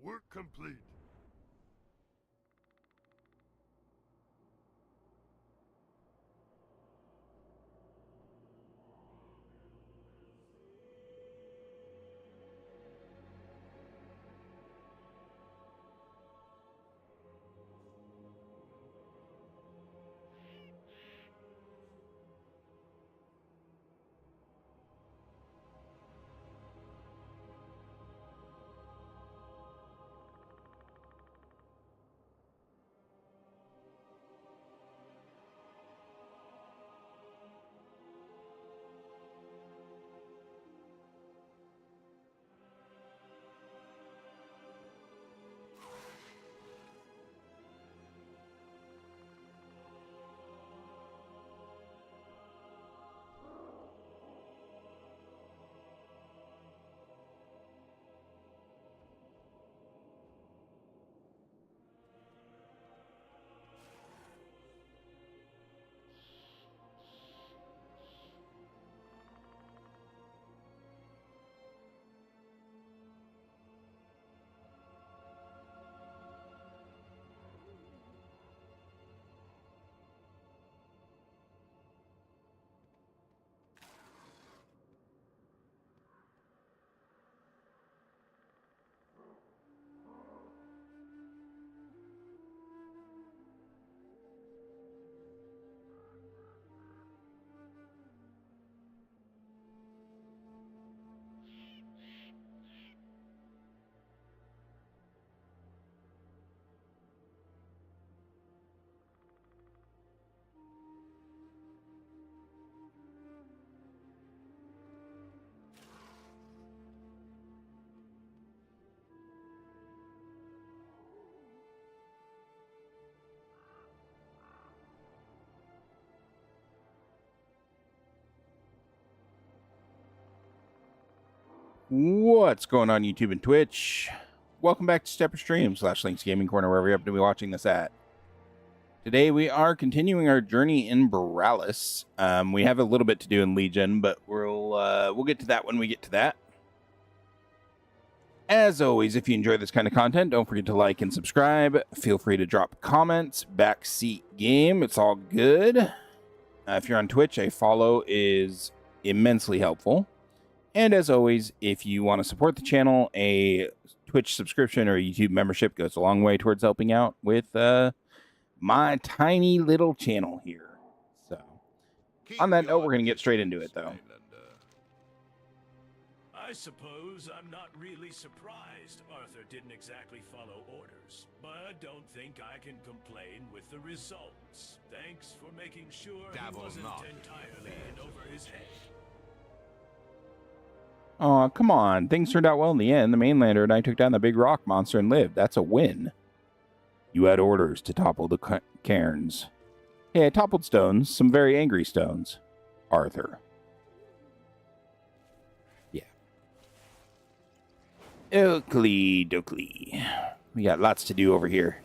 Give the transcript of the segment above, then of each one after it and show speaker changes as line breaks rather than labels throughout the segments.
Work complete.
What's going on YouTube and Twitch? Welcome back to Stepper Stream / Links Gaming Corner, wherever you happen to be watching this at. Today we are continuing our journey in Boralus. We have a little bit to do in Legion, but we'll get to that when we get to that. As always, if you enjoy this kind of content, don't forget to like and subscribe. Feel free to drop comments. Backseat game, it's all good. If you're on Twitch, a follow is immensely helpful. And as always, if you want to support the channel, a Twitch subscription or a YouTube membership goes a long way towards helping out with my tiny little channel here. So, on that note, we're going to get straight into it, though.
I suppose I'm not really surprised Arthur didn't exactly follow orders, but don't think I can complain with the results. Thanks for making sure he wasn't entirely in over his head.
Oh, come on. Things turned out well in the end. The mainlander and I took down the big rock monster and lived. That's a win. You had orders to topple the cairns. Hey, I toppled stones. Some very angry stones. Arthur. Yeah. Oakley dokley. We got lots to do over here.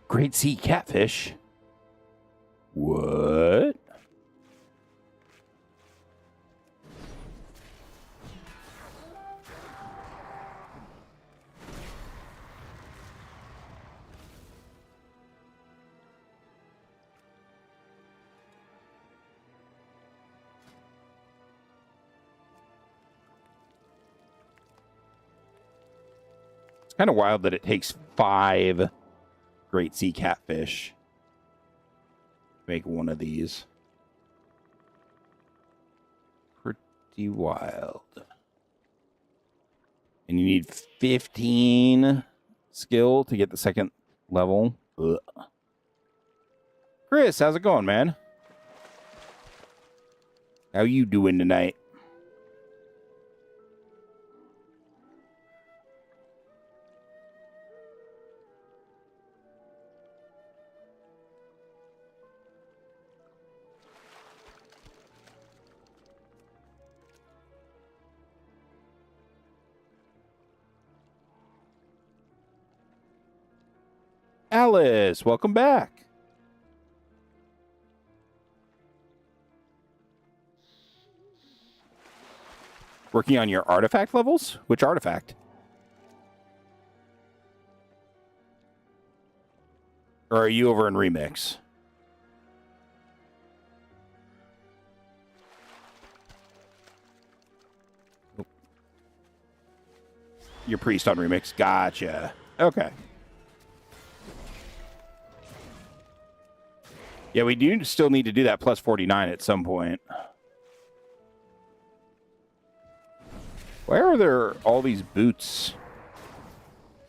Great sea catfish. What? It's kind of wild that it takes 5 great sea catfish to make one of these. Pretty wild. And you need 15 skill to get the second level. Ugh. Chris, how's it going, man? How you doing tonight? Alice, welcome back. Working on your artifact levels? Which artifact? Or are you over in Remix? Your priest on Remix. Gotcha. Okay. Yeah, we do still need to do that plus 49 at some point. Why are there all these boots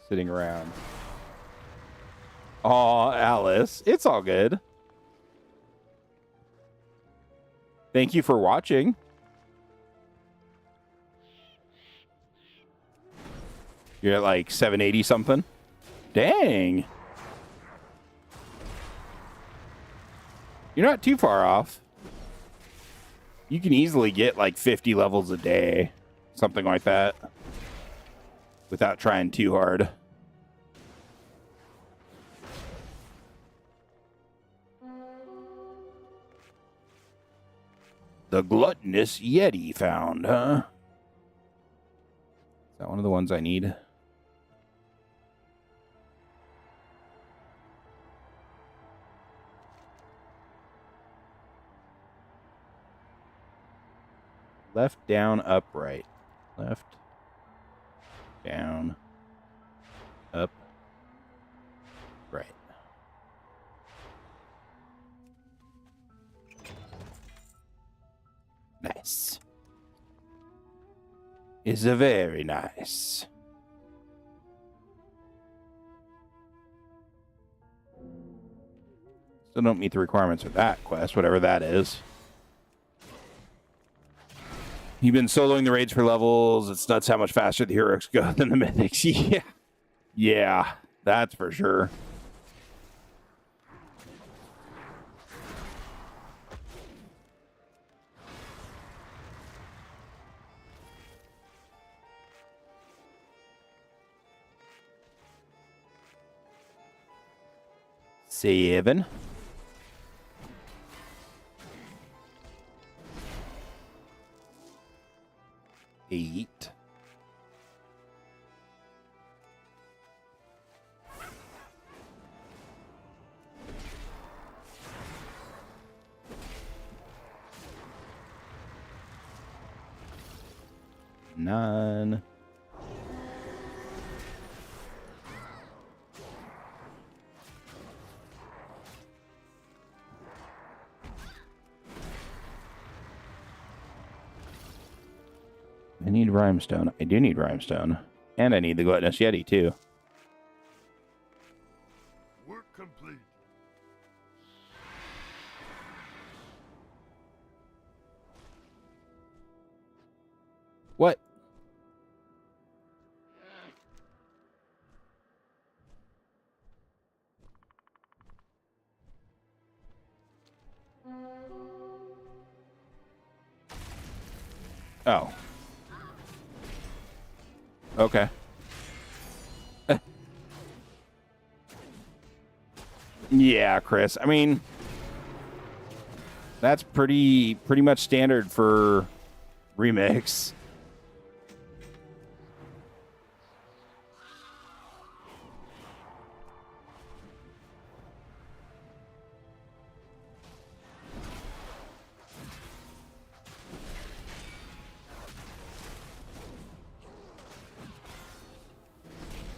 sitting around? Aw, Alice. It's all good. Thank you for watching. You're at like 780 something? Dang. You're not too far off. You can easily get like 50 levels a day. Something like that. Without trying too hard. The gluttonous Yeti found, huh? Is that one of the ones I need? Left, down, up, right. Left, down, up, right. Nice. Is a very nice. Still don't meet the requirements for that quest, whatever that is. You've been soloing the raids for levels. It's nuts how much faster the heroics go than the mythics. Yeah. Yeah, that's for sure. Seven. Eight. Nine. I need Rhymestone. I do need Rhymestone. And I need the Gluttonous Yeti, too.
Work complete.
What? Oh. Okay. Yeah, Chris. I mean, that's pretty much standard for Remix.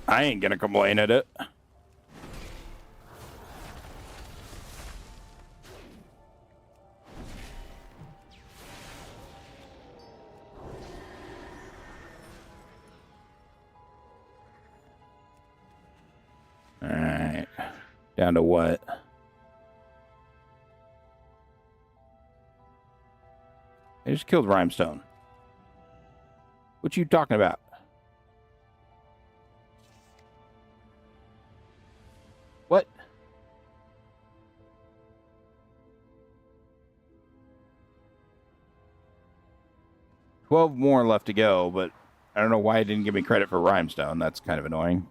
I ain't gonna complain at it. Alright. Down to what? I just killed Rhymestone. What you talking about? What? $12 more left to go, but I don't know why it didn't give me credit for Rhymestone. That's kind of annoying.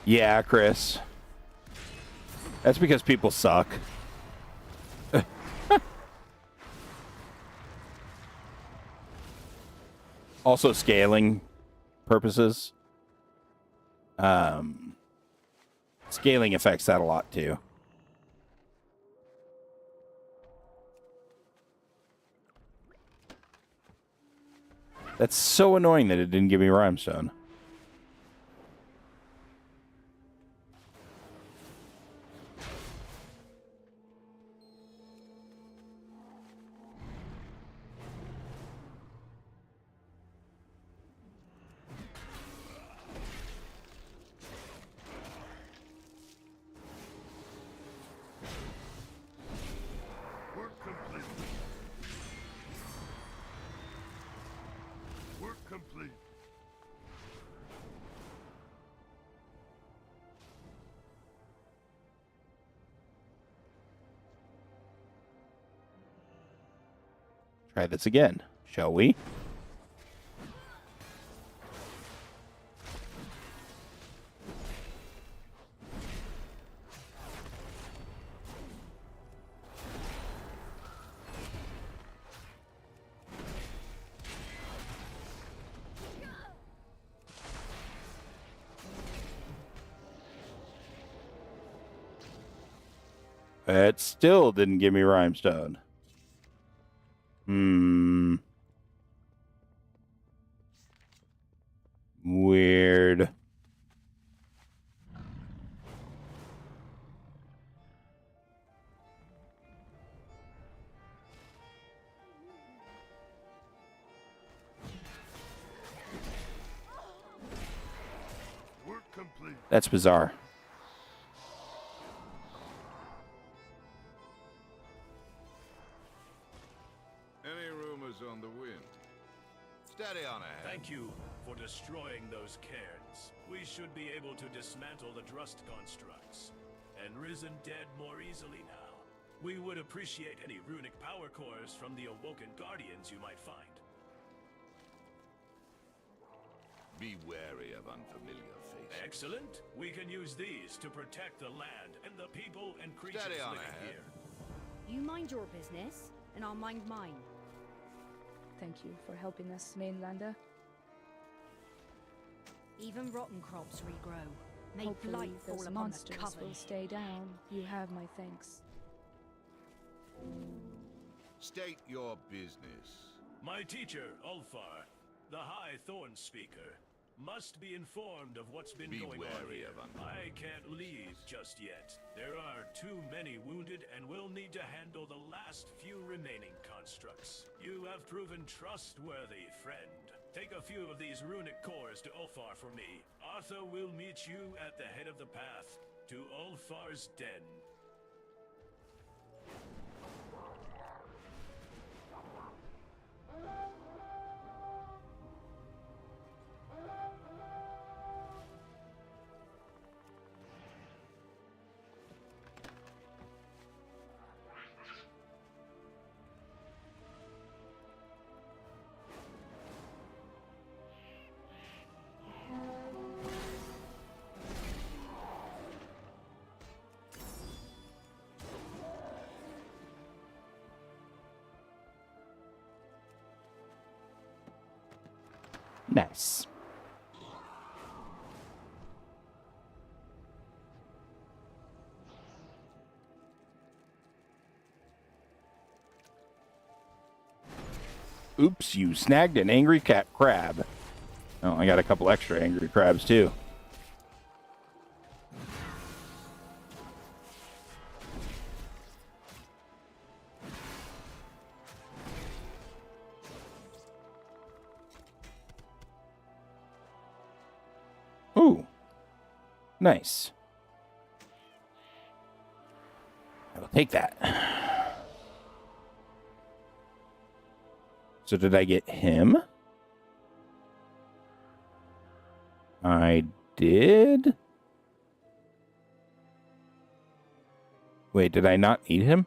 Yeah, Chris. That's because people suck. Also, scaling purposes. Scaling affects that a lot, too. That's so annoying that it didn't give me Rhymestone.
Work complete. Work complete.
Try this again, shall we? It still didn't give me Rhymestone. Weird.
Work complete.
That's bizarre.
Any rumors on the wind? Steady on ahead.
Thank you for destroying those cairns. We should be able to dismantle the Drust constructs and Risen Dead more easily now. We would appreciate any runic power cores from the Awoken Guardians you might find.
Be wary of unfamiliar faces.
Excellent. We can use these to protect the land and the people and creatures
Steady on
living
ahead.
here.
You mind your business, and I'll mind mine.
Thank you for helping us, mainlander.
Even rotten crops regrow. May
Hopefully
blight fall
those
upon the
monsters
coven.
will stay down. You have my thanks.
State your business.
My teacher, Ulfar, the High Thorn Speaker, must be informed of what's been
Be
going on
wary
here.
of unfamiliar
I can't leave just yet. There are too many wounded, and we'll need to handle the last few remaining constructs. You have proven trustworthy, friend. Take a few of these runic cores to Ulfar for me. Arthur will meet you at the head of the path to Ulfar's den.
Nice. Oops, you snagged an angry cat crab. Oh, I got a couple extra angry crabs too. Ooh. Nice. I will take that. So did I get him? I did? Wait, did I not eat him?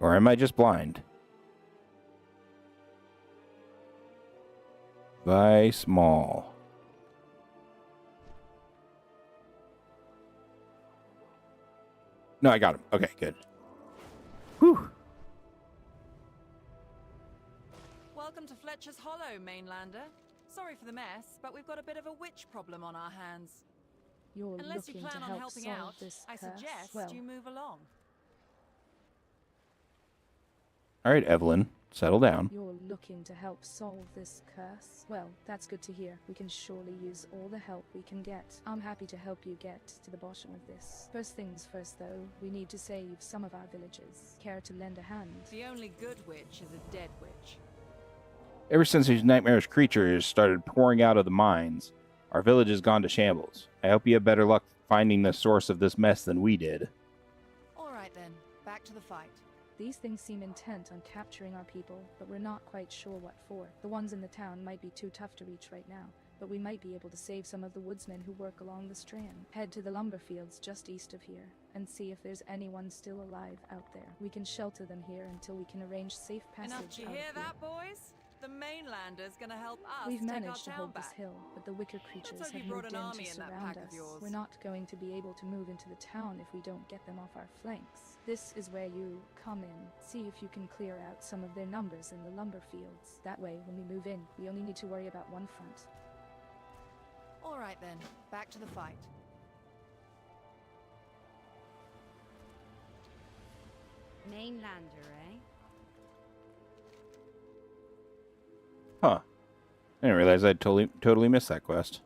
Or am I just blind? Buy small. No, I got him. Okay, good. Whew.
Welcome to Fletcher's Hollow, Mainlander. Sorry for the mess, but we've got a bit of a witch problem on our hands.
You're
Unless you
looking
plan
to
on
help
helping
solve
out,
this
I
curse.
suggest
Well,
you move along.
All right, Evelyn, settle down.
you're looking to help solve this curse? Well, that's good to hear. We can surely use all the help we can get. I'm happy to help you get to the bottom of this. First things first, though, we need to save some of our villagers. Care to lend a hand?
The only good witch is a dead witch.
Ever since these nightmarish creatures started pouring out of the mines, our village has gone to shambles. I hope you have better luck finding the source of this mess than we did.
All right then, back to the fight.
These things seem intent on capturing our people, but we're not quite sure what for. The ones in the town might be too tough to reach right now, but we might be able to save some of the woodsmen who work along the strand. Head to the lumber fields just east of here, and see if there's anyone still alive out there. We can shelter them here until we can arrange safe passage
Enough to
out of
hear
here.
that, boys? The Mainlander's gonna help us
We've
take our
managed to
town
hold
back.
this hill, but the wicker creatures
hope you
have
brought
moved
an
in
army
to
in that
surround
pack of
us.
yours.
We're not going to be able to move into the town if we don't get them off our flanks. This is where you come in. See if you can clear out some of their numbers in the lumber fields. That way, when we move in, we only need to worry about one front.
All right then, back to the fight.
Mainlander, eh?
Huh. I didn't realize I'd totally missed that quest.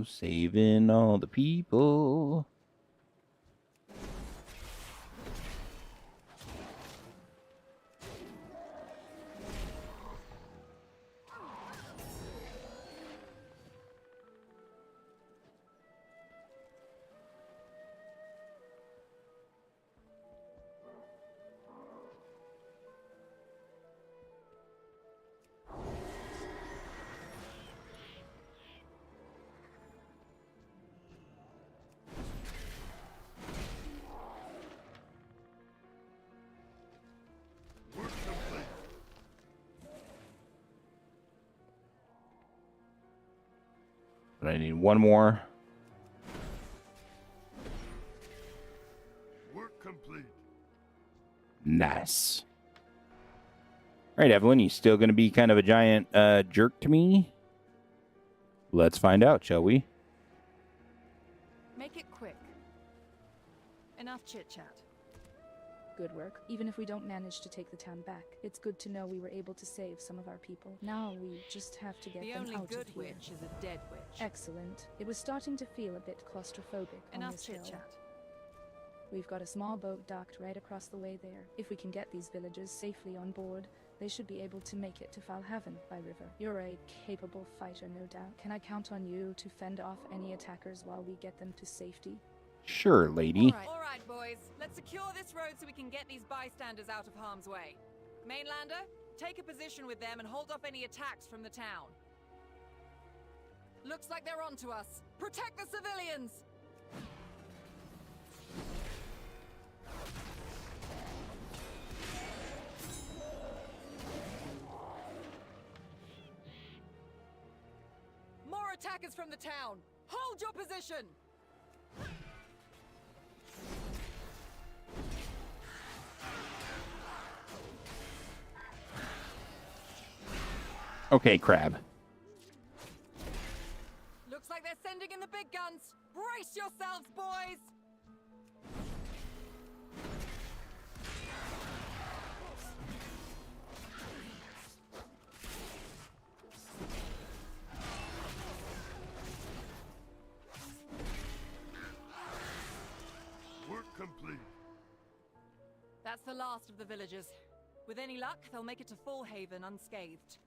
Saving all the people.
Work complete.
But I need one more.
Work complete.
Nice. All right, Evelyn, you still going to be kind of a giant jerk to me? Let's find out, shall we?
Make it quick. Enough chit-chat.
Good work. Even if we don't manage to take the town back, it's good to know we were able to save some of our people. Now we just have to get
The
them
only
out
good
of here.
witch is a dead witch.
Excellent. It was starting to feel a bit claustrophobic on
Enough
this hill.
chit-chat.
We've got a small boat docked right across the way there. If we can get these villagers safely on board, they should be able to make it to Falhaven by river. You're a capable fighter, no doubt. Can I count on you to fend off any attackers while we get them to safety?
Sure, lady.
All right, boys. Let's secure this road so we can get these bystanders out of harm's way. Mainlander, take a position with them and hold off any attacks from the town. Looks like they're onto us. Protect the civilians! More attackers from the town! Hold your position!
Okay, Crab.
Looks like they're sending in the big guns! Brace yourselves, boys!
Work complete.
That's the last of the villagers. With any luck, they'll make it to Fallhaven unscathed.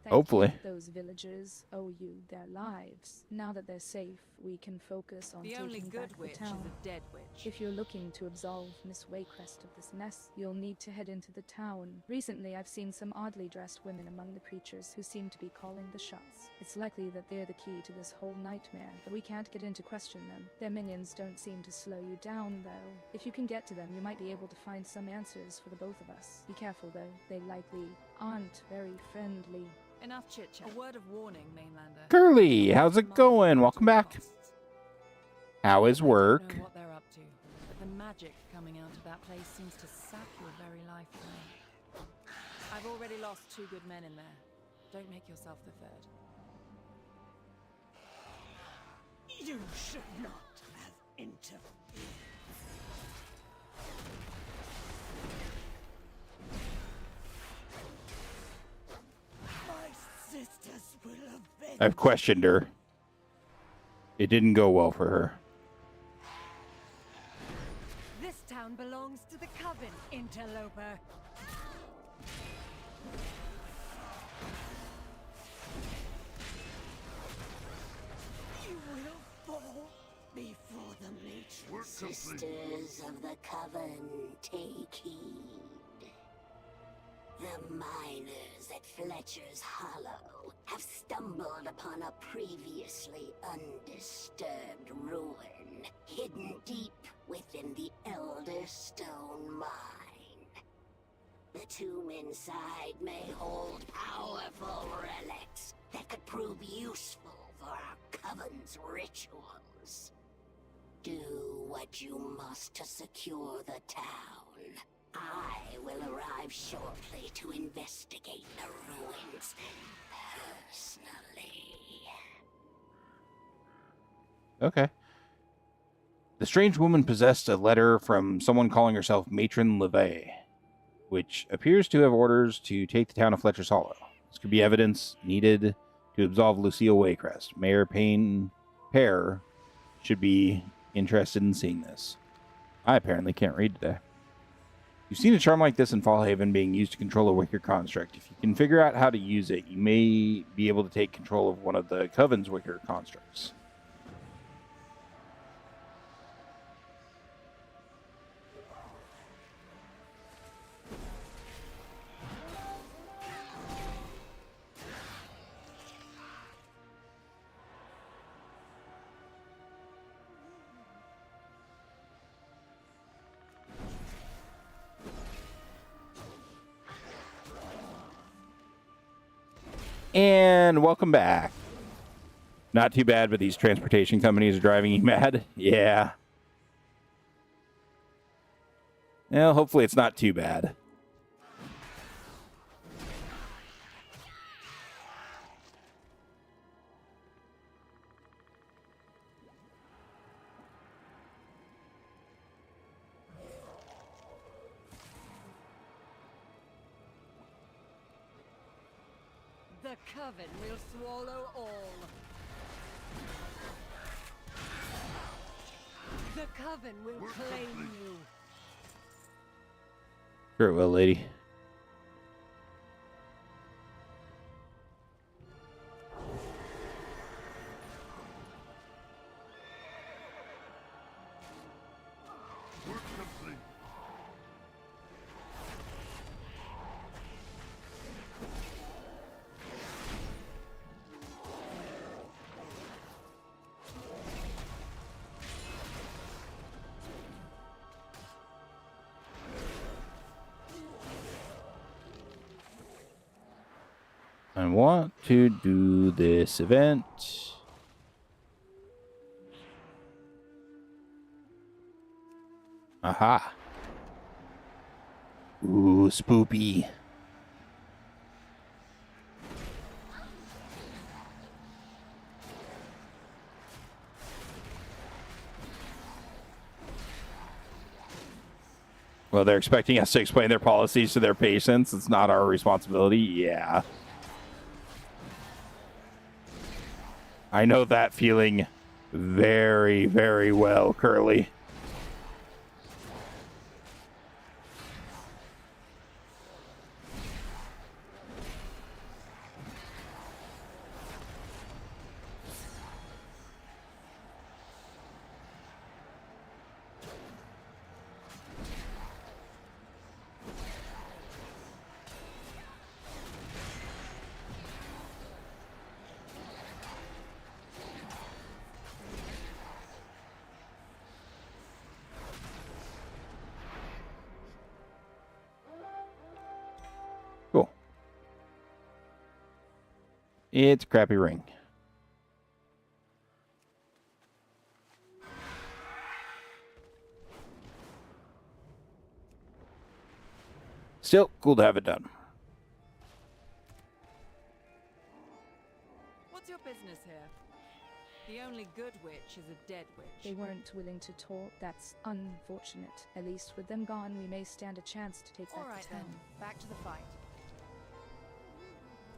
Thank
Hopefully.
you. Those villagers owe you their lives. Now that they're safe, we can focus on
The
taking
only
back
good
the
witch is
town.
a dead witch.
If you're looking to absolve Miss Waycrest of this mess, you'll need to head into the town. Recently, I've seen some oddly dressed women among the preachers who seem to be calling the shots. It's likely that they're the key to this whole nightmare, but we can't get in to question them. Their minions don't seem to slow you down, though. If you can get to them, you might be able to find some answers for the both of us. Be careful, though. They likely aren't very friendly.
Enough chit-chat. A word of warning, Mainlander.
Curly, how's it going? Welcome back. How is
I
work?
don't know what they're up to, but the magic coming out of that place seems to sap your very life away. I've already lost 2 good men in there. Don't make yourself the third.
You should not have interfered. My sisters will avenge.
I've questioned her. It didn't go well for her.
This town belongs to the Coven, interloper. You will fall before the matron.
Work complete.
Sisters of the Coven, take heed. The miners at Fletcher's Hollow have stumbled upon a previously undisturbed ruin, hidden deep within the Elder Stone Mine. The tomb inside may hold powerful relics that could prove useful for our Coven's rituals. Do what you must to secure the town. I will arrive shortly to investigate the ruins personally.
Okay. The strange woman possessed a letter from someone calling herself Matron LeVay, which appears to have orders to take the town of Fletcher's Hollow. This could be evidence needed to absolve Lucille Waycrest. Mayor Payne Pear should be interested in seeing this. I apparently can't read today. You've seen a charm like this in Fallhaven being used to control a wicker construct. If you can figure out how to use it, you may be able to take control of one of the Coven's wicker constructs. And welcome back. Not too bad, but these transportation companies are driving you mad. Yeah. Well, hopefully it's not too bad.
The Coven will swallow all. The Coven will
Work
claim
complete.
you.
Sure it will, lady.
Work complete.
I want to do this event. Aha. Ooh, spoopy. Well, they're expecting us to explain their policies to their patients. It's not our responsibility. Yeah. I know that feeling very, very well, Curly. It's a crappy ring. Still, cool to have it done.
What's your business here? The only good witch is a dead witch.
They weren't willing to talk. That's unfortunate. At least with them gone, we may stand a chance to take
All
back
right
the
then,
town.
back to the fight.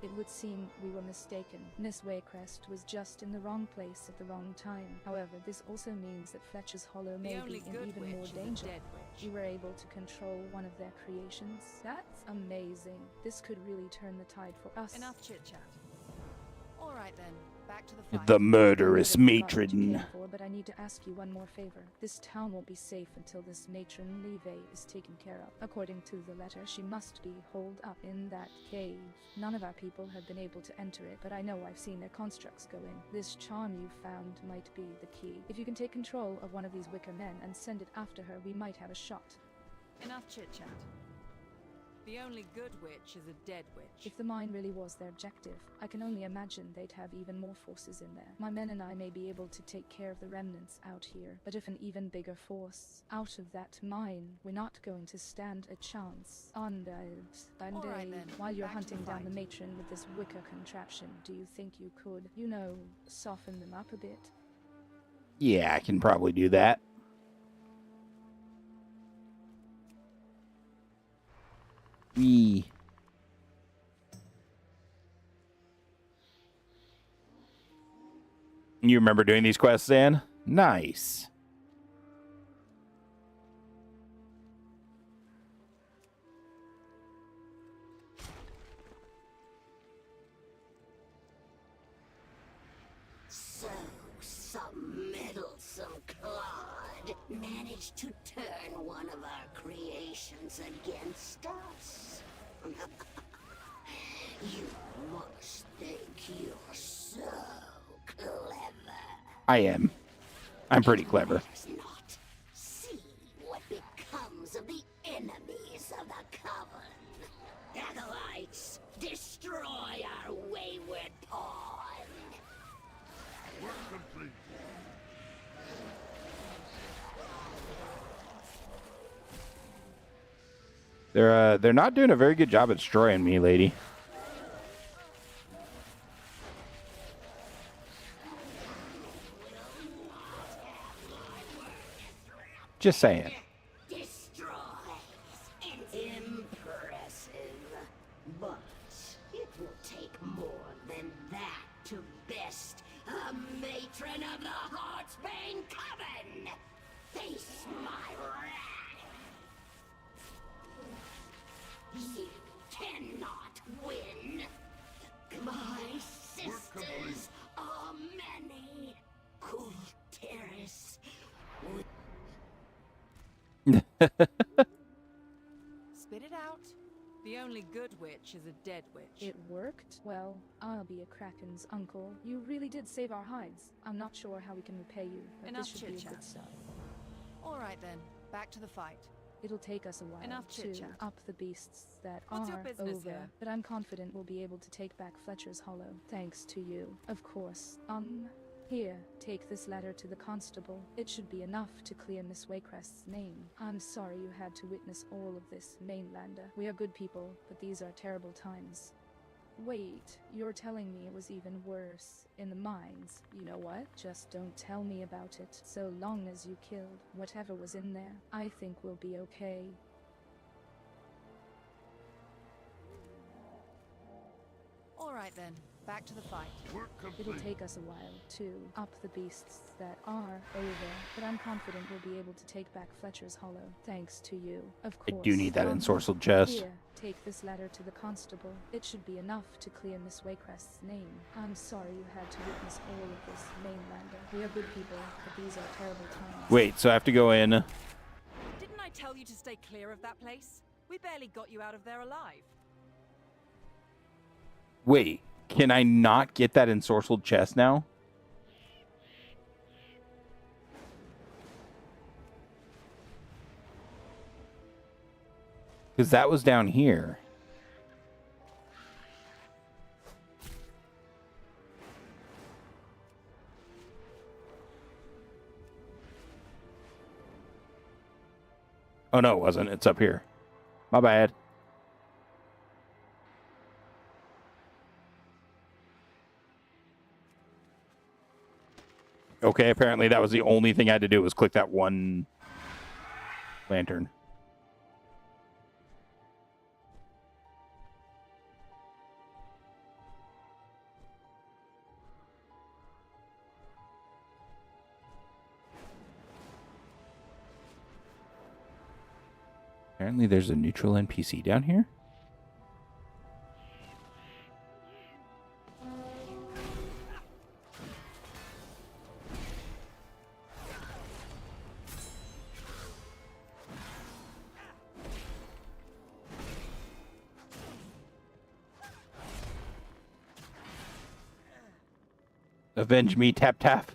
It would seem we were mistaken. Miss Waycrest was just in the wrong place at the wrong time. However, this also means that Fletcher's Hollow may
The
be
only
in
good
even
witch
more
is a
danger.
dead witch.
We were able to control one of their creations. That's amazing. This could really turn the tide for us.
Enough chit-chat. All right then, back to the fight.
The murderous
I know that forgot what you
matron.
came for, but I need to ask you one more favor. This town won't be safe until this matron Leve is taken care of. According to the letter, she must be holed up in that cave. None of our people have been able to enter it, but I know I've seen their constructs go in. This charm you found might be the key. If you can take control of one of these wicker men and send it after her, we might have a shot.
Enough chit-chat. The only good witch is a dead witch.
If the mine really was their objective, I can only imagine they'd have even more forces in there. My men and I may be able to take care of the remnants out here, but if an even bigger force out of that mine, we're not going to stand a chance.
All right then,
While you're
back to the
hunting down the
fight.
matron with this wicker contraption, do you think you could, soften them up a bit?
Yeah, I can probably do that. You remember doing these quests, Zan? Nice.
So, some meddlesome clod managed to turn one of our creations against us. You must think you're so clever.
I am. I'm pretty clever.
Let's not see what becomes of the enemies of the Coven. Acolytes, destroy our wayward pawn.
Work complete.
They're not doing a very good job at destroying me, lady. Just saying.
Destroy. Impressive. But it will take more than that to best a matron of the Heartsbane Coven. Face my wrath. You cannot win. My sisters are many. Cool Terrace.
Spit it out. The only good witch is a dead witch.
It worked? Well, I'll be a Kraken's uncle. You really did save our hides. I'm not sure how we can repay you, but
Enough
this should be a
chit-chat.
good start.
All right then, back to the fight.
It'll take us a while
Enough
to
chit-chat.
up the beasts that
What's your
are
business
over,
here?
but I'm confident we'll be able to take back Fletcher's Hollow, thanks to you. Of course. Here, take this letter to the constable. It should be enough to clear Miss Waycrest's name. I'm sorry you had to witness all of this, Mainlander. We are good people, but these are terrible times. Wait, you're telling me it was even worse in the mines. You know what? Just don't tell me about it. So long as you killed whatever was in there, I think we'll be okay.
All right then, back to the fight.
Work
It'll
complete.
take us a while to up the beasts that are over, but I'm confident we'll be able to take back Fletcher's Hollow, thanks to you. Of
I
course.
do need that ensorcelled chest.
Here, take this letter to the constable. It should be enough to clear Miss Waycrest's name. I'm sorry you had to witness all of this, Mainlander. We are good people, but these are terrible times.
Wait, so I have to go in.
Didn't I tell you to stay clear of that place? We barely got you out of there alive.
Wait, can I not get that ensorcelled chest now? Because that was down here. Oh, no, it wasn't. It's up here. My bad. Okay, apparently that was the only thing I had to do was click that one lantern. Apparently there's a neutral NPC down here. Avenge me, Tap Tap.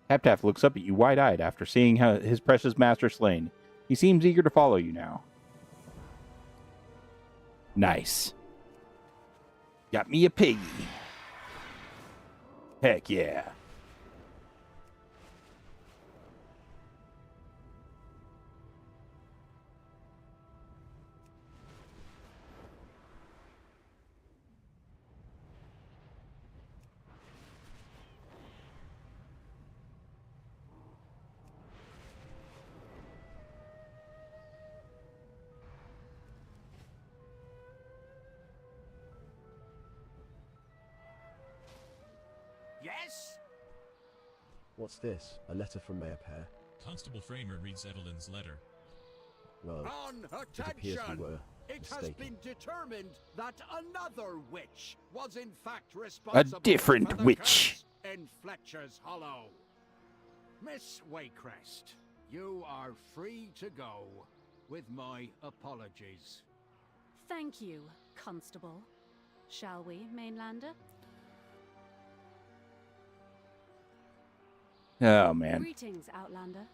Tap Tap looks up at you wide-eyed after seeing how his precious master slain. He seems eager to follow you now. Nice. Got me a piggy. Heck yeah.
Yes?
What's this? A letter from Mayapare?
Constable Framer reads Evelyn's letter.
Well,
On
it appears we
attention!
were
It has
mistaken.
been determined that another witch was in fact responsible
different
for the
witch.
curse in Fletcher's Hollow. Miss Waycrest, you are free to go, with my apologies.
Thank you, Constable. Shall we, Mainlander?
Oh, man.
Greetings, Outlander.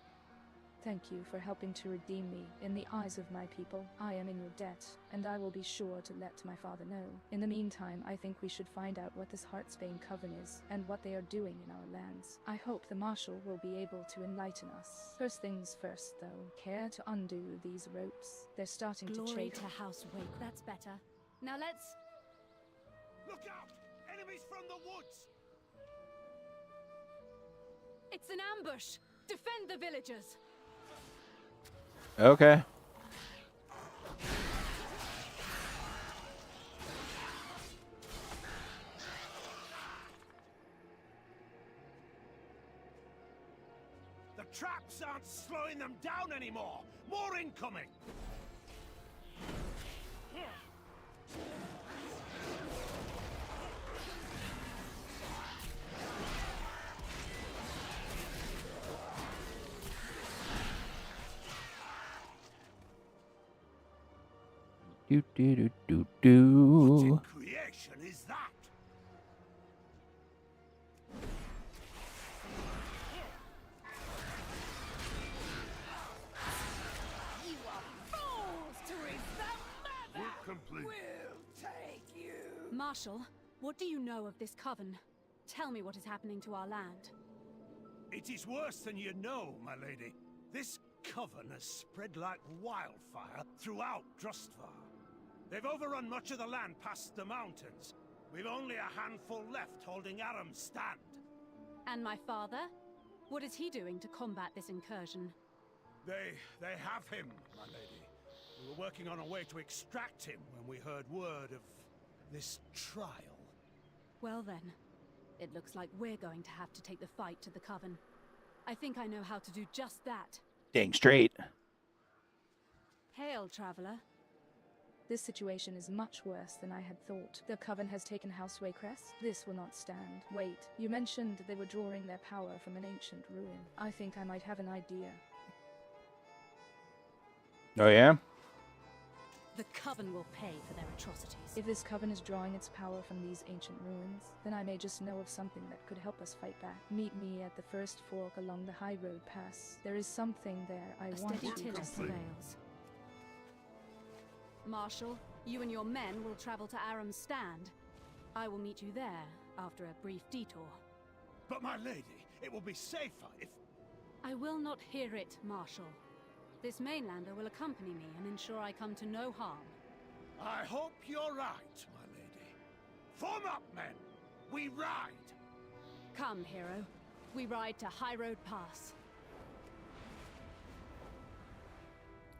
Thank you for helping to redeem me in the eyes of my people. I am in your debt, and I will be sure to let my father know. In the meantime, I think we should find out what this Heartsbane Coven is, and what they are doing in our lands. I hope the Marshal will be able to enlighten us. First things first, though. Care to undo these ropes? They're starting to
Glory
chafe.
to House Wake. That's better. Now let's...
Look out! Enemies from the woods!
It's an ambush! Defend the villagers!
Okay.
The traps aren't slowing them down anymore! More incoming!
Do do do do do.
What in creation is that?
You are fools to reach that mother!
Work complete.
We'll take you!
Marshal, what do you know of this coven? Tell me what is happening to our land.
It is worse than you know, my lady. This coven has spread like wildfire throughout Drustvar. They've overrun much of the land past the mountains. We've only a handful left holding Aram's stand.
And my father? What is he doing to combat this incursion?
They have him, my lady. We were working on a way to extract him when we heard word of this trial.
Well then, it looks like we're going to have to take the fight to the coven. I think I know how to do just that.
Dang straight.
Hail, traveler.
This situation is much worse than I had thought. The Coven has taken House Waycrest. This will not stand. Wait, you mentioned they were drawing their power from an ancient ruin. I think I might have an idea.
Oh, yeah?
The coven will pay for their atrocities.
If this Coven is drawing its power from these ancient ruins, then I may just know of something that could help us fight back. Meet me at the first fork along the High Road Pass. There is something there I
A
want
steady
to
tiller
complete.
prevails. Marshal, you and your men will travel to Aram's stand. I will meet you there after a brief detour.
But my lady, it will be safer if...
I will not hear it, Marshal. This mainlander will accompany me and ensure I come to no harm.
I hope you're right, my lady. Form up, men! We ride!
Come, hero. We ride to High Road Pass.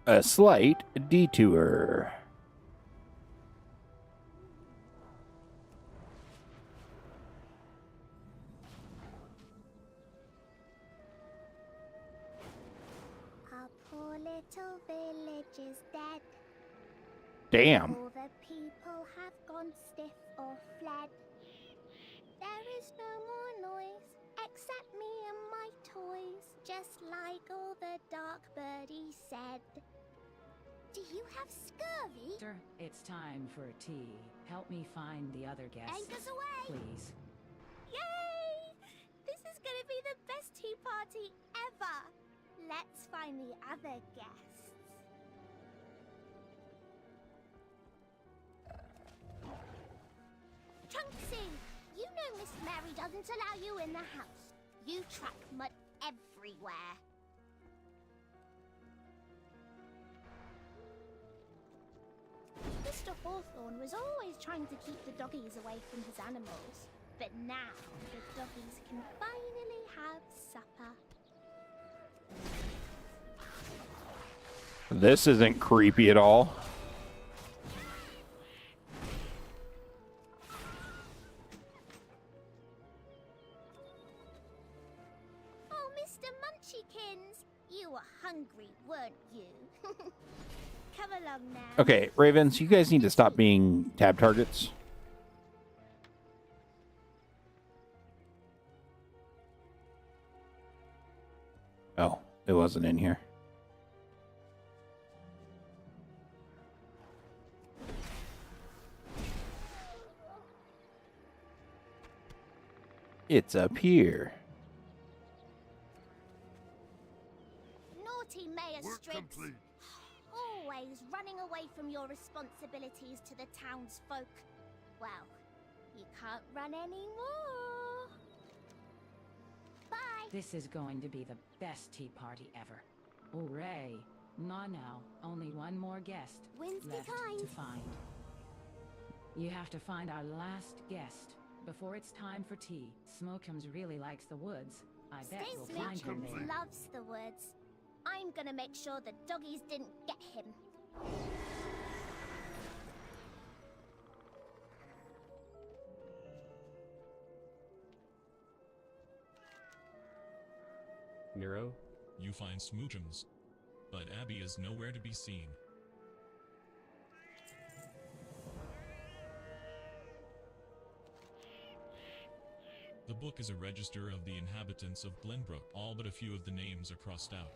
A slight detour.
Our poor little village is dead.
Damn.
All the people have gone stiff or fled. There is no more noise, except me and my toys, just like all the dark birdies said. Do you have scurvy?
Sir, it's time for tea. Help me find the other guests.
Anchors away!
Please.
Yay! This is gonna be the best tea party ever! Let's find the other guests. Trunksy! You know Miss Mary doesn't allow you in the house. You track mud everywhere. Mr. Hawthorne was always trying to keep the doggies away from his animals. But now, the doggies can finally have supper.
This isn't creepy at all.
Oh, Mr. Munchykins, you were hungry, weren't you? Come along now.
Okay, Ravens, you guys need to stop being tab targets. Oh, it wasn't in here. It's up here.
Naughty Mayor Strix. Always running away from your responsibilities to the townsfolk. Well, you can't run anymore. Bye.
This is going to be the best tea party ever. Hooray. Now, only one more guest
When's
left
kind?
to find. You have to find our last guest before it's time for tea. Smokums really likes the woods. I bet we'll find him there.
Loves the woods. I'm gonna make sure the doggies didn't get him.
Nero?
You find Smoochums, but Abby is nowhere to be seen. The book is a register of the inhabitants of Glenbrook. All but a few of the names are crossed out.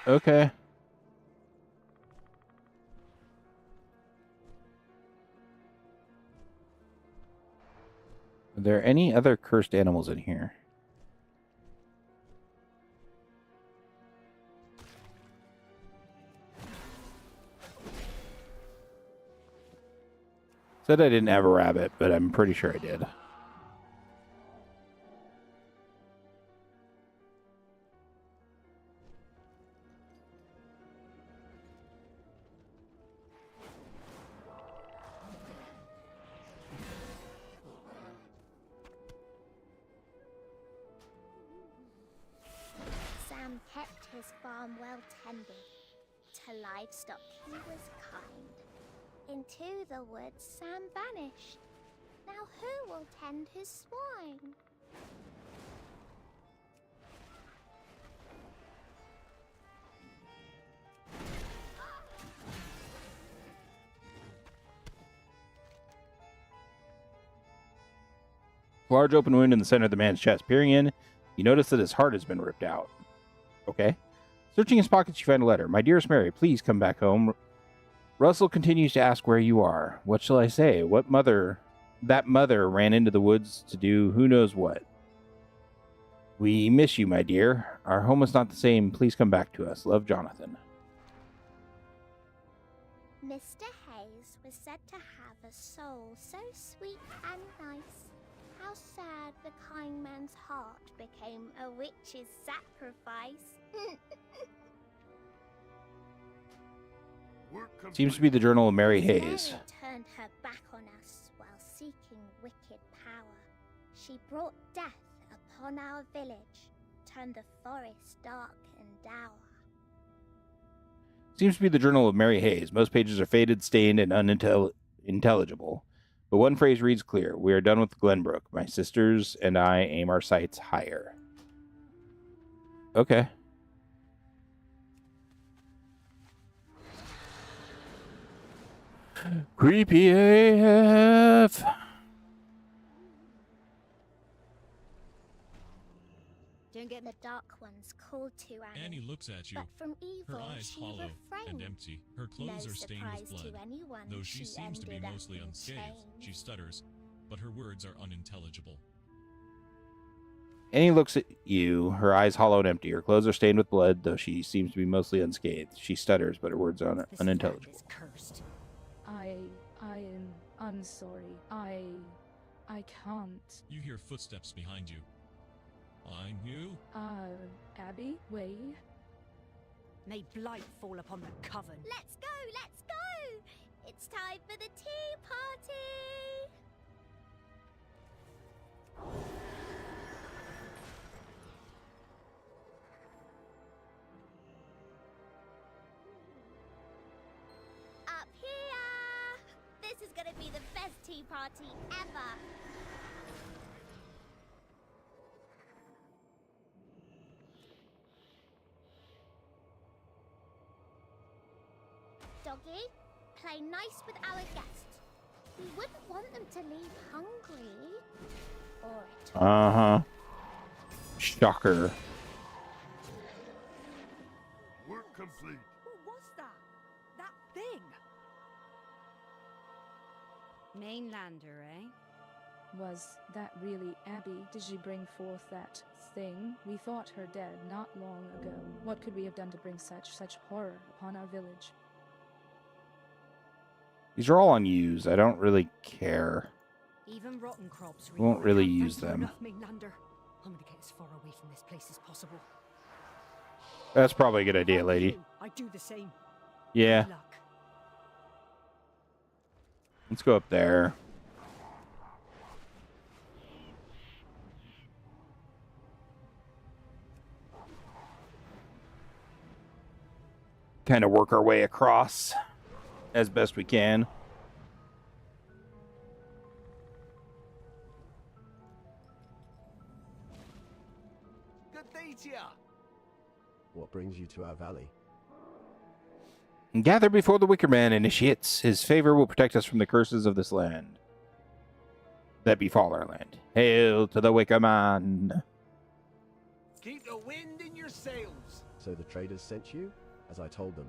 Okay. Are there any other cursed animals in here? Said I didn't have a rabbit, but I'm pretty sure I did.
Sam kept his farm well tended. To livestock he was kind. Into the woods Sam vanished. Now who will tend his swine?
Large open wound in the center of the man's chest. Peering in, you notice that his heart has been ripped out. Okay. Searching his pockets, you find a letter. My dearest Mary, please come back home. Russell continues to ask where you are. What shall I say? That mother ran into the woods to do who knows what. We miss you, my dear. Our home is not the same. Please come back to us. Love, Jonathan.
Mr. Hayes was said to have a soul so sweet and nice. How sad the kind man's heart became a witch's sacrifice.
Seems to be the Journal of Mary Hayes.
Mary turned her back on us while seeking wicked power. She brought death upon our village, turned the forest dark and dour.
Seems to be the Journal of Mary Hayes. Most pages are faded, stained, and unintelligible. But one phrase reads clear. We are done with Glenbrook. My sisters and I aim our sights higher. Okay. Creepy AF.
Don't get the dark ones called to
Annie looks at you.
But from evil,
her eyes
she
hollow
refrained.
and empty. Her clothes
No
are stained with
surprise
blood.
to anyone,
Though she seems to be
ended up
mostly
in
unscathed, she
chains.
stutters, but her words are unintelligible.
Annie looks at you, her eyes hollow and empty. Her clothes are stained with blood, though she seems to be mostly unscathed. She stutters, but her words are unintelligible.
Cursed.
I'm sorry. I can't.
You hear footsteps behind you. I'm you?
Abby? Way?
May blight fall upon the coven.
Let's go, let's go! It's time for the tea party! Up here! This is gonna be the best tea party ever! Doggy, play nice with our guests. We wouldn't want them to leave hungry. Or at all.
Uh-huh. Shocker.
Work complete.
What was that? That thing?
Mainlander, eh?
Was that really Abby? Did she bring forth that thing? We thought her dead not long ago. What could we have done to bring such horror upon our village?
These are all unused. I don't really care.
Even rotten crops.
We won't really use them.
Enough, Mainlander. I'm gonna get as far away from this place as possible.
That's probably a good idea, lady.
I do the same.
Yeah.
Good luck.
Let's go up there. Kind of work our way across as best we can.
Good day to ya.
What brings you to our valley?
Gather before the Wicker Man initiates. His favor will protect us from the curses of this land that befall our land. Hail to the Wicker Man.
Keep the wind in your sails.
So the traders sent you? As I told them.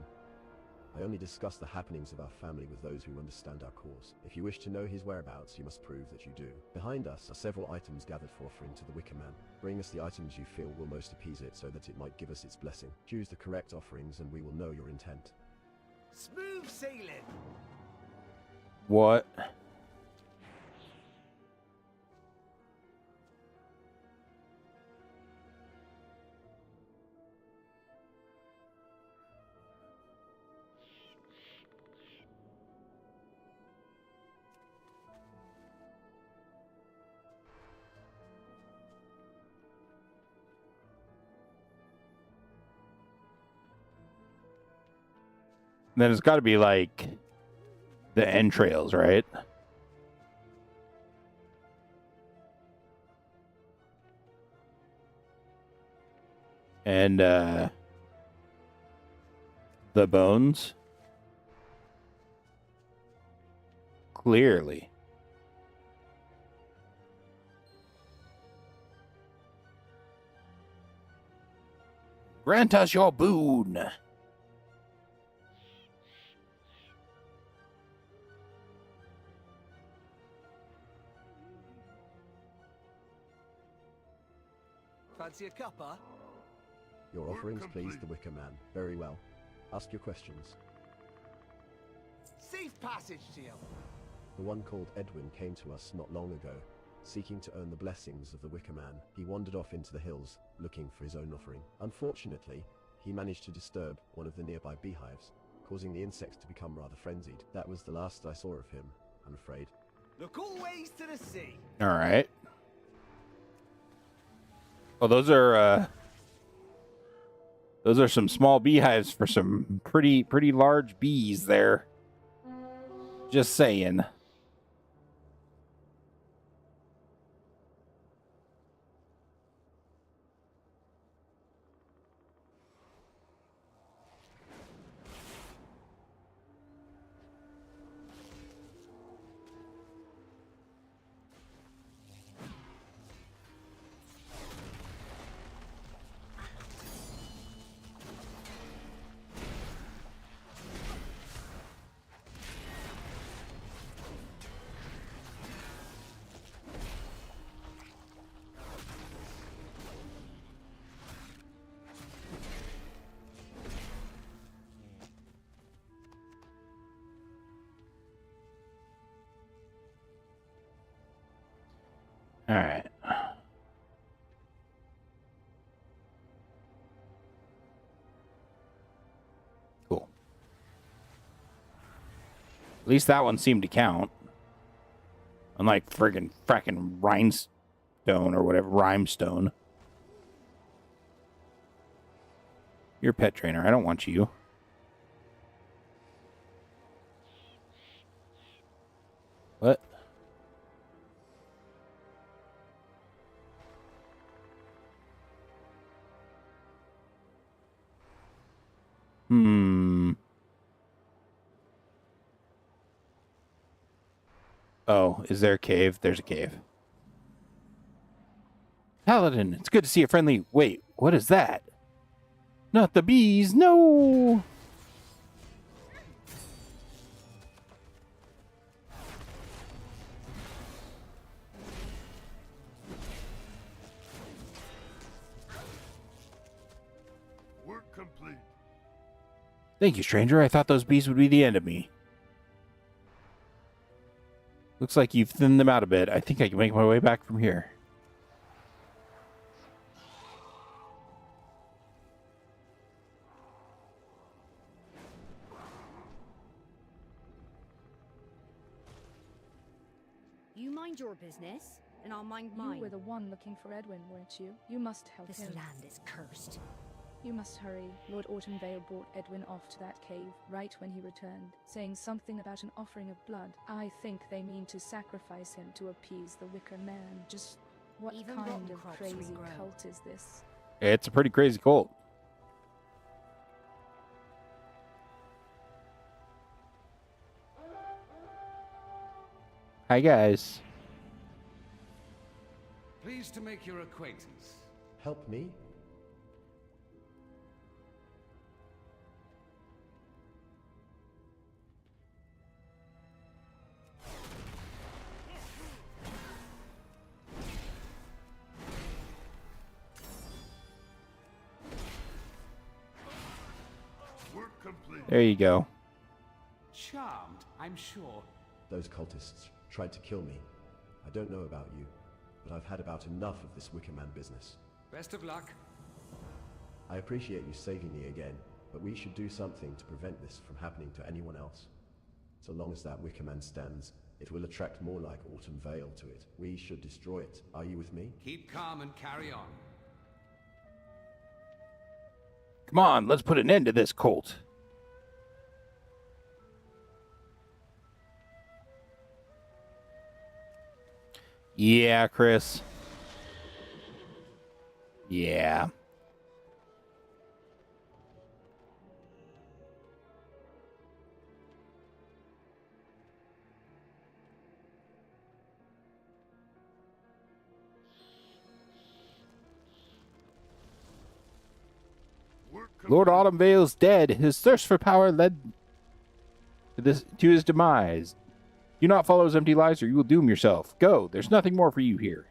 I only discuss the happenings of our family with those who understand our cause. If you wish to know his whereabouts, you must prove that you do. Behind us are several items gathered for offering to the Wicker Man. Bring us the items you feel will most appease it so that it might give us its blessing. Choose the correct offerings and we will know your intent.
Smooth sailing.
What? Then it's got to be like the entrails, right? And the bones. Clearly. Grant us your boon.
Fancy a cuppa?
Your offerings please the Wicker Man. Very well. Ask your questions.
Safe passage to you.
The one called Edwin came to us not long ago. Seeking to earn the blessings of the Wicker Man, he wandered off into the hills, looking for his own offering. Unfortunately, he managed to disturb one of the nearby beehives, causing the insects to become rather frenzied. That was the last I saw of him, I'm afraid.
Look always to the sea.
All right. Well, those are some small beehives for some pretty large bees there. Just saying. All right. Cool. At least that one seemed to count. Unlike fracking rhinestone or whatever, rhymestone. You're a pet trainer. I don't want you. What? Oh, is there a cave? There's a cave. Paladin, it's good to see a friendly... Wait, what is that? Not the bees, no!
Work complete.
Thank you, stranger. I thought those bees would be the end of me. Looks like you've thinned them out a bit. I think I can make my way back from here.
You mind your business, and I'll mind mine.
You were the one looking for Edwin, weren't you? You must help
This
him.
land is cursed.
You must hurry. Lord Autumnvale brought Edwin off to that cave right when he returned, saying something about an offering of blood. I think they mean to sacrifice him to appease the Wicker Man. Just what
Even
kind
rotten
of
crops
crazy
regrow.
cult is this?
It's a pretty crazy cult. Hi, guys.
Pleased to make your acquaintance.
Help me?
Work complete.
There you go.
Charmed, I'm sure.
Those cultists tried to kill me. I don't know about you, but I've had about enough of this Wicker Man business.
Best of luck.
I appreciate you saving me again, but we should do something to prevent this from happening to anyone else. So long as that Wicker Man stands, it will attract more like Autumn Vale to it. We should destroy it. Are you with me?
Keep calm and carry on.
Come on, let's put an end to this cult. Yeah, Chris. Yeah. Lord Autumnvale's dead. His thirst for power led to his demise. Do not follow his empty lies or you will doom yourself. Go. There's nothing more for you here.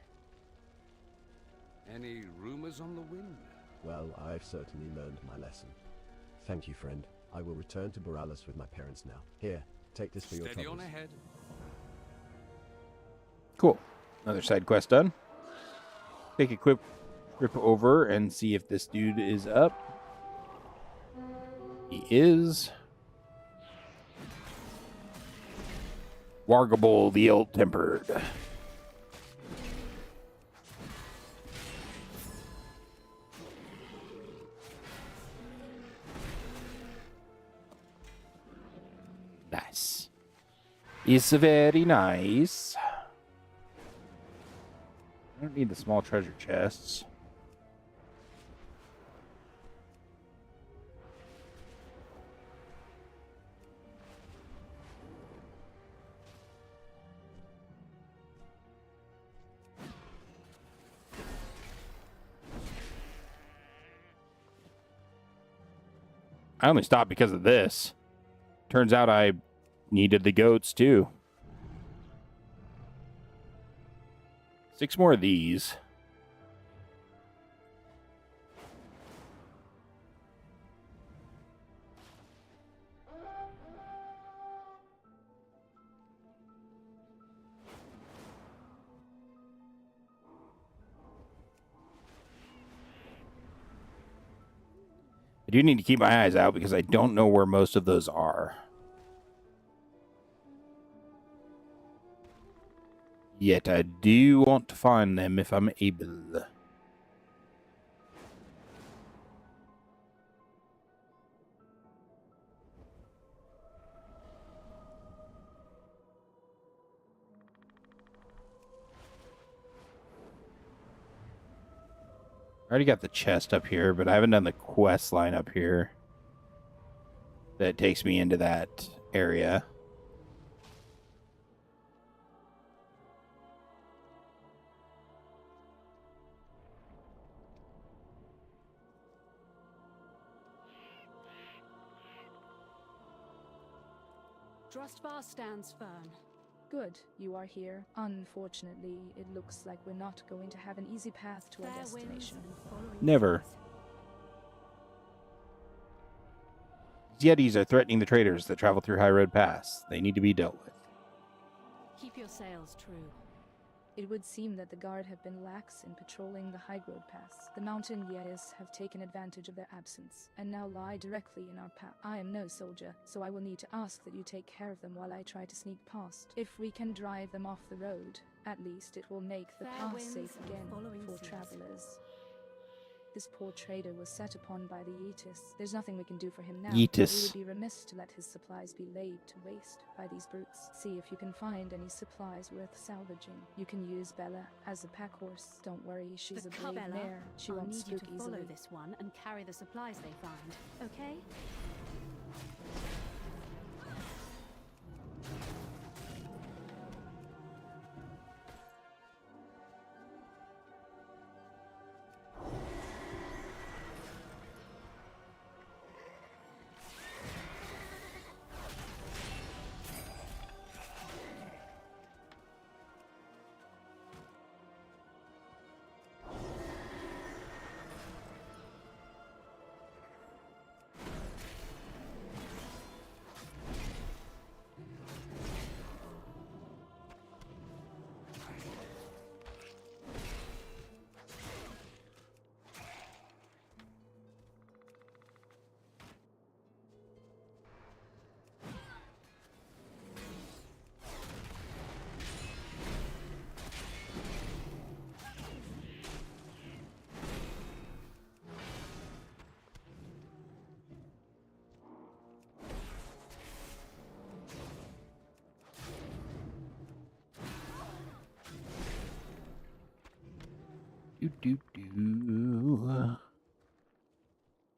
Any rumors on the wind?
Well, I've certainly learned my lesson. Thank you, friend. I will return to Boralus with my parents now. Here, take this for your
Steady
troubles.
on ahead.
Cool. Another side quest done. Take a quick trip over and see if this dude is up. He is. Wargable the Ill-Tempered. Nice. It's very nice. I don't need the small treasure chests. I only stopped because of this. Turns out I needed the goats too. 6 more of these. I do need to keep my eyes out because I don't know where most of those are. Yet I do want to find them if I'm able. I already got the chest up here, but I haven't done the quest line up here that takes me into that area.
Drustvar stands firm.
Good, you are here. Unfortunately, it looks like we're not going to have an easy path to our destination.
Never. Yetis are threatening the traders that travel through High Road Pass. They need to be dealt with.
Keep your sails true.
It would seem that the guard have been lax in patrolling the High Road Pass. The mountain Yetis have taken advantage of their absence, and now lie directly in our path. I am no soldier, so I will need to ask that you take care of them while I try to sneak past. If we can drive them off the road, at least it will make the pass safe again for travelers. This poor trader was set upon by the Yetis. There's nothing we can do for him now.
Yetis.
We would be remiss to let his supplies be laid to waste by these brutes. See if you can find any supplies worth salvaging. You can use Bella as a pack horse. Don't worry, she's a brave mare. She won't spook easily.
Follow this one and carry the supplies they find, okay?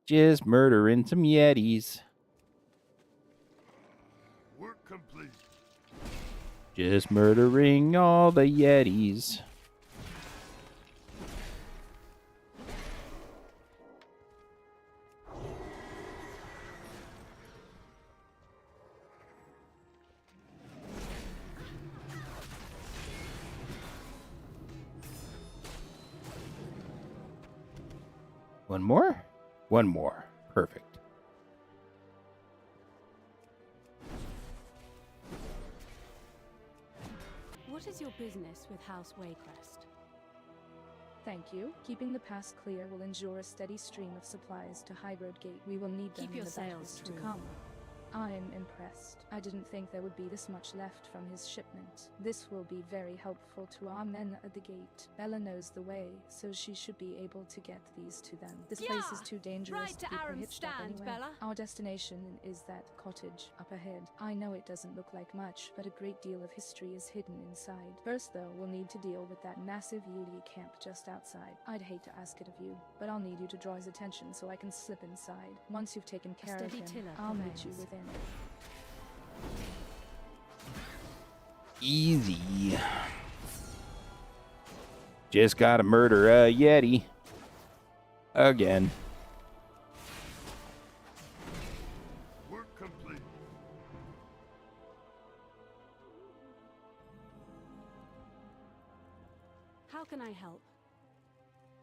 Just murdering some Yetis.
Work complete.
Just murdering all the Yetis. One more? One more. Perfect.
What is is your business with House Waycrest?
Thank you. Keeping the pass clear will ensure a steady stream of supplies to Highroad Gate. We will need them
Keep
in
your
the battles
sails
to
true.
come. I'm impressed. I didn't think there would be this much left from his shipment. This will be very helpful to our men at the gate. Bella knows the way, so she should be able to get these to them. This place is too dangerous
Ride to
to keep her
Aram's
hitched up
stand,
anywhere.
Bella.
Our destination is that cottage up ahead. I know it doesn't look like much, but a great deal of history is hidden inside. First, though, we'll need to deal with that massive Yuli camp just outside. I'd hate to ask it of you, but I'll need you to draw his attention so I can slip inside. Once you've taken care of him, I'll meet you within.
Easy. Just gotta murder a Yeti. Again.
Work complete.
How can I help?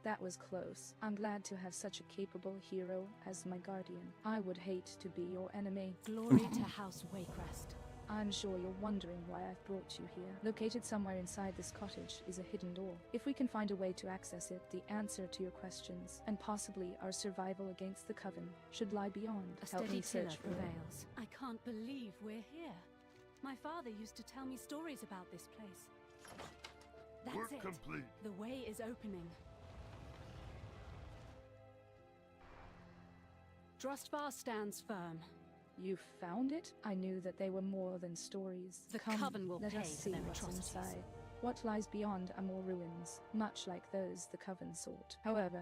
That was close. I'm glad to have such a capable hero as my guardian. I would hate to be your enemy.
Glory to House Waycrest.
I'm sure you're wondering why I've brought you here. Located somewhere inside this cottage is a hidden door. If we can find a way to access it, the answer to your questions, and possibly our survival against the Coven, should lie beyond.
A
Help
steady
me
tiller
search for it.
prevails. I can't believe we're here. My father used to tell me stories about this place. That's
Work
it.
complete.
The way is opening. Drustvar stands firm.
You found it? I knew that they were more than stories.
The
Come,
Coven will
let
pay
us
for
see
their
what's
atrocities.
inside. What lies beyond are more ruins, much like those the Coven sought. However,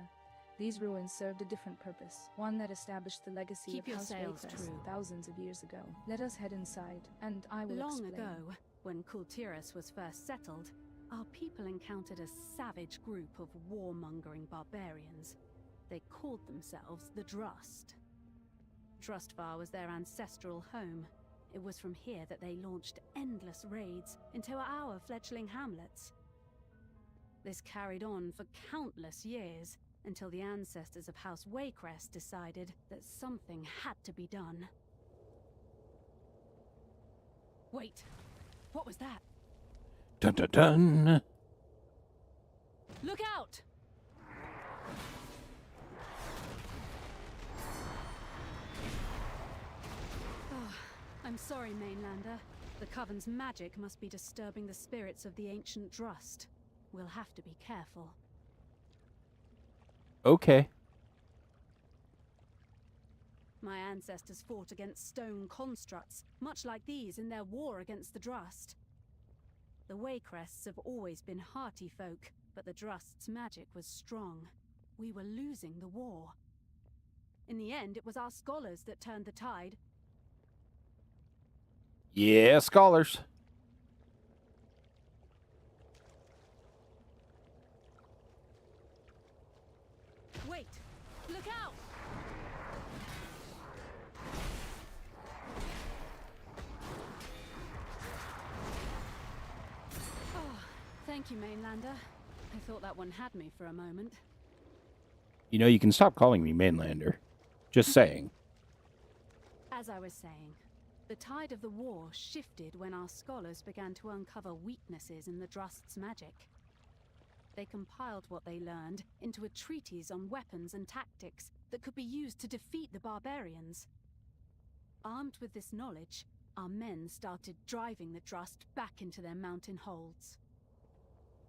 these ruins served a different purpose, one that established the legacy
Keep
of
your
House
sails
Waycrest
true.
thousands of years ago. Let us head inside, and I will
Long
explain.
ago, when Kultiras was first settled, our people encountered a savage group of warmongering barbarians. They called themselves the Drust. Drustvar was their ancestral home. It was from here that they launched endless raids into our fledgling hamlets. This carried on for countless years, until the ancestors of House Waycrest decided that something had to be done. Wait, what was that?
Dun dun dun.
Look out! Oh, I'm sorry, Mainlander. The Coven's magic must be disturbing the spirits of the ancient Drust. We'll have to be careful.
Okay.
My ancestors fought against stone constructs, much like these in their war against the Drust. The Waycrests have always been hearty folk, but the Drust's magic was strong. We were losing the war. In the end, it was our scholars that turned the tide.
Yeah, scholars.
Wait! Look out! Oh, thank you, Mainlander. I thought that one had me for a moment.
You know, you can stop calling me Mainlander. Just saying.
As I was saying, the tide of the war shifted when our scholars began to uncover weaknesses in the Drust's magic. They compiled what they learned into a treatise on weapons and tactics that could be used to defeat the barbarians. Armed with this knowledge, our men started driving the Drust back into their mountain holds.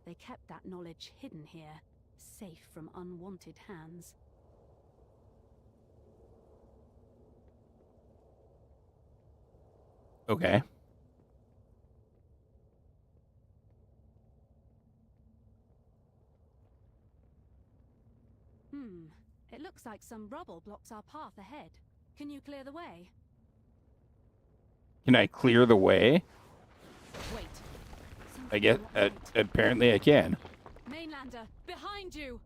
They kept that knowledge hidden here, safe from unwanted hands.
Okay.
It looks like some rubble blocks our path ahead. Can you clear the way?
Can I clear the way?
Wait.
I guess, apparently I can.
Mainlander, behind you!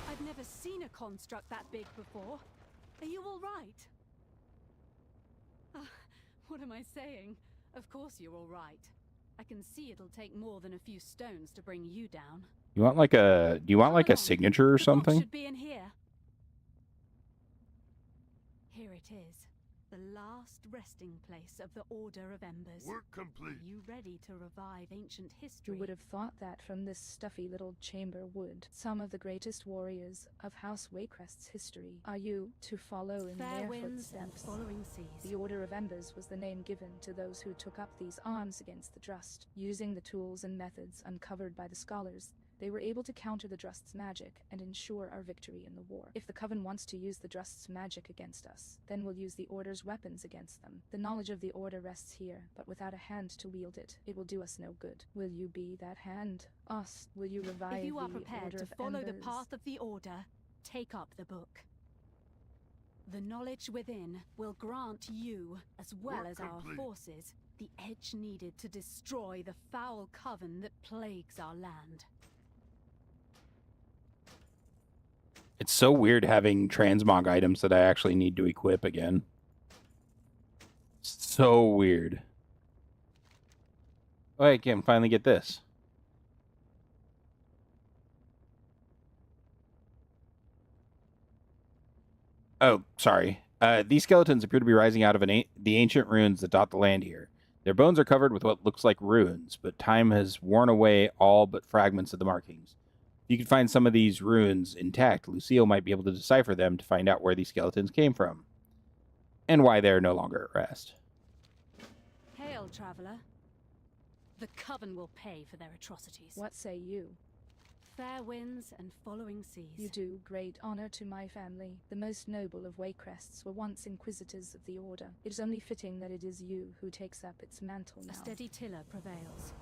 I've never seen a construct that big before. Are you all right? What am I saying? Of course you're all right. I can see it'll take more than a few stones to bring you down.
You want like a, do you want like a signature or
The book
something?
should be in here. Here it is. The last resting place of the Order of Embers.
Work complete.
Are you ready to revive ancient history?
You would have thought that from this stuffy little chamber would. Some of the greatest warriors of House Waycrest's history are you to follow in
Fair
their
winds and
footsteps.
following seas.
The Order of Embers was the name given to those who took up these arms against the Drust. Using the tools and methods uncovered by the scholars, they were able to counter the Drust's magic and ensure our victory in the war. If the Coven wants to use the Drust's magic against us, then we'll use the Order's weapons against them. The knowledge of the Order rests here, but without a hand to wield it, it will do us no good. Will you be that hand? Us? Will you revive
If you are
the
prepared
Order
to
of
follow the
Embers?
path of the Order, take up the book. The knowledge within will grant you, as well as our forces, the edge needed to destroy the foul coven that plagues our land.
It's so weird having transmog items that I actually need to equip again. So weird. Oh, I can finally get this. Oh, sorry. These skeletons appear to be rising out of the ancient ruins that dot the land here. Their bones are covered with what looks like ruins, but time has worn away all but fragments of the markings. If you could find some of these ruins intact, Lucille might be able to decipher them to find out where these skeletons came from, and why they are no longer at rest.
Hail, traveler. The Coven will pay for their atrocities.
What say you?
Fair winds and following seas.
You do great honor to my family. The most noble of Waycrests were once inquisitors of the Order. It is only fitting that it is you who takes up its mantle now.
A steady tiller prevails.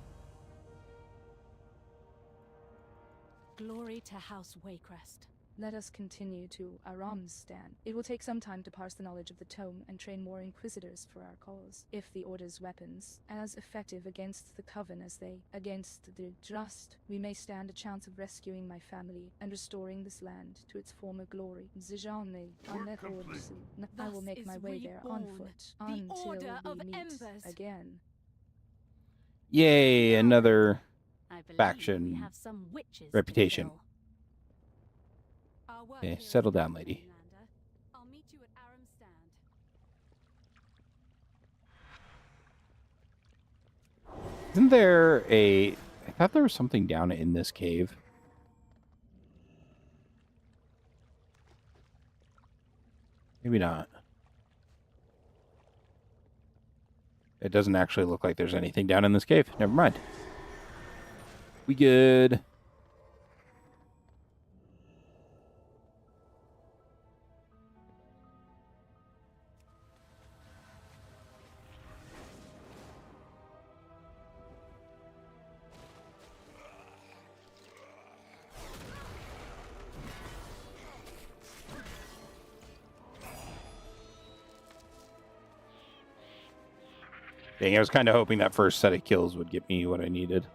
Glory to House Waycrest.
Let us continue to Aram's stand. It will take some time to parse the knowledge of the tome and train more inquisitors for our cause. If the Order's weapons, as effective against the Coven as they against the Drust, we may stand a chance of rescuing my family and restoring this land to its former glory. I will make my way there on foot until we meet again.
Yay, another faction reputation. Okay, settle down, lady.
I'll meet you at Aram's stand.
Isn't there a... I thought there was something down in this cave. Maybe not. It doesn't actually look like there's anything down in this cave. Never mind. We good. Dang, I was kind of hoping that first set of kills would get me what I needed.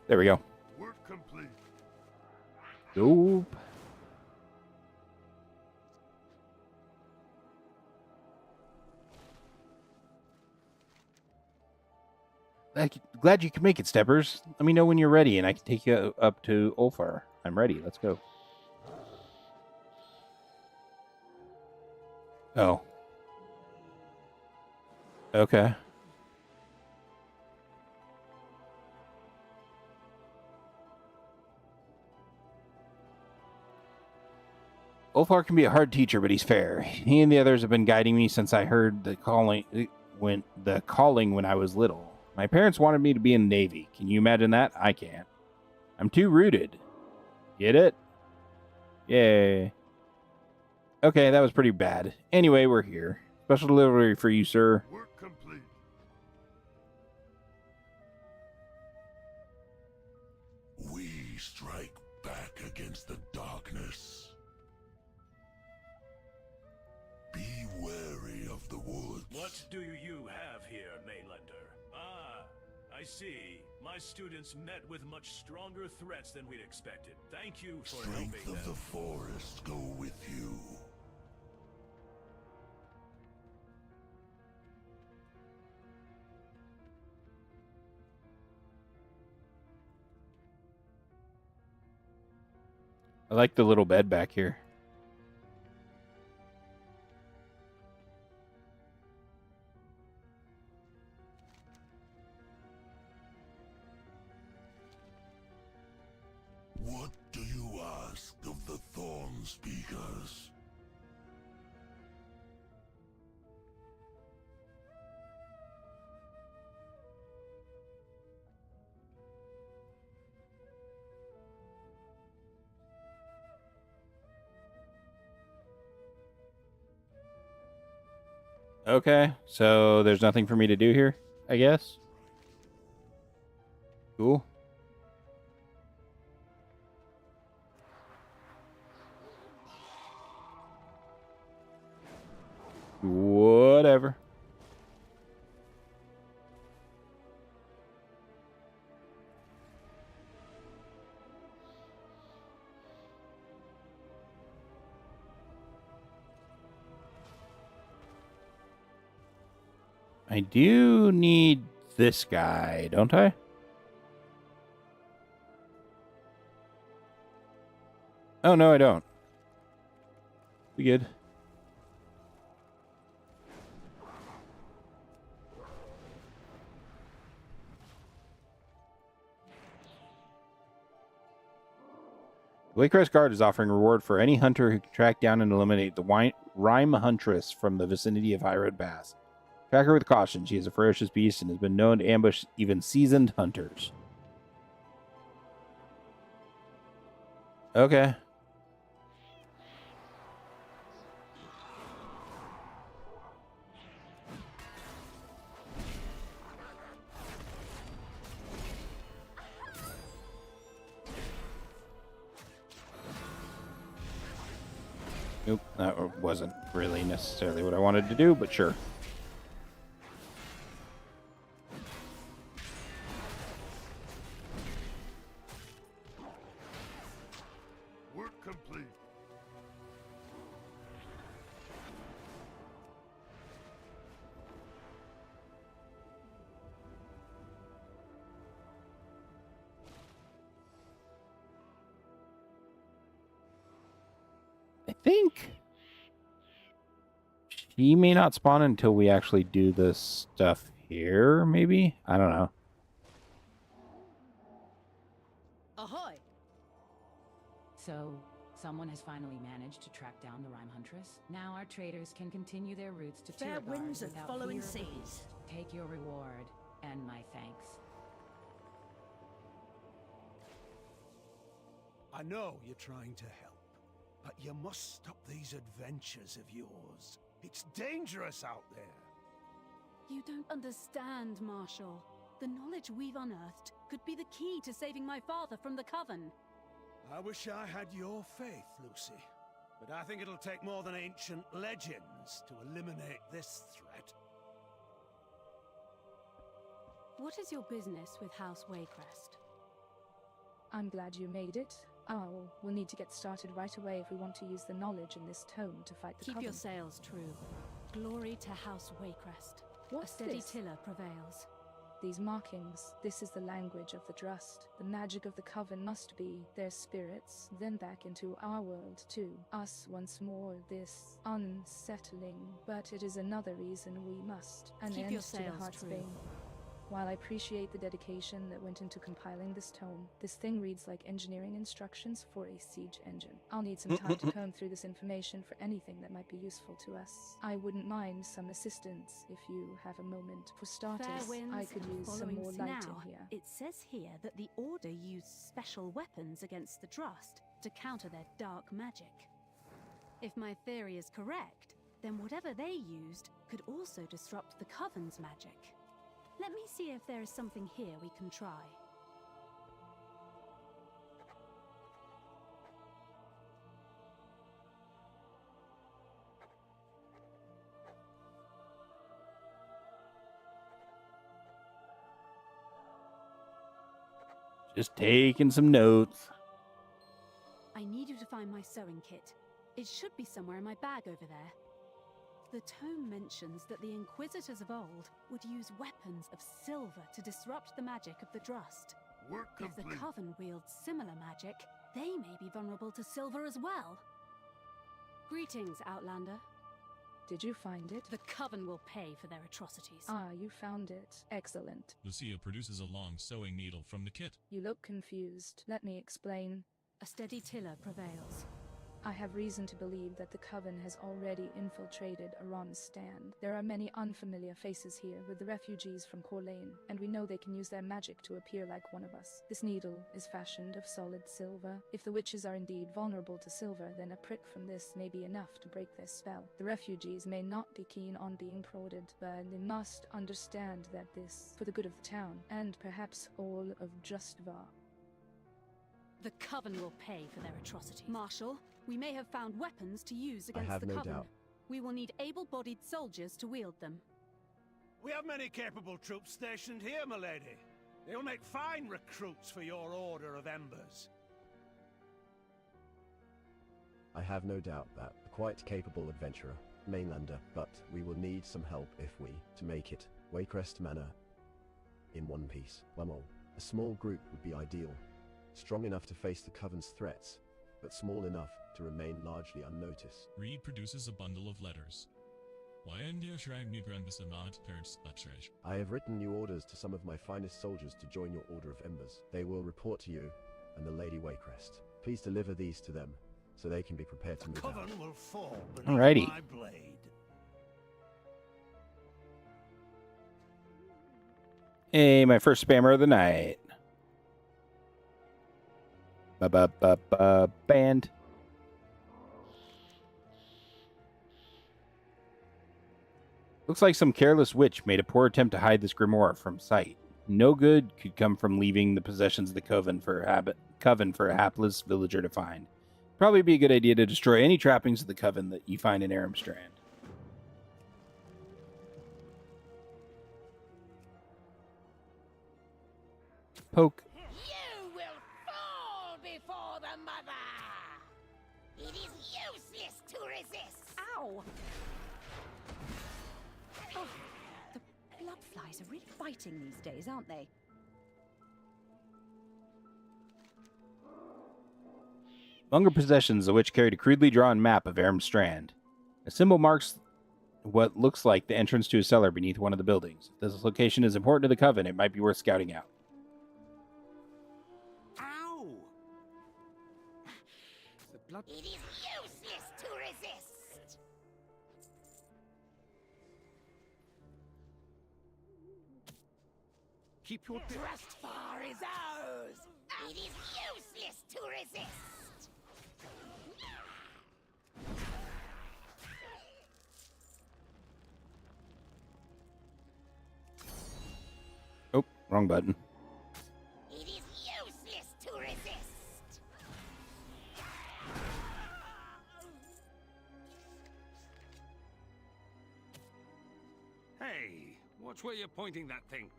There we go.
Work complete.
Dope. Glad you could make it, Steppers. Let me know when you're ready, and I can take you up to Ulfar. I'm ready. Let's go. Oh. Okay. Ulfar can be a hard teacher, but he's fair. He and the others have been guiding me since I heard the calling when I was little. My parents wanted me to be in the Navy. Can you imagine that? I can't. I'm too rooted. Get it? Yay. Okay, that was pretty bad. Anyway, we're here. Special delivery for you, sir.
Work complete.
We strike back against the darkness. Be wary of the woods.
What do you have here, Mainlander? Ah, I see. My students met with much stronger threats than we'd expected. Thank you for helping
Strength
them.
of the forest go with you.
I like the little bed back here.
What do you ask of the Thorn Speakers?
Okay, so there's nothing for me to do here, I guess. Cool. Whatever. I do need this guy, don't I? Oh, no, I don't. We good. The Waycrest Guard is offering a reward for any hunter who can track down and eliminate the Rhyme Huntress from the vicinity of High Road Pass. Track her with caution. She is a ferocious beast and has been known to ambush even seasoned hunters. Okay. Nope, that wasn't really necessarily what I wanted to do, but sure.
Work complete.
I think she may not spawn until we actually do this stuff here, maybe? I don't know.
Ahoy!
So, someone has finally managed to track down the Rhyme Huntress. Now our traders can continue their routes to
Fair
Tiragard
winds and
without
following
fear of
seas.
abuse. Take your reward and my thanks.
I know you're trying to help, but you must stop these adventures of yours. It's dangerous out there.
You don't understand, Marshal. The knowledge we've unearthed could be the key to saving my father from the Coven.
I wish I had your faith, Lucy. But I think it'll take more than ancient legends to eliminate this threat.
What is your business with House Waycrest?
I'm glad you made it. Oh, we'll need to get started right away if we want to use the knowledge in this tome to fight the
Keep
Coven.
your sails true. Glory to House Waycrest.
What's
A steady
this?
tiller prevails.
These markings, this is the language of the Drust. The magic of the Coven must be their spirits, then back into our world too. Us once more, this unsettling, but it is another reason we must. An
Keep
end
your
to the
sails
Heart's
true.
Bane. While I appreciate the dedication that went into compiling this tome, this thing reads like engineering instructions for a siege engine. I'll need some time to comb through this information for anything that might be useful to us. I wouldn't mind some assistance if you have a moment. For starters,
Fair winds
I could
and
use some
following
more
sea.
light
Now,
in here.
it says here that the Order used special weapons against the Drust to counter their dark magic. If my theory is correct, then whatever they used could also disrupt the Coven's magic. Let me see if there is something here we can try.
Just taking some notes.
I need you to find my sewing kit. It should be somewhere in my bag over there. The tome mentions that the Inquisitors of old would use weapons of silver to disrupt the magic of the Drust.
Work
If the
complete.
Coven wields similar magic, they may be vulnerable to silver as well. Greetings, Outlander.
Did you find it?
The Coven will pay for their atrocities.
Ah, you found it. Excellent.
Lucia produces a long sewing needle from the kit.
You look confused. Let me explain.
A steady tiller prevails.
I have reason to believe that the Coven has already infiltrated Aran's stand. There are many unfamiliar faces here with the refugees from Corlane, and we know they can use their magic to appear like one of us. This needle is fashioned of solid silver. If the witches are indeed vulnerable to silver, then a prick from this may be enough to break their spell. The refugees may not be keen on being prodded, but they must understand that this, for the good of the town, and perhaps all of Justvar.
The Coven will pay for their atrocities. Marshal, we may have found weapons to use against
have
the
no
Coven.
doubt.
We will need able-bodied soldiers to wield them.
We have many capable troops stationed here, milady. They'll make fine recruits for your Order of Embers.
I have no doubt that a quite capable adventurer, mainlander, but we will need some help if we, to make it, Waycrest Manor, in one piece. Well, a small group would be ideal. Strong enough to face the Coven's threats, but small enough to remain largely unnoticed.
Reed produces a bundle of letters.
I have written new orders to some of my finest soldiers to join your Order of Embers. They will report to you and the Lady Waycrest. Please deliver these to them, so they can be prepared to move out.
Coven will fall beneath
Alrighty.
my blade.
Hey, my first spammer of the night. Band. Looks like some careless witch made a poor attempt to hide this grimoire from sight. No good could come from leaving the possessions of the Coven for a hapless villager to find. Probably be a good idea to destroy any trappings of the Coven that you find in Strand. Poke.
You will fall before the Mother! It is useless to resist!
Ow! Oh, the blood flies are really biting these days, aren't they?
Among her possessions, the witch carried a crudely drawn map of Strand. A symbol marks what looks like the entrance to a cellar beneath one of the buildings. If this location is important to the Coven, it might be worth scouting out.
Ow! The blood.
It is useless to resist!
Keep your
Drustvar is ours! It is useless to resist!
Oh, wrong button.
It is useless to resist!
Hey, watch where you're pointing that thing.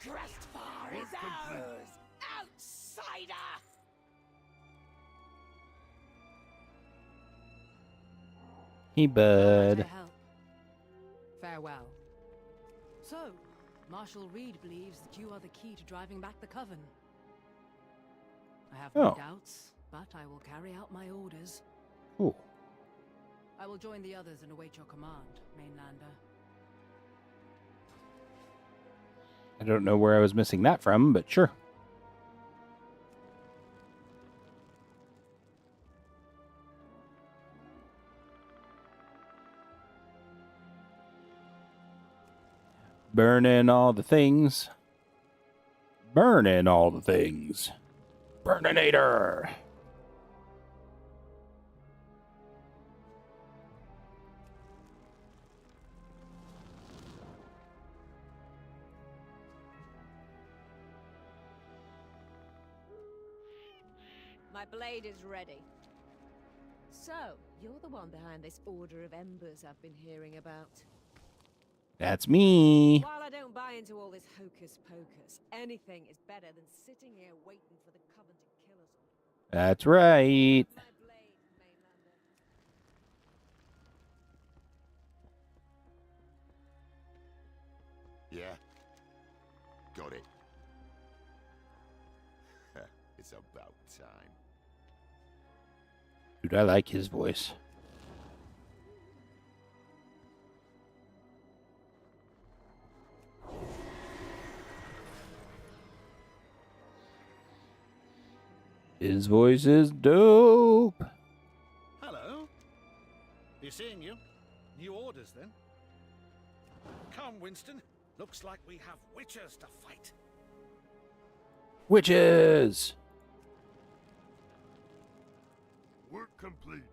Drustvar is ours! Outsider!
Hey, bud.
To help. Farewell. So, Marshal Reed believes that you are the key to driving back the Coven. I have no doubts, but I will carry out my orders.
Cool.
I will join the others and await your command, Mainlander.
I don't know where I was missing that from, but sure. Burning all the things. Burning all the things. Burninator!
My blade is ready. So, you're the one behind this Order of Embers I've been hearing about.
That's me.
While I don't buy into all this hocus pocus, anything is better than sitting here waiting for the Coven to kill us all.
That's right.
Yeah? Got it. It's about time.
Dude, I like his voice. His voice is dope.
Hello. Be seeing you. New orders, then? Come, Winston. Looks like we have witches to fight.
Witches!
Work complete.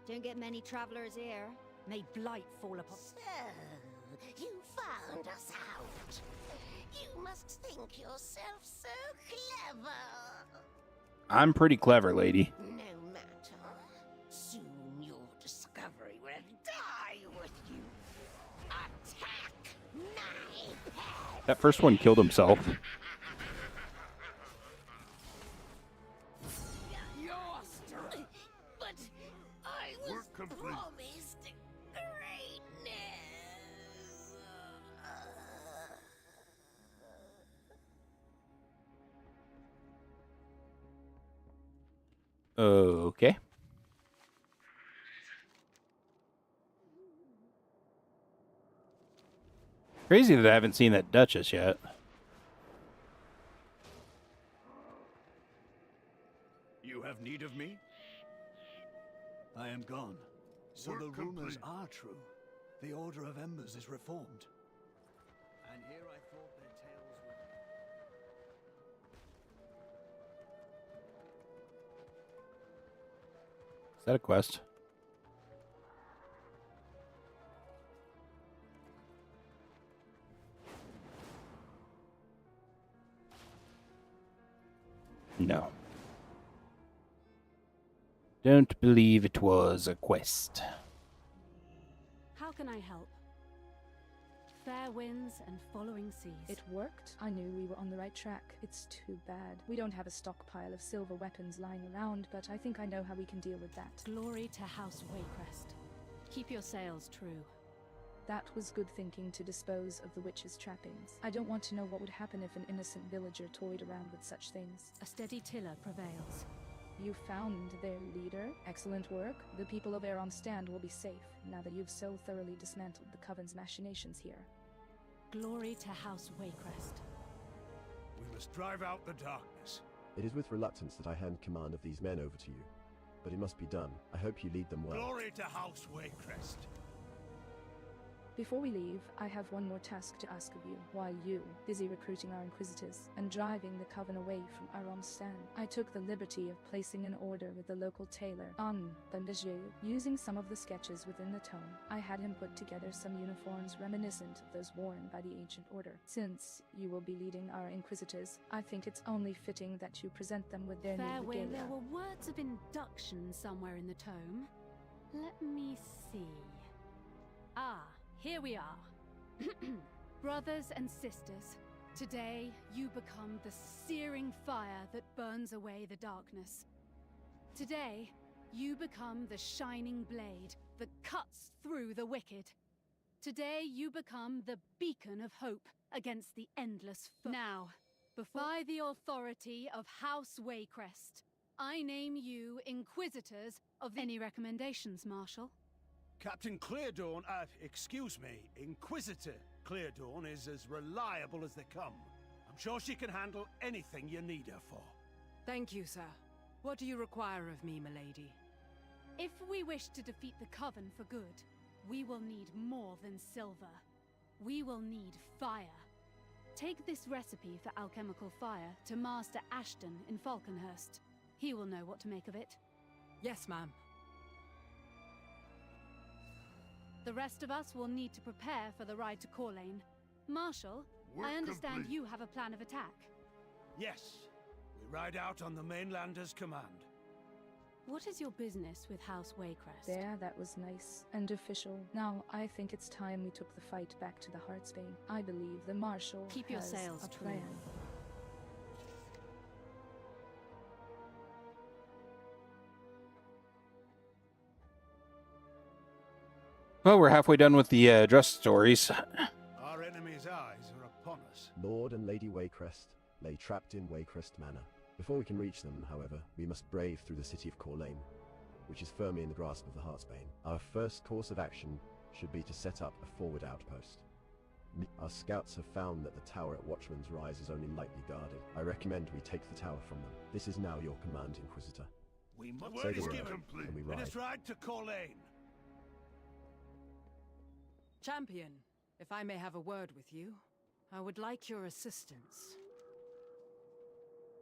Don't get many travelers here. May blight fall upon.
So, you found us out. You must think yourself so clever.
I'm pretty clever, lady.
No matter. Soon your discovery will die with you. Attack my pet.
That first one killed himself.
Your strength, but I was promised greatness.
Okay. Crazy that I haven't seen that Duchess yet.
You have need of me? I am gone. So the rumors are true. The Order of Embers is reformed. And here I thought their tales were...
Is that a quest? No. Don't believe it was a quest.
How can I help? Fair winds and following seas.
It worked. I knew we were on the right track. It's too bad. We don't have a stockpile of silver weapons lying around, but I think I know how we can deal with that.
Glory to House Waycrest. Keep your sails true.
That was good thinking to dispose of the witch's trappings. I don't want to know what would happen if an innocent villager toyed around with such things.
A steady tiller prevails.
You found their leader. Excellent work. The people of Aeron Stand will be safe, now that you've so thoroughly dismantled the Coven's machinations here.
Glory to House Waycrest.
We must drive out the darkness.
It is with reluctance that I hand command of these men over to you. But it must be done. I hope you lead them well.
Glory to House Waycrest.
Before we leave, I have one more task to ask of you. While you, busy recruiting our Inquisitors and driving the Coven away from Aeron Stand, I took the liberty of placing an order with the local tailor, An Bandajeu. Using some of the sketches within the tome, I had him put together some uniforms reminiscent of those worn by the Ancient Order. Since you will be leading our Inquisitors, I think it's only fitting that you present them with their new regalia.
There were words of induction somewhere in the tome. Let me see. Ah. Here we are. Brothers and sisters, today you become the searing fire that burns away the darkness. Today, you become the shining blade that cuts through the wicked. Today, you become the beacon of hope against the endless foe. Now, by the authority of House Waycrest, I name you Inquisitors of any recommendations, Marshal?
Captain Cleardawn, excuse me, Inquisitor Cleardawn is as reliable as they come. I'm sure she can handle anything you need her for.
Thank you, sir. What do you require of me, milady?
If we wish to defeat the Coven for good, we will need more than silver. We will need fire. Take this recipe for alchemical fire to Master Ashton in Falconhurst. He will know what to make of it.
Yes, ma'am.
The rest of us will need to prepare for the ride to Corlane. Marshal, I understand you have a plan of attack.
Yes. We ride out on the mainlander's command.
What is your business with House Waycrest?
There, that was nice and official. Now, I think it's time we took the fight back to the Heartsbane. I believe the Marshal
Keep your
has
sails
a
true.
plan.
Well, we're halfway done with the Drust stories.
Our enemy's eyes are upon us.
Lord and Lady Waycrest lay trapped in Waycrest Manor. Before we can reach them, however, we must brave through the city of Corlane, which is firmly in the grasp of the Heartsbane. Our first course of action should be to set up a forward outpost. Our scouts have found that the tower at Watchman's Rise is only lightly guarded. I recommend we take the tower from them. This is now your command, Inquisitor.
We must
Say the
is
word,
given.
and we
Let
ride.
us ride to Corlane.
Champion, if I may have a word with you, I would like your assistance.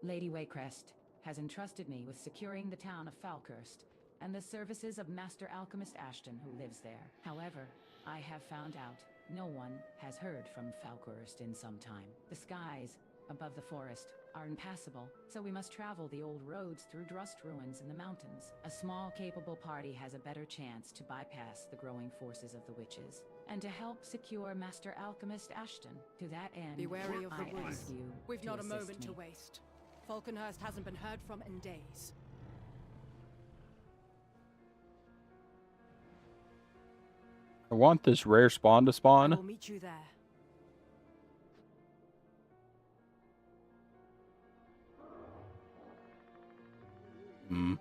Lady Waycrest has entrusted me with securing the town of Falkhurst and the services of Master Alchemist Ashton, who lives there. However, I have found out no one has heard from Falkhurst in some time. The skies above the forest are impassable, so we must travel the old roads through Drust ruins in the mountains. A small, capable party has a better chance to bypass the growing forces of the witches, and to help secure Master Alchemist Ashton. To that end,
Be wary of the
I
woods.
ask you
We've
to
not a
assist
moment to
me.
waste. Falconhurst hasn't been heard from in days.
I want this rare spawn to
I
spawn.
will meet you there.
Hmm.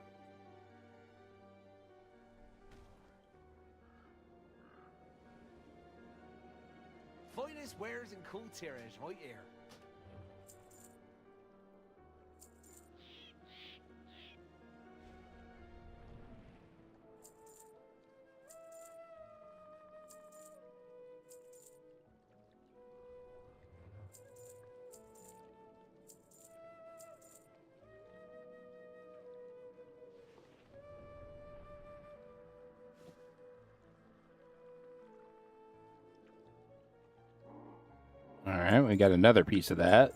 Finest wares and cool tirage right here.
All right, we got another piece of that.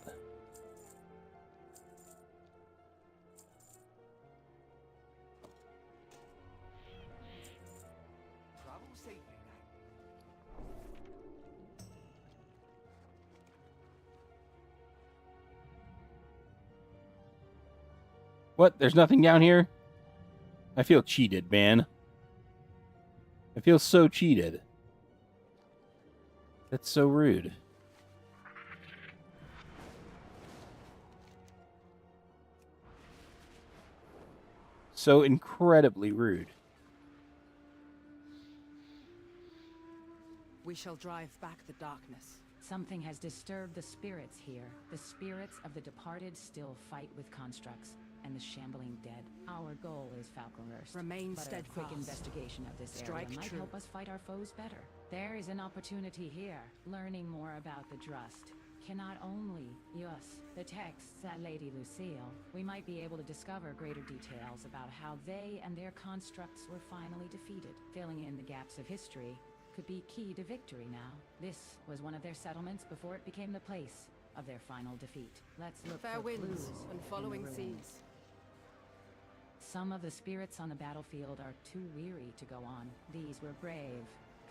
Travel safely now.
What? There's nothing down here? I feel cheated, man. I feel so cheated. That's so rude. So incredibly rude.
We shall drive back the darkness.
Something has disturbed the spirits here. The spirits of the departed still fight with constructs and the shambling dead. Our goal is Falconhurst.
Remain
but
steadfast.
a quick investigation of this
Strike
area might
true.
help us fight our foes better. There is an opportunity here. Learning more about the Drust cannot only us the texts that Lady Lucille, we might be able to discover greater details about how they and their constructs were finally defeated. Filling in the gaps of history could be key to victory now. This was one of their settlements before it became the place of their final defeat. Let's look
Fair
for
winds
clues
and
in the
following
ruins.
seas.
Some of the spirits on the battlefield are too weary to go on. These were brave,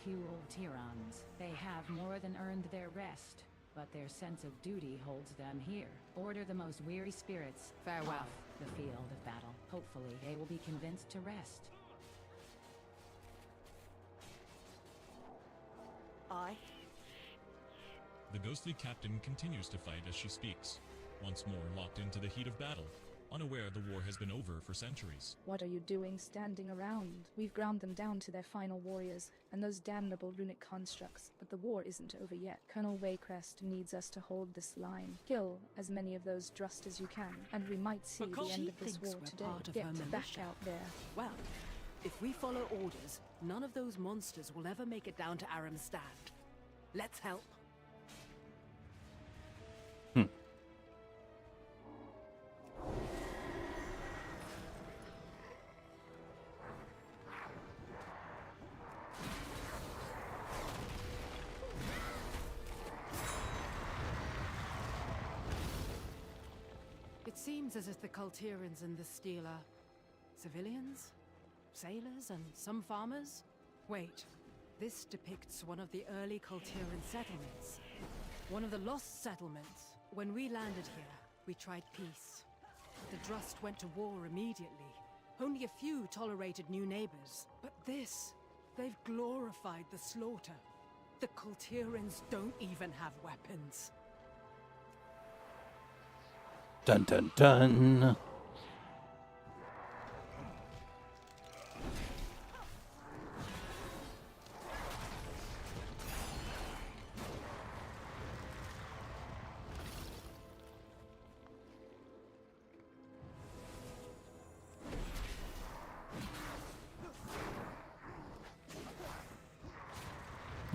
cool Tyrans. They have more than earned their rest, but their sense of duty holds them here. Order the most weary spirits
Farewell.
off the field of battle. Hopefully, they will be convinced to rest.
Aye.
The ghostly captain continues to fight as she speaks, once more locked into the heat of battle, unaware the war has been over for centuries.
What are you doing standing around? We've ground them down to their final warriors, and those damnable runic constructs, but the war isn't over yet. Colonel Waycrest needs us to hold this line. Kill as many of those Drust as you can, and we might see
Because
the end
she
of this
thinks
war
we're
today.
part of
Get
her
back
militia.
out there.
Well, if we follow orders, none of those monsters will ever make it down to Aramstad. Let's help. It seems as if the Cultirans and the Steel are Civilians? Sailors and some farmers? Wait, this depicts one of the early Kultiran settlements. One of the lost settlements. When we landed here, we tried peace. The Drust went to war immediately. Only a few tolerated new neighbors. But this, they've glorified the slaughter. The Kultirans don't even have weapons.
Dun dun dun.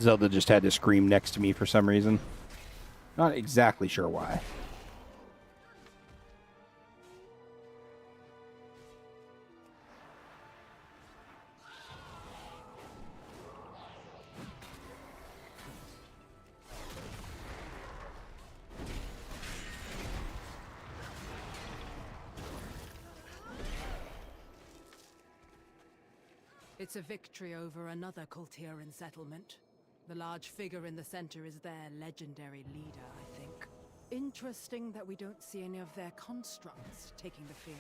Zelda just had to scream next to me for some reason. Not exactly sure why.
It's a victory over another Kultiran settlement. The large figure in the center is their legendary leader, I think. Interesting that we don't see any of their constructs taking the field.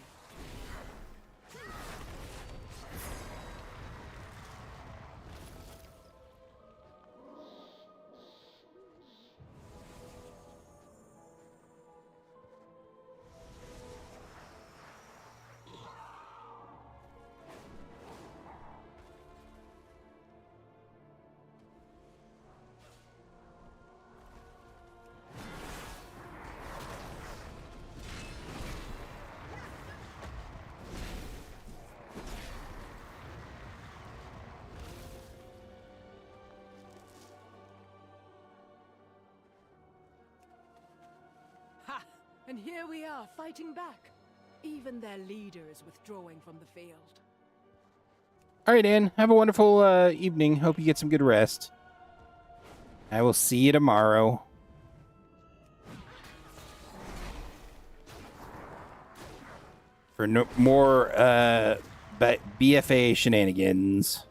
And here we are, fighting back. Even their leader is withdrawing from the field.
All right, Ann. Have a wonderful evening. Hope you get some good rest. I will see you tomorrow. For no more BfA shenanigans.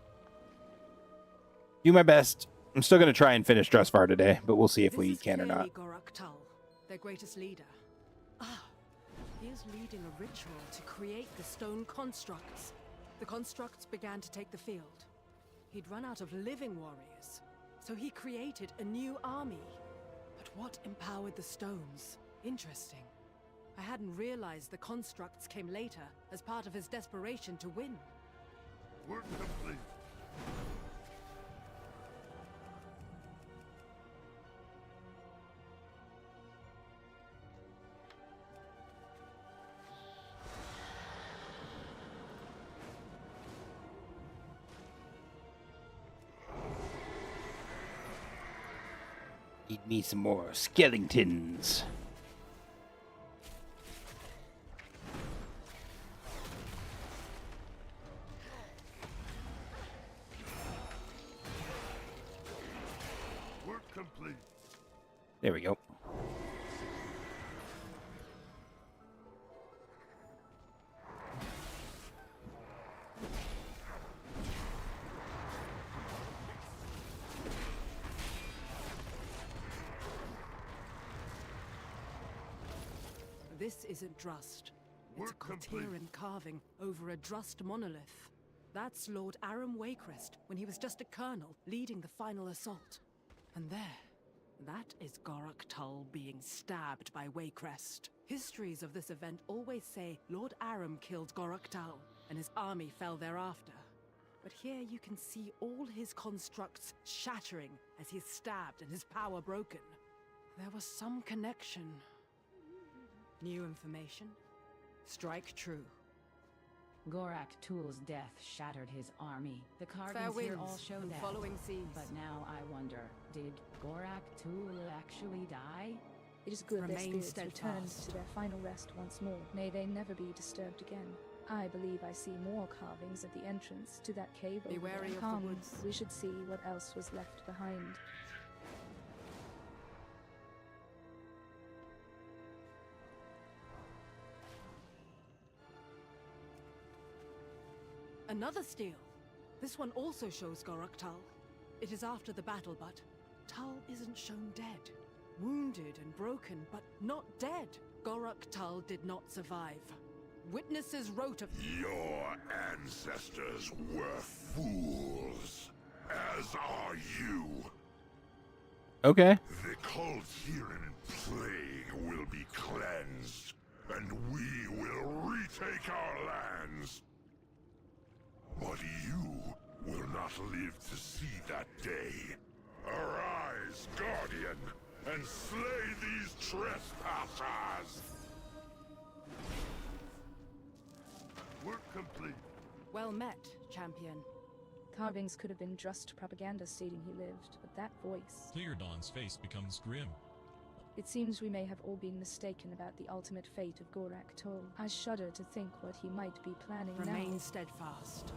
Do my best. I'm still going to try and finish Drustvar today, but we'll see if we can or not.
Goraktal, their greatest leader. Ah, he is leading a ritual to create the stone constructs. The constructs began to take the field. He'd run out of living warriors, so he created a new army. But what empowered the stones? Interesting. I hadn't realized the constructs came later as part of his desperation to win.
Work complete.
Need me some more skeletons.
Work complete.
There we go.
This isn't Drust. It's a Kultiran carving over a Drust monolith. That's Lord Aram Waycrest when he was just a colonel leading the final assault. And there, that is Goraktal being stabbed by Waycrest. Histories of this event always say Lord Aram killed Goraktal and his army fell thereafter. But here you can see all his constructs shattering as he's stabbed and his power broken. There was some connection. New information? Strike true.
Gorak Tul's death shattered his army. The carvings here all show that.
Following seas.
But now I wonder, did Gorak Tul actually die?
It is good their
Remain
spirits returned to their final rest once more. May they never be disturbed again. I believe I see more carvings at the entrance to that cave
Be
over
wary
there.
of
Come,
the woods.
we should see what else was left behind.
Another stele. This one also shows Gorak Tull. It is after the battle, but Tull isn't shown dead. Wounded and broken, but not dead. Gorak Tull did not survive. Witnesses wrote of...
Your ancestors were fools, as are you.
Okay.
The cult's Huron plague will be cleansed, and we will retake our lands. But you will not live to see that day. Arise, Guardian, and slay these trespassers! Work complete.
Well met, champion.
Carvings could have been just propaganda stating he lived, but that voice...
Clear Dawn's face becomes grim.
It seems we may have all been mistaken about the ultimate fate of Gorak Tull. I shudder to think what he might be planning now.
Remain steadfast.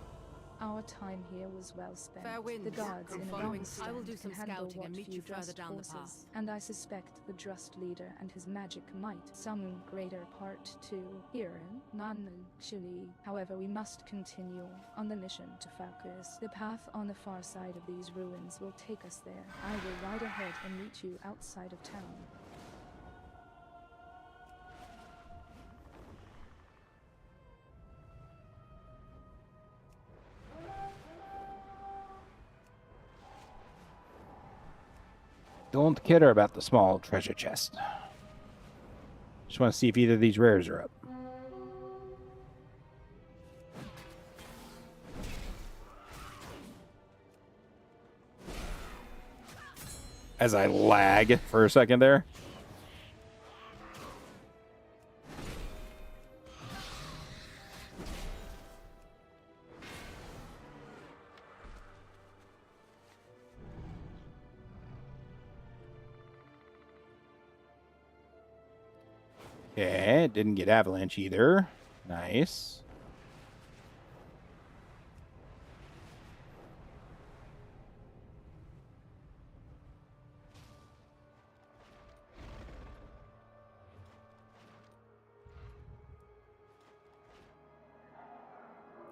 Our time here was well spent.
Fair winds.
The gods in
Following,
I
I will do some scouting and meet you further down the path.
And I suspect the Drust leader and his magic might summon greater part to Hiran, Nan, and Shili. However, we must continue on the mission to Falkers. The path on the far side of these ruins will take us there. I will ride ahead and meet you outside of town.
Don't care about the small treasure chest. Just want to see if either of these rares are up. As I lag for a second there. Okay, didn't get avalanche either. Nice.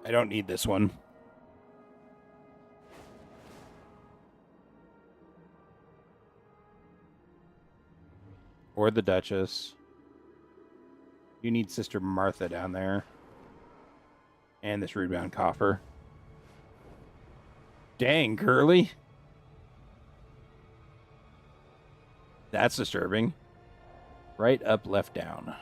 I don't need this one. Or the Duchess. You need Sister Martha down there. And this Rootbound Coffer. Dang, Curly. That's disturbing. Right, up, left, down.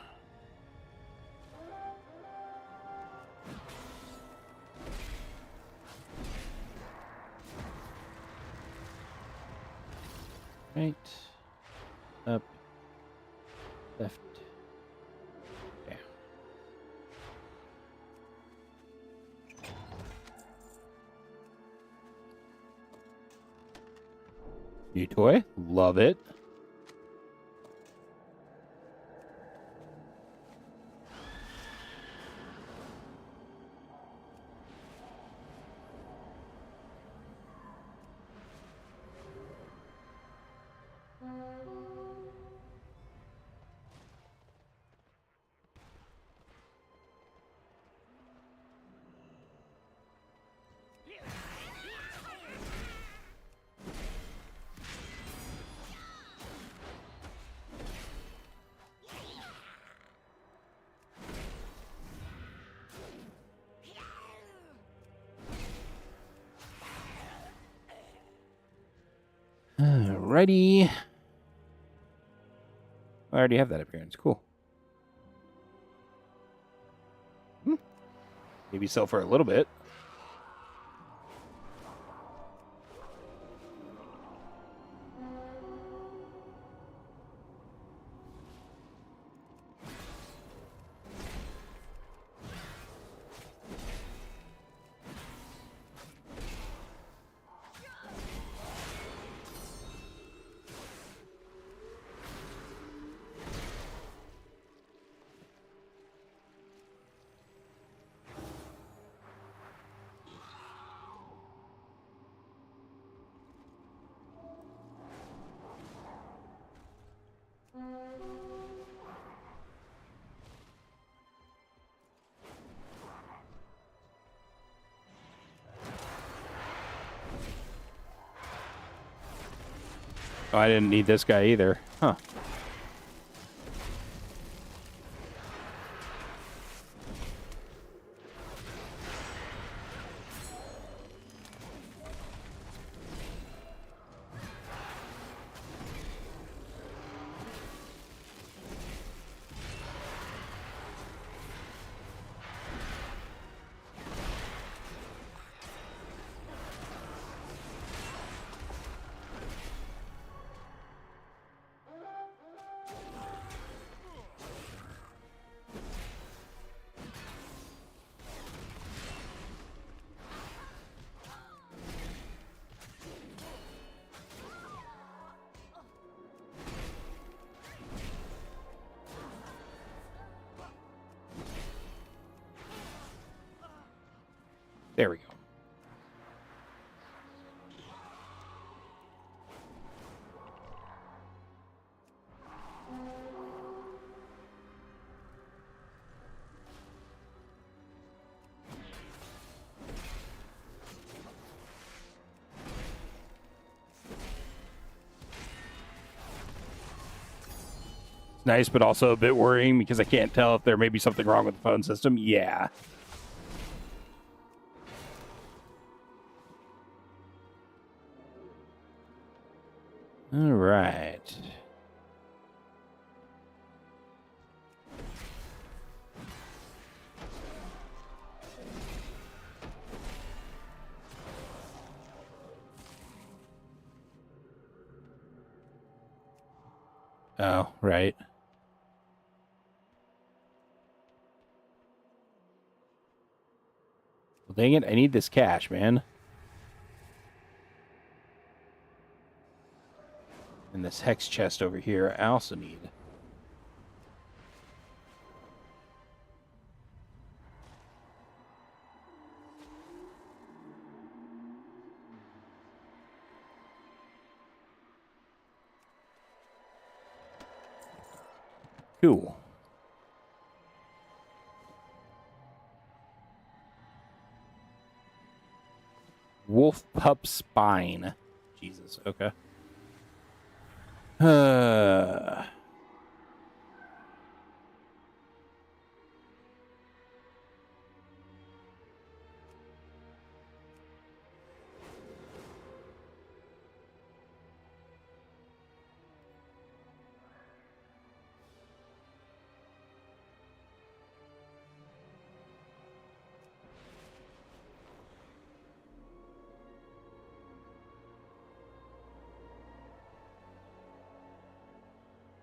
Right. Up. Left. Down. New toy. Love it. Alrighty. I already have that appearance. Cool. Maybe sell for a little bit. Oh, I didn't need this guy either. Huh. There we go. It's nice, but also a bit worrying because I can't tell if there may be something wrong with the phone system. Yeah. All right. Oh, right. Well, dang it. I need this cash, man. And this hex chest over here I also need. Cool. Wolf pup spine. Jesus, okay.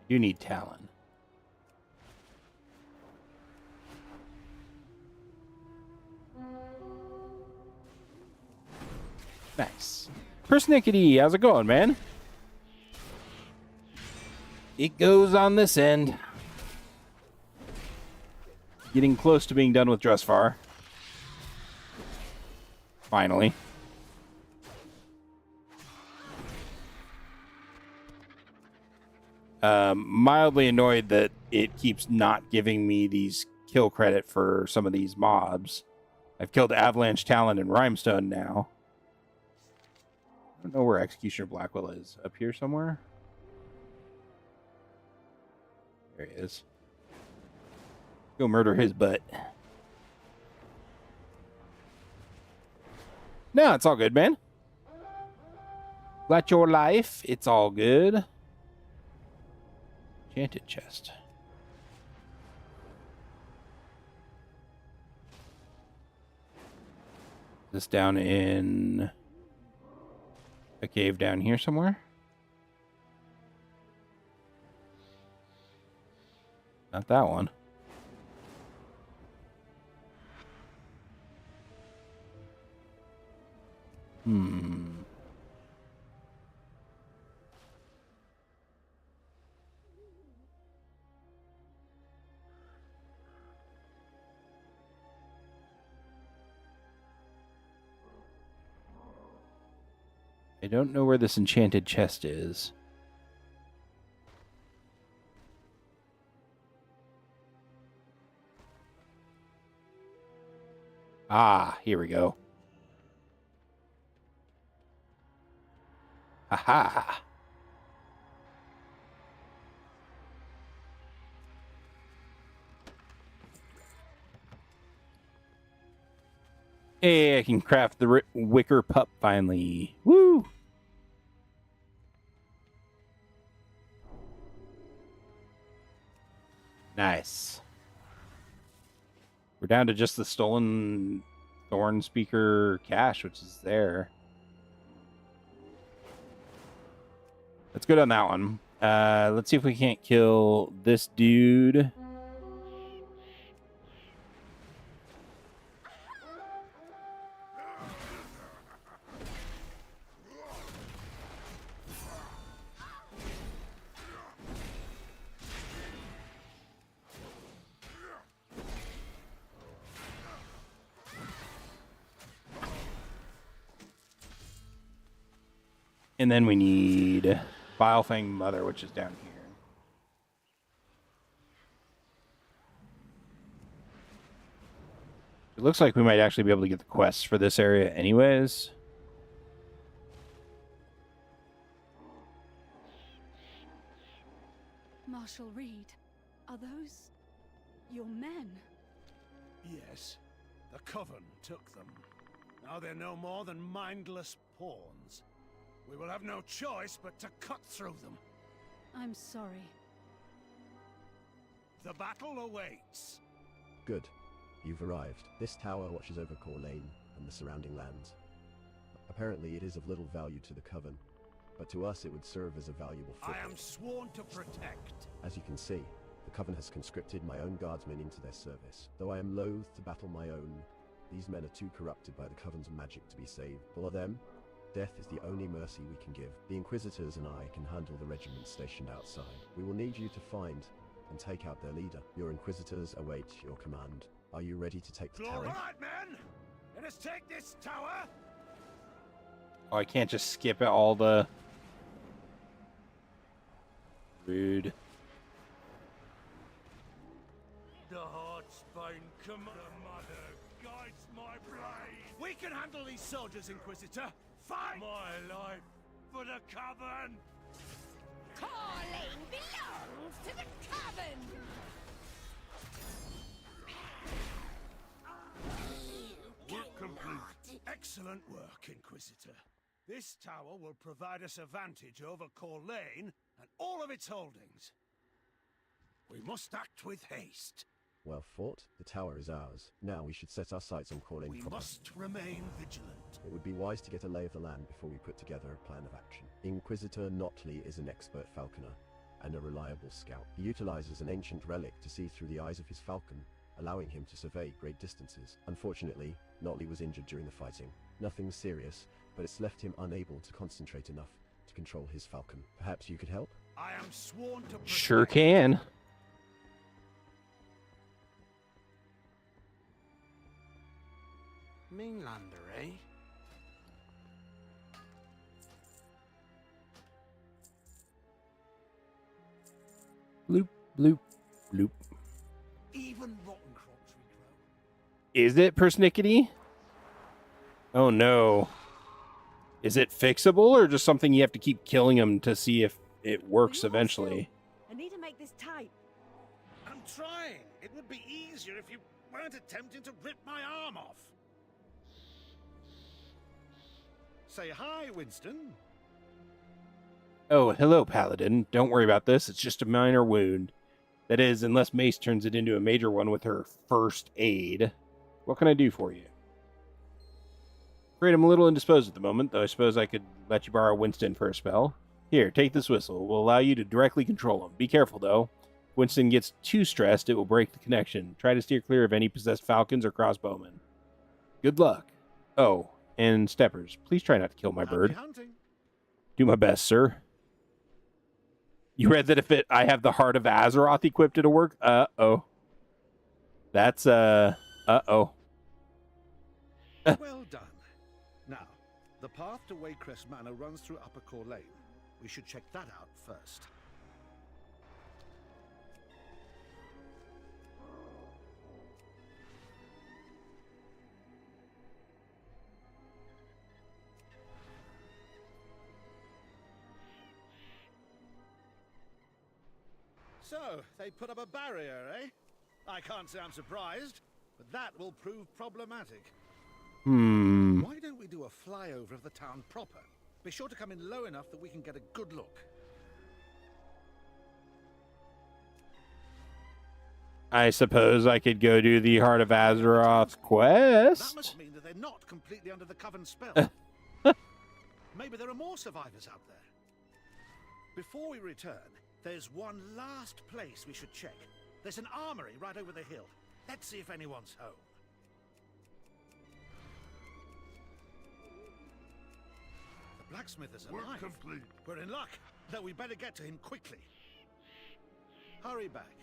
You need Talon. Nice. Persnickety, how's it going, man? It goes on this end. Getting close to being done with Drusvar. Finally. Mildly annoyed that it keeps not giving me these kill credit for some of these mobs. I've killed Avalanche Talon and Rhymestone now. I don't know where Executioner Blackwell is. Up here somewhere? There he is. Go murder his butt. No, it's all good, man. Got your life. It's all good. Enchanted chest. This down in a cave down here somewhere? Not that one. I don't know where this enchanted chest is. Ah, here we go. Aha! Hey, I can craft the wicker pup finally. Woo! Nice. We're down to just the stolen thorn speaker cache, which is there. That's good on that one. Let's see if we can't kill this dude. And then we need Bilefang Mother, which is down here. It looks like we might actually be able to get the quests for this area anyways.
Marshal Reed, are those your men?
Yes, the Coven took them. Now they're no more than mindless pawns. We will have no choice but to cut through them.
I'm sorry.
The battle awaits.
Good. You've arrived. This tower watches over Core Lane and the surrounding lands. Apparently it is of little value to the Coven, but to us it would serve as a valuable foothold.
I am sworn to protect.
As you can see, the Coven has conscripted my own guardsmen into their service. Though I am loath to battle my own, these men are too corrupted by the Coven's magic to be saved. For them, death is the only mercy we can give. The Inquisitors and I can handle the regiment stationed outside. We will need you to find and take out their leader. Your Inquisitors await your command. Are you ready to take the tower?
All right, men! Let us take this tower!
Oh, I can't just skip all the... Rude.
The Heartsbane Commander guides my blade. We can handle these soldiers, Inquisitor. Fight! My life for the Coven!
Calling belongs to the Coven!
Work complete. Excellent work, Inquisitor. This tower will provide us a vantage over Core Lane and all of its holdings. We must act with haste.
Well fought. The tower is ours. Now we should set our sights on Core Lane
We
proper.
must remain vigilant.
It would be wise to get a lay of the land before we put together a plan of action. Inquisitor Notley is an expert falconer and a reliable scout. He utilizes an ancient relic to see through the eyes of his falcon, allowing him to survey great distances. Unfortunately, Notley was injured during the fighting. Nothing serious, but it's left him unable to concentrate enough to control his falcon. Perhaps you could help?
I am sworn to protect.
Sure can.
Mainlander, eh?
Bloop, bloop, bloop.
Even rotten crops we grow.
Is it persnickety? Oh no. Is it fixable or just something you have to keep killing them to see if it works eventually?
I need to make this tight.
I'm trying. It would be easier if you weren't attempting to rip my arm off. Say hi, Winston.
Oh, hello, Paladin. Don't worry about this. It's just a minor wound. That is, unless Mace turns it into a major one with her first aid. What can I do for you? Afraid I'm a little indisposed at the moment, though I suppose I could let you borrow Winston for a spell. Here, take this whistle. It will allow you to directly control him. Be careful, though. If Winston gets too stressed, it will break the connection. Try to steer clear of any possessed falcons or crossbowmen. Good luck. Oh, and Steppers, please try not to kill my bird.
Hunting.
Do my best, sir. You read that if I have the Heart of Azeroth equipped, it'll work? Uh-oh. That's, uh-oh.
Well done. Now, the path to Waycrest Manor runs through Upper Core Lane. We should check that out first. So, they put up a barrier, eh? I can't say I'm surprised, but that will prove problematic. Why don't we do a flyover of the town proper? Be sure to come in low enough that we can get a good look.
I suppose I could go do the Heart of Azeroth quest.
That must mean that they're not completely under the Coven spell. Maybe there are more survivors out there. Before we return, there's one last place we should check. There's an armory right over the hill. Let's see if anyone's home. The blacksmith is alive.
Work complete.
We're in luck. Though we better get to him quickly. Hurry back.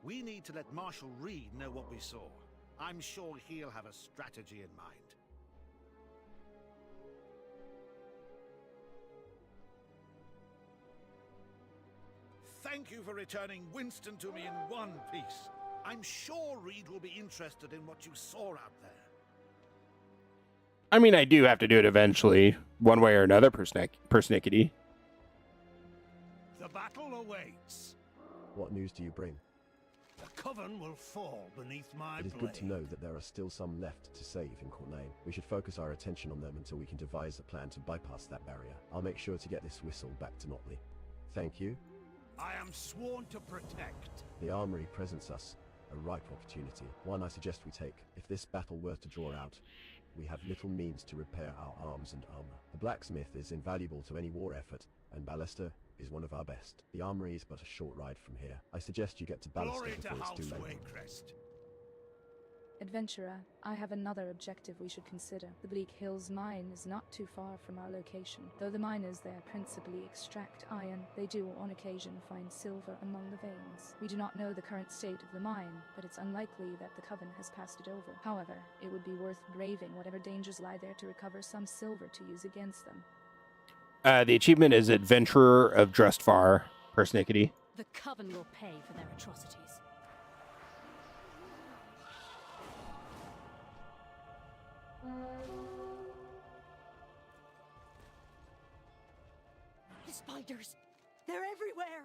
We need to let Marshal Reed know what we saw. I'm sure he'll have a strategy in mind. Thank you for returning Winston to me in one piece. I'm sure Reed will be interested in what you saw out there.
I mean, I do have to do it eventually, one way or another, persnickety.
The battle awaits.
What news do you bring?
The Coven will fall beneath my
It is
blade.
good to know that there are still some left to save in Cornane. We should focus our attention on them until we can devise a plan to bypass that barrier. I'll make sure to get this whistle back to Notley. Thank you.
I am sworn to protect.
The armory presents us a ripe opportunity, one I suggest we take. If this battle were to draw out, we have little means to repair our arms and armor. The blacksmith is invaluable to any war effort, and Ballister is one of our best. The armory is but a short ride from here. I suggest you get to Ballister
Glory to
before it's
House
too late.
Waycrest.
Adventurer, I have another objective we should consider. The Bleak Hills mine is not too far from our location. Though the miners there principally extract iron, they do on occasion find silver among the veins. We do not know the current state of the mine, but it's unlikely that the Coven has passed it over. However, it would be worth braving whatever dangers lie there to recover some silver to use against them.
The achievement is Adventurer of Drustvar, persnickety.
The Coven will pay for their atrocities.
The spiders! They're everywhere!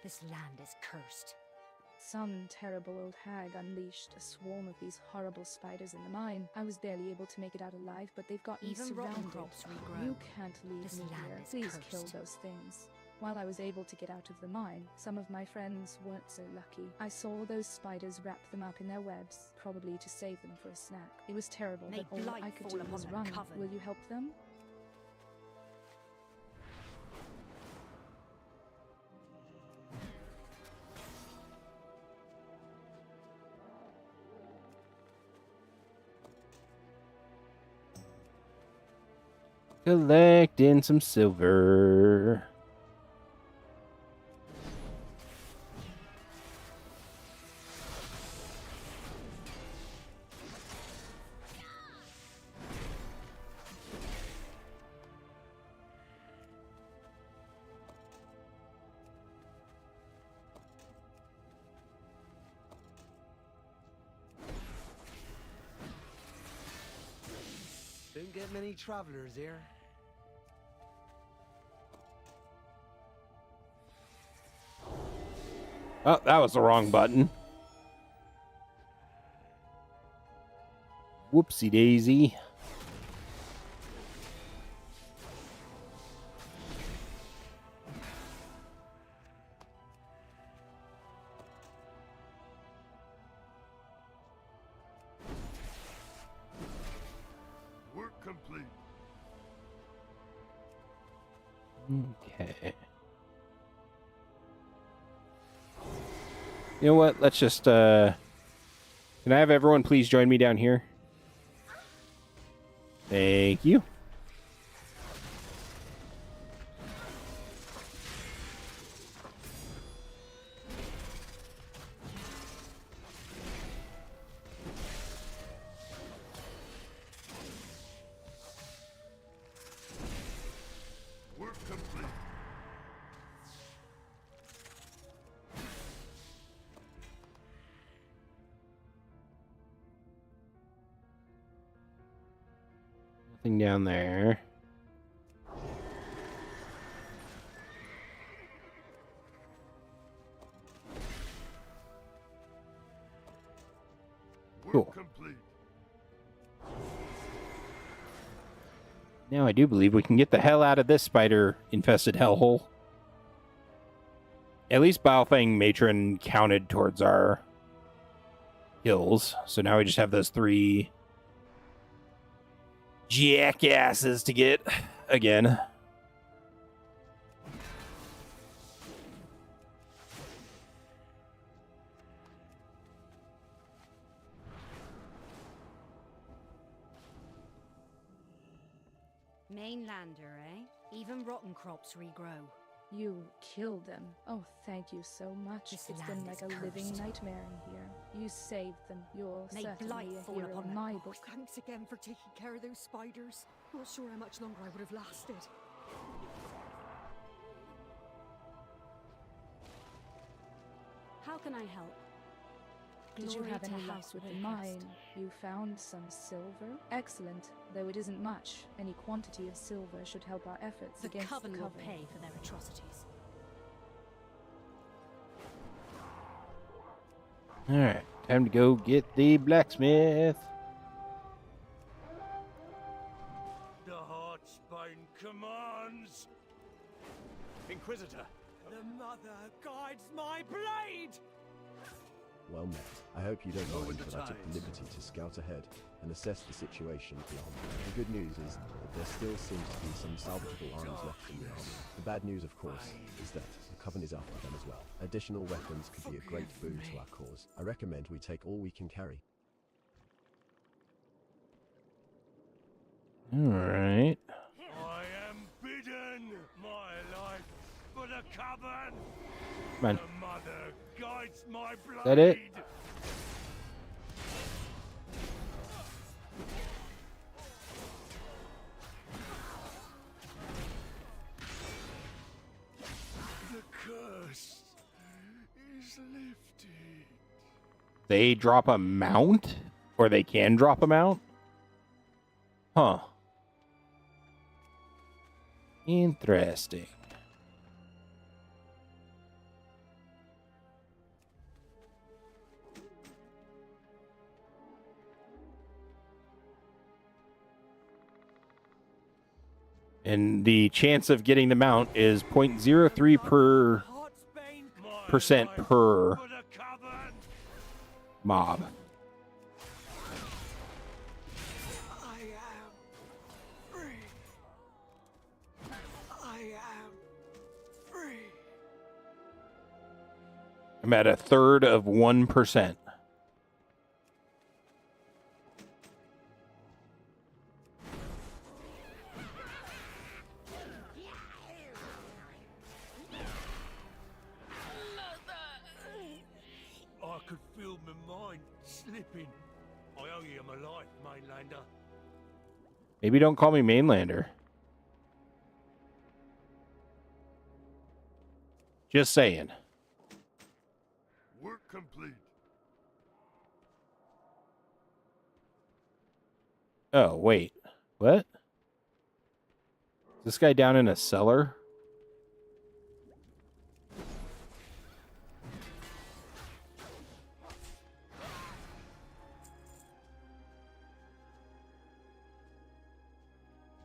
This land is cursed.
Some terrible old hag unleashed a swarm of these horrible spiders in the mine. I was barely able to make it out alive, but they've got me
Even rotten
surrounded.
crops regrow.
You can't leave
This
me
land
here.
is
Please kill
cursed.
those things. While I was able to get out of the mine, some of my friends weren't so lucky. I saw those spiders wrap them up in their webs, probably to save them for a snack. It was terrible,
May
but all
blight
I could
fall
do
upon
was
the
run.
Coven.
Will you help them?
Collecting some silver.
Don't get many travelers here.
Oh, that was the wrong button. Whoopsie daisy.
Work complete.
Okay. You know what? Let's just, can I have everyone please join me down here? Thank you.
Work complete.
Nothing down there.
Work
Cool.
complete.
Now I do believe we can get the hell out of this spider-infested hellhole. At least Balfang Matron counted towards our hills, so now we just have those 3 jackasses to get again.
Mainlander, eh? Even rotten crops regrow.
You killed them. Oh, thank you so much.
This
It's
land
been like
is
a living
cursed.
nightmare in here. You saved them. You're
May
certainly
blight
a
fall
hero
upon
in
them.
my
Oh,
book.
thanks again for taking care of those spiders. Not sure how much longer I would have lasted.
How can I help?
Did you
Glory
have
to
any luck
House
with the
Warcraft.
mine? You found some silver? Excellent. Though it isn't much, any quantity of silver should help our efforts
The
against
Coven
the
will
Coven.
pay for their atrocities.
Alright, time to go get the blacksmith.
The Heartsbane commands.
Inquisitor. The mother guides my blade!
Well met. I hope you don't
Go
mind
with the
that I took the
tides.
liberty to scout ahead and assess the situation beyond. The good news is that there still seems to be some salvageable arms left in the army. The bad news, of course, is that the Coven is after them as well. Additional weapons could be a great boon to our cause. I recommend we take all we can carry.
Alright.
I am bidden my life for the Coven.
Come on.
The mother guides my blade.
Is that it?
The curse is lifted.
They drop a mount? Or they can drop a mount? Huh. Interesting. And the chance of getting the mount is 0.03% per mob.
I am free. I am free.
I'm at 1/3 of 1%.
I could feel my mind slipping. I owe you my life, Mainlander.
Maybe don't call me Mainlander. Just saying.
Work complete.
Oh, wait. What? Is this guy down in a cellar?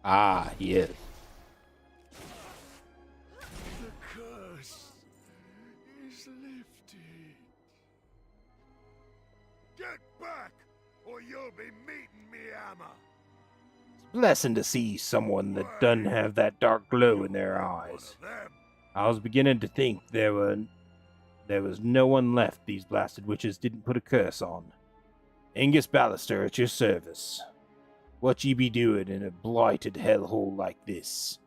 Ah, he is.
The curse is lifted.
Get back, or you'll be meeting me hammer.
Blessing to see someone that doesn't have that dark glow in their eyes. I was beginning to think there was no one left these blasted witches didn't put a curse on. Angus Ballister at your service. What ye be doing in a blighted hellhole like this?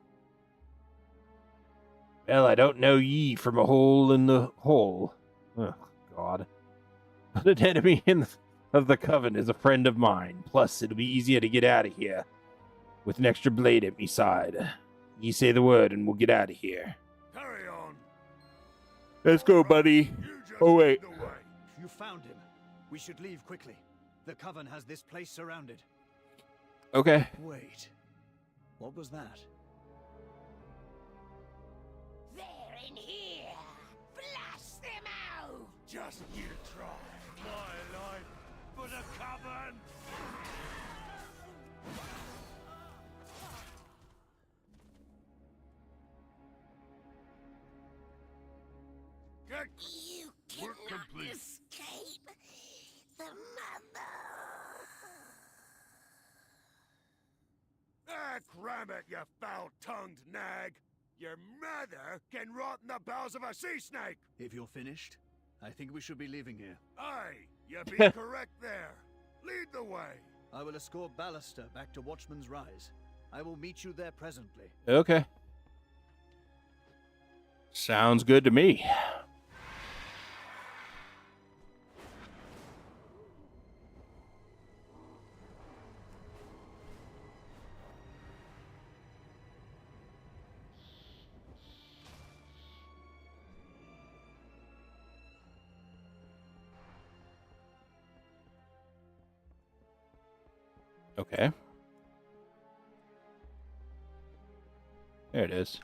Well, I don't know ye from a hole in the hole. Oh, God. But an enemy of the Coven is a friend of mine. Plus, it'll be easier to get out of here with an extra blade at me side. Ye say the word and we'll get out of here.
Carry on.
Let's go, buddy. Oh, wait.
You found him. We should leave quickly. The Coven has this place surrounded.
Okay.
Wait. What was that?
They're in here! Blast them out!
Just you try. My life for the Coven.
You cannot escape the mother.
Ah, cram it, you foul-tongued nag! Your mother can rot in the bowels of a sea snake!
If you're finished, I think we should be leaving here.
Aye, you be correct there. Lead the way.
I will escort Ballaster back to Watchman's Rise. I will meet you there presently.
Okay. Sounds good to me. Okay. There it is.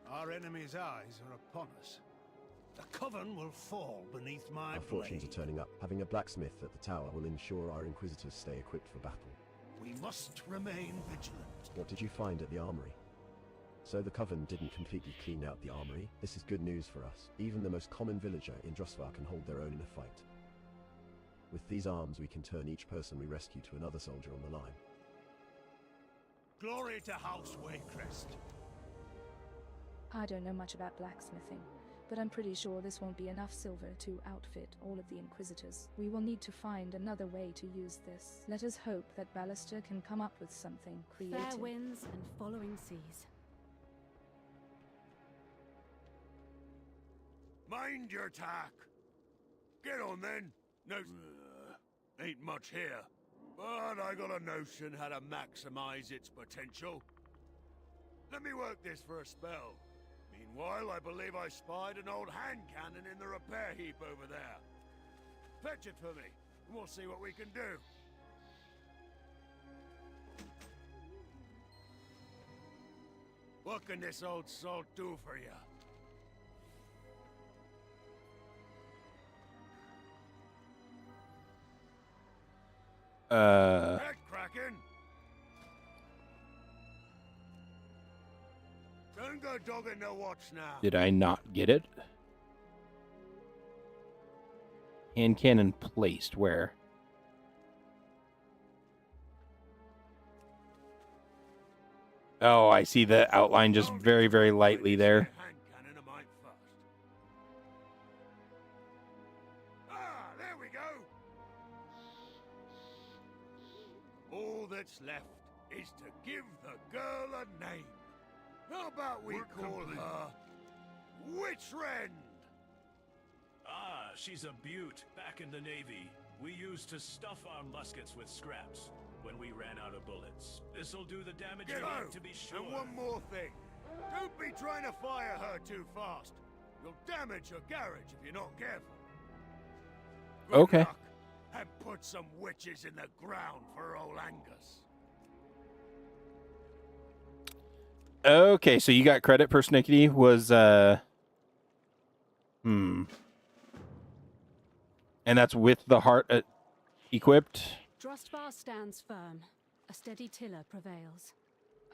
Our enemy's eyes are upon us. The coven will fall beneath my
Our fortunes
blade.
are turning up. Having a blacksmith at the tower will ensure our inquisitors stay equipped for battle.
We must remain vigilant.
What did you find at the armory? So the coven didn't completely clean out the armory. This is good news for us. Even the most common villager in Drostvar can hold their own in a fight. With these arms, we can turn each person we rescue to another soldier on the line.
Glory to House Waycrest.
I don't know much about blacksmithing, but I'm pretty sure this won't be enough silver to outfit all of the Inquisitors. We will need to find another way to use this. Let us hope that Ballaster can come up with something creative.
Fair winds and following seas.
Mind your tack. Get on then. No, ain't much here, but I got a notion how to maximize its potential. Let me work this for a spell. Meanwhile, I believe I spied an old hand cannon in the repair heap over there. Fetch it for me, and we'll see what we can do. What can this old salt do for you? Head cracking. Don't go dogging the watch now.
Did I not get it? Hand cannon placed where? Oh, I see the outline just very, very lightly there.
Hand cannon a mite first. Ah, there we go. All that's left is to give the girl a name. How about we call her Witch-Rend?
Ah, she's a beaut. Back in the Navy, we used to stuff our muskets with scraps when we ran out of bullets. This'll do the damage we need to be sure.
And one more thing. Don't be trying to fire her too fast. You'll damage your garage if you're not careful. Good
Okay.
luck, and put some witches in the ground for old Angus.
Okay, so you got credit. Persnickety was and that's with the heart equipped.
Drostvar stands firm. A steady tiller prevails.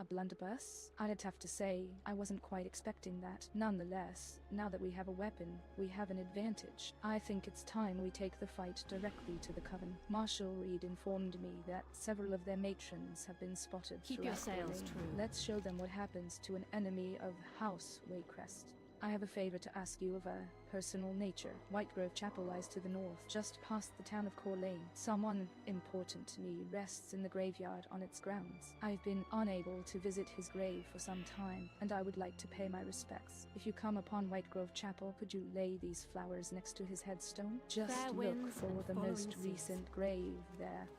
A blunderbuss? I'd have to say, I wasn't quite expecting that. Nonetheless, now that we have a weapon, we have an advantage. I think it's time we take the fight directly to the Coven. Marshal Reed informed me that several of their matrons have been spotted.
Keep your
throughout
sails
Lorraine.
true.
Let's show them what happens to an enemy of House Waycrest. I have a favor to ask you of a personal nature. Whitegrove Chapel lies to the north, just past the town of Corlane. Someone important to me rests in the graveyard on its grounds. I've been unable to visit his grave for some time, and I would like to pay my respects. If you come upon Whitegrove Chapel, could you lay these flowers next to his headstone? Just
Fair
look
winds
for
and
the
following
most
seas.
recent grave there.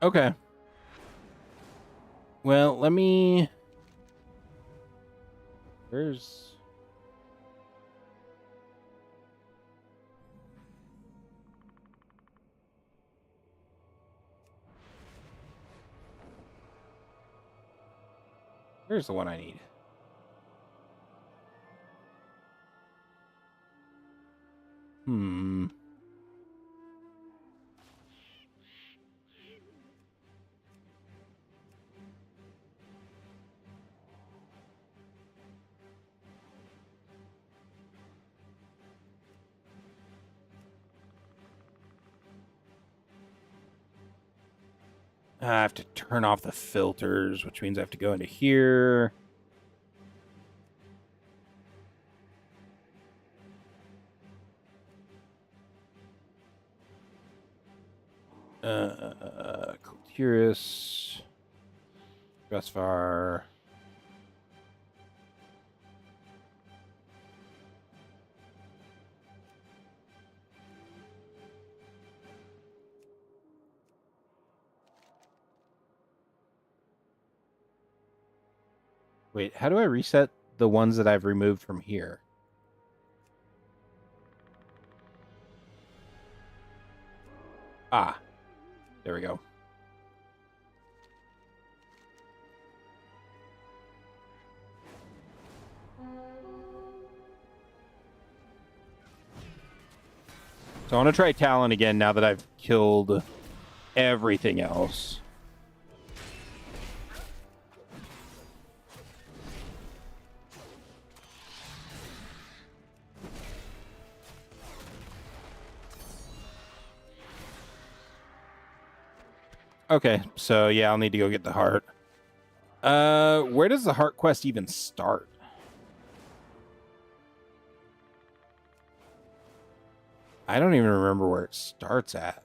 Okay. Well, let me... Where's... Here's the one I need. I have to turn off the filters, which means I have to go into here. Curious. Dressfar. Wait, how do I reset the ones that I've removed from here? Ah, there we go. So I want to try Talon again now that I've killed everything else. Okay, so yeah, I'll need to go get the heart. Where does the heart quest even start? I don't even remember where it starts at.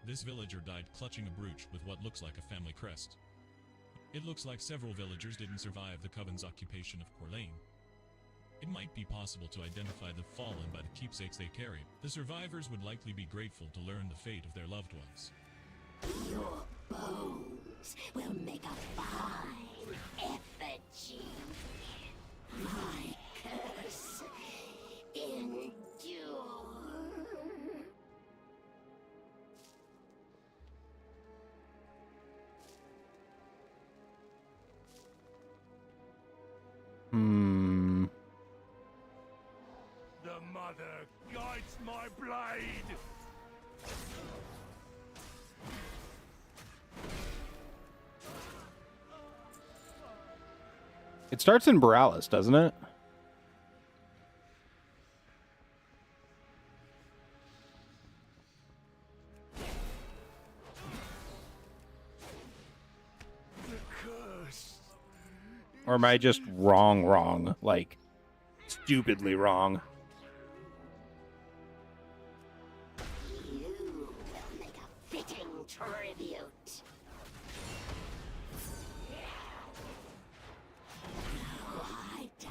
This villager died clutching a brooch with what looks like a family crest. It looks like several villagers didn't survive the Coven's occupation of Corlane. It might be possible to identify the fallen by the keepsakes they carried. The survivors would likely be grateful to learn the fate of their loved ones.
Your bones will make a fine effigy. My curse endure.
The mother guides my blade.
It starts in Boralus, doesn't it? Or am I just wrong? Like, stupidly wrong.
You will make a fitting tribute. Now I die.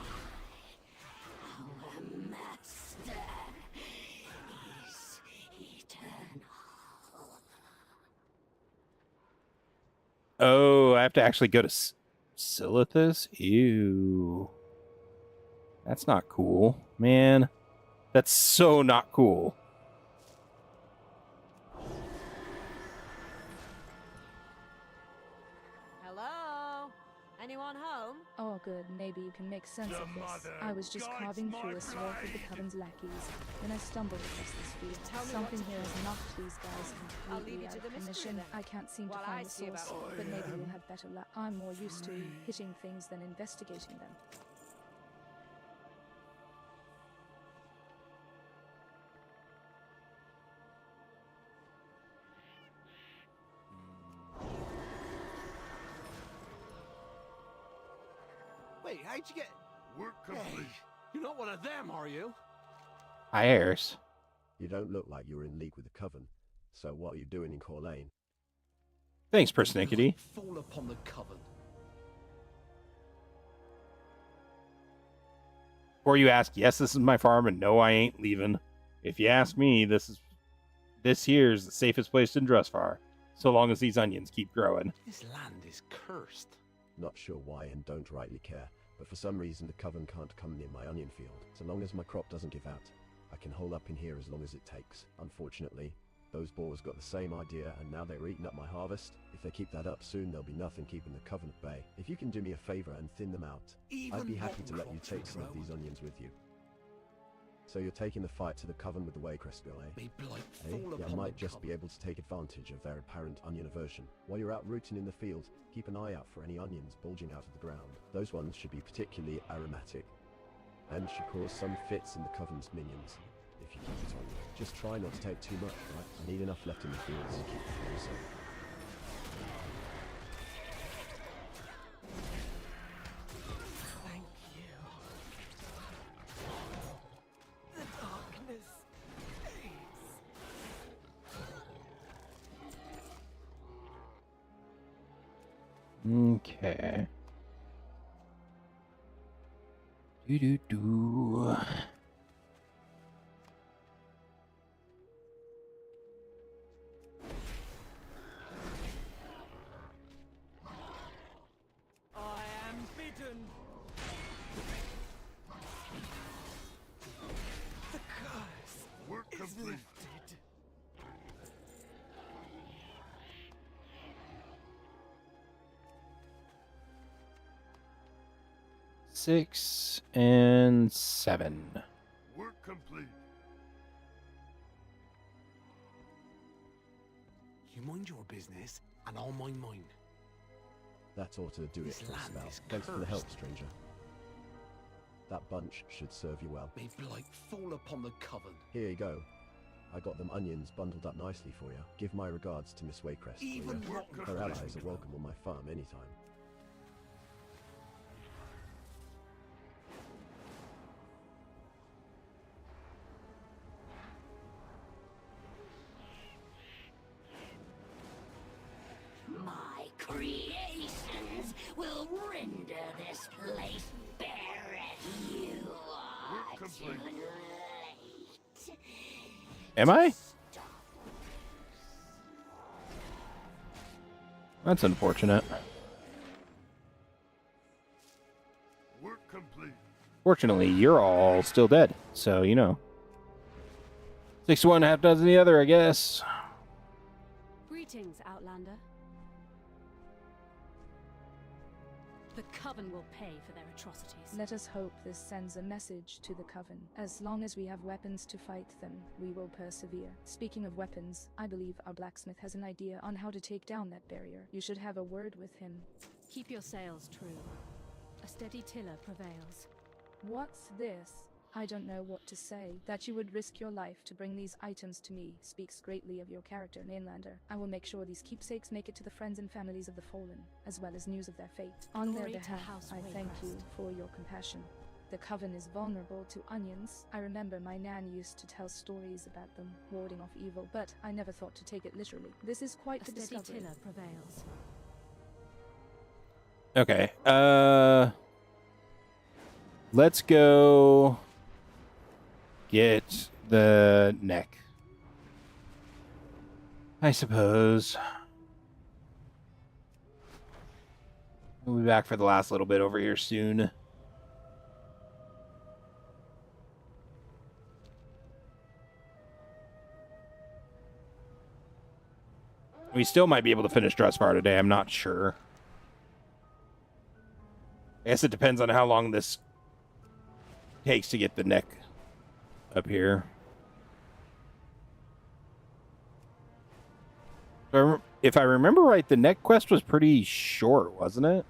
Our master is eternal.
Oh, I have to actually go to Silithus? Ew. That's not cool. Man, that's so not cool.
Hello? Anyone home?
Oh good, maybe you can make sense of this. I was just carving through a swath of the Coven's lackeys, when I stumbled across this field. Something here has knocked these guys completely out of commission. I can't seem to find the source, but maybe we'll have better luck. I'm more used to hitting things than investigating them.
Wait, how'd you get...
Work complete.
Hey, you're not one of them, are you?
Hi, Airs.
You don't look like you're in league with the Coven. So what are you doing in Corlane?
Thanks, Persnickety.
Fall upon the Coven.
Before you ask, yes, this is my farm, and no, I ain't leaving. If you ask me, this here's the safest place in Drusfar, so long as these onions keep growing.
This land is cursed.
Not sure why and don't rightly care, but for some reason the Coven can't come near my onion field. So long as my crop doesn't give out, I can hold up in here as long as it takes. Unfortunately, those boars got the same idea and now they're eating up my harvest. If they keep that up soon, there'll be nothing keeping the Coven at bay. If you can do me a favor and thin them out, I'd be happy to let you take some of these onions with you. So you're taking the fight to the Coven with the Waycrest girl, eh?
Me blight
Eh?
fall
Yeah, I
upon
might
the
just be able to take advantage of their apparent onion aversion. While you're out rooting in the field, keep an eye out for any onions bulging out of the ground. Those ones should be particularly aromatic, and should cause some fits in the Coven's minions, if you keep it on you. Just try not to take too much, right? I need enough left in the fields to keep the flow safe.
Thank you. The darkness fades.
Okay. Do.
I am bidden. The curse is lifted.
6 and 7.
Work complete.
You mind your business, and I'll mind mine.
That ought to do it
This
for us
land
now.
is
Thanks for the help,
cursed.
stranger. That bunch should serve you well.
May blight fall upon the Coven.
Here you go. I got them onions bundled up nicely for you. Give my regards to Miss Waycrest.
Even
will ya?
rotten
Her allies are welcome on my farm anytime.
My creations will render this place bare at you. Too late.
Am I? That's unfortunate.
Work complete.
Fortunately, you're all still dead, so you know. 6 to 1, half dozen the other, I guess.
Greetings, Outlander. The Coven will pay for their atrocities.
Let us hope this sends a message to the Coven. As long as we have weapons to fight them, we will persevere. Speaking of weapons, I believe our blacksmith has an idea on how to take down that barrier. You should have a word with him.
Keep your sails true. A steady tiller prevails.
What's this? I don't know what to say. That you would risk your life to bring these items to me speaks greatly of your character, Mainlander. I will make sure these keepsakes make it to the friends and families of the fallen, as well as news of their fate. On their
Glory to
behalf,
House
I thank you
Waycrest.
for your compassion. The Coven is vulnerable to onions. I remember my nan used to tell stories about them, warding off evil, but I never thought to take it literally. This is quite
A
the
steady
discovery.
tiller prevails.
Okay. Let's go get the neck, I suppose. We'll be back for the last little bit over here soon. We still might be able to finish Drustvar today, I'm not sure. I guess it depends on how long this takes to get the neck up here. If I remember right, the neck quest was pretty short, wasn't it?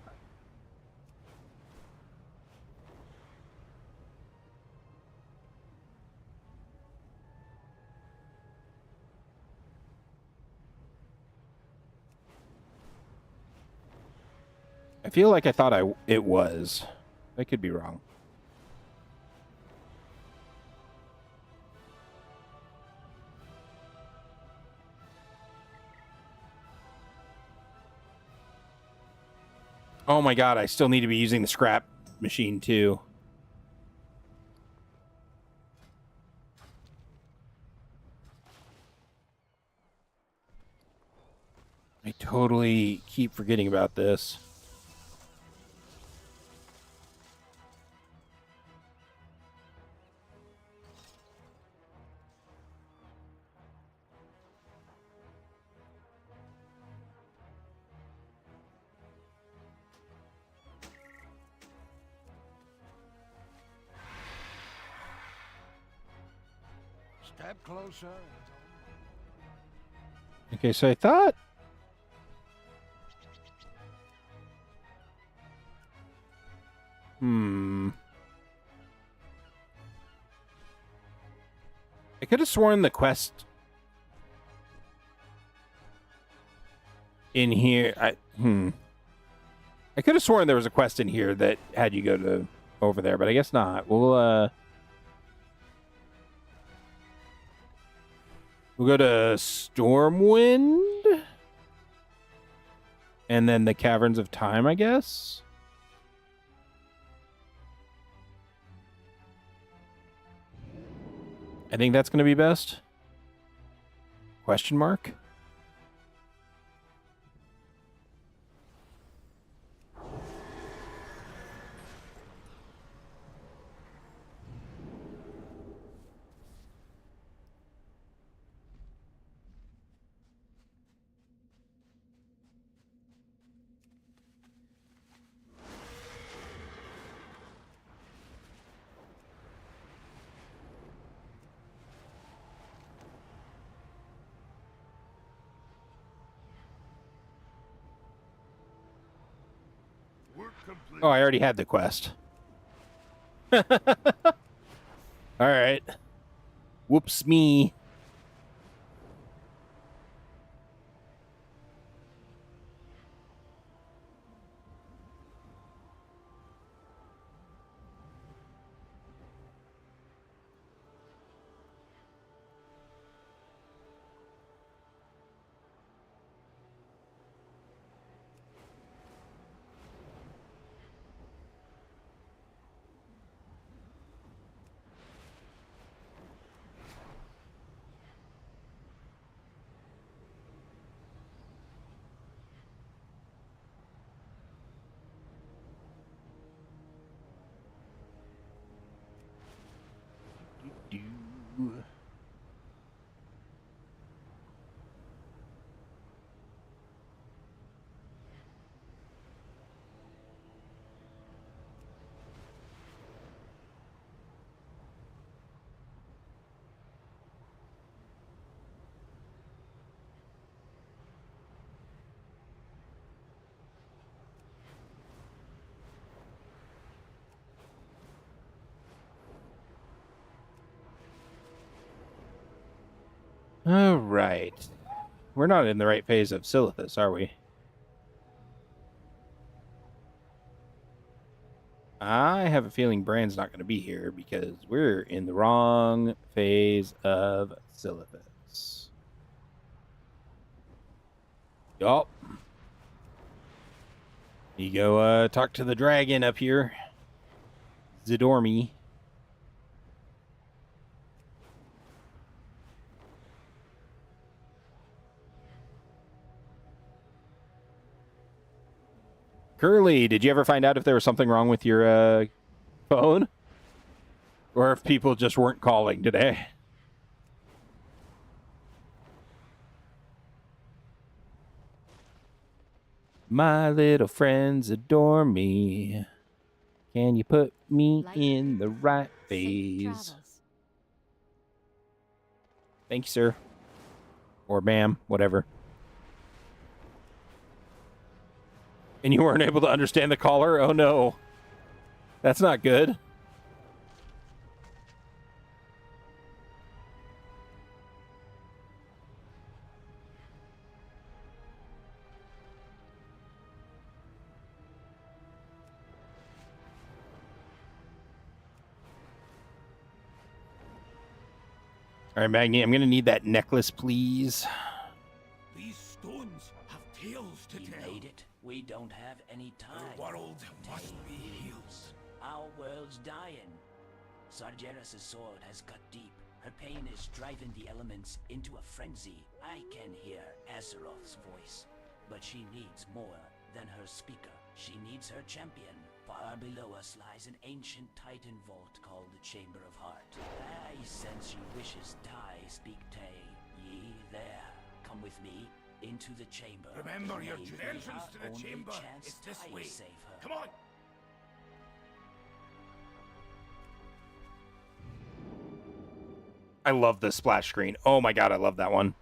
I feel like I thought it was. I could be wrong. Oh my god, I still need to be using the scrap machine too. I totally keep forgetting about this.
Step closer.
Okay, so I thought... I could have sworn the quest in here... I could have sworn there was a quest in here that had you go to over there, but I guess not. We'll go to Stormwind. And then the Caverns of Time, I guess. I think that's going to be best. Question mark? Oh, I already had the quest. All right. Whoops me. All right. We're not in the right phase of Silithus, are we? I have a feeling Bran's not going to be here because we're in the wrong phase of Silithus. Yup. You go talk to the dragon up here. Zidormi. Curly, did you ever find out if there was something wrong with your phone? Or if people just weren't calling today? My little friends adore me. Can you put me in the right phase? Thank you, sir. Or ma'am, whatever. And you weren't able to understand the caller? Oh no. That's not good. All right, Magni, I'm going to need that necklace, please.
These stones have tales to tell.
Made it. We don't have any time.
The world must be healed.
Our world's dying. Sargeras' sword has cut deep. Her pain is driving the elements into a frenzy. I can hear Azeroth's voice, but she needs more than her speaker. She needs her champion. Far below us lies an ancient titan vault called the Chamber of Heart. I sense she wishes die speak Tay. Ye there, come with me into the chamber.
Remember your
Maybe
entrance
our
to the
only
chamber
chance
is this
Ty
way.
Save her.
Come on.
I love the splash screen. Oh my god, I love that one.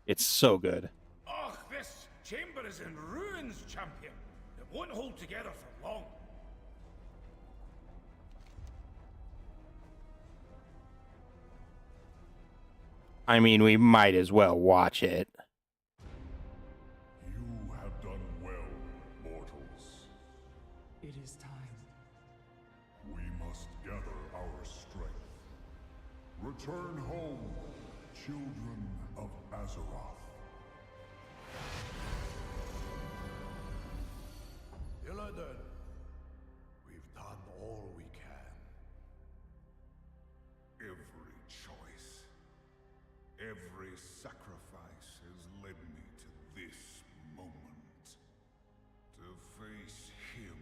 It's so good.
Oh, this chamber is in ruins, champion. It won't hold together for long.
I mean, we might as well watch it.
You have done well, mortals.
It is time.
We must gather our strength. Return home, children of Azeroth.
Illidan, we've done all we can.
Every choice, every sacrifice has led me to this moment. To face him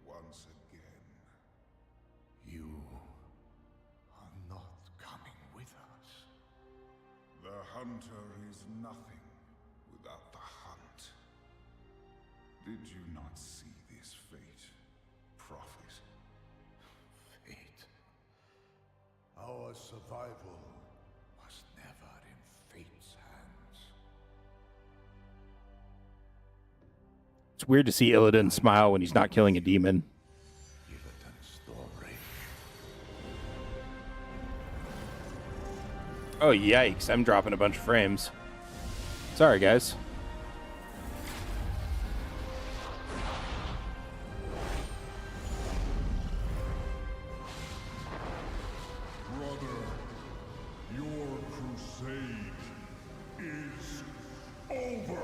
once again.
You are not coming with us.
The hunter is nothing without the hunt. Did you not see this fate, prophet?
Fate. Our survival was never in fate's hands.
It's weird to see Illidan smile when he's not killing a demon.
Illidan's story.
Oh, yikes. I'm dropping a bunch of frames. Sorry, guys.
Brother, your crusade is over.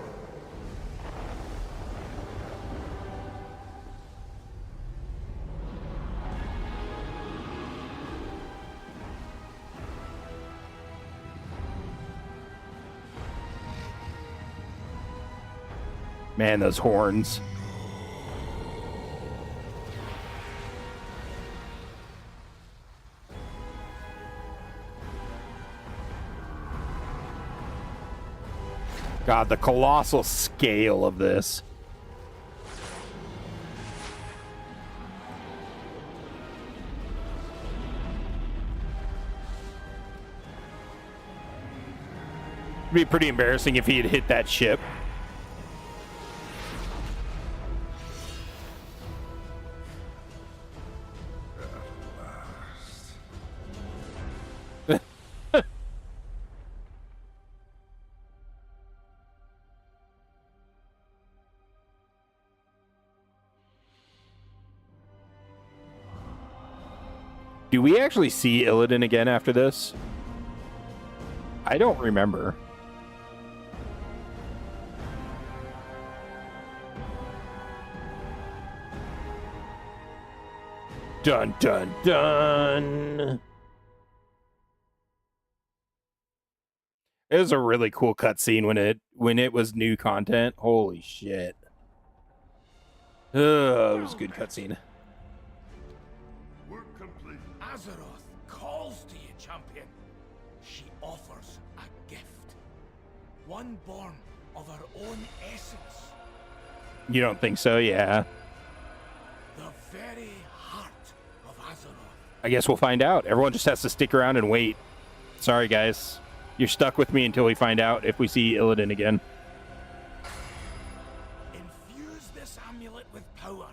Man, those horns. God, the colossal scale of this. It'd be pretty embarrassing if he had hit that ship. Do we actually see Illidan again after this? I don't remember. Dun dun dun. It was a really cool cutscene when it was new content. Holy shit. It was a good cutscene.
Work complete. Azeroth calls to you, champion. She offers a gift. One born of her own essence.
You don't think so? Yeah.
The very heart of Azeroth.
I guess we'll find out. Everyone just has to stick around and wait. Sorry, guys. You're stuck with me until we find out if we see Illidan again.
Infuse this amulet with power.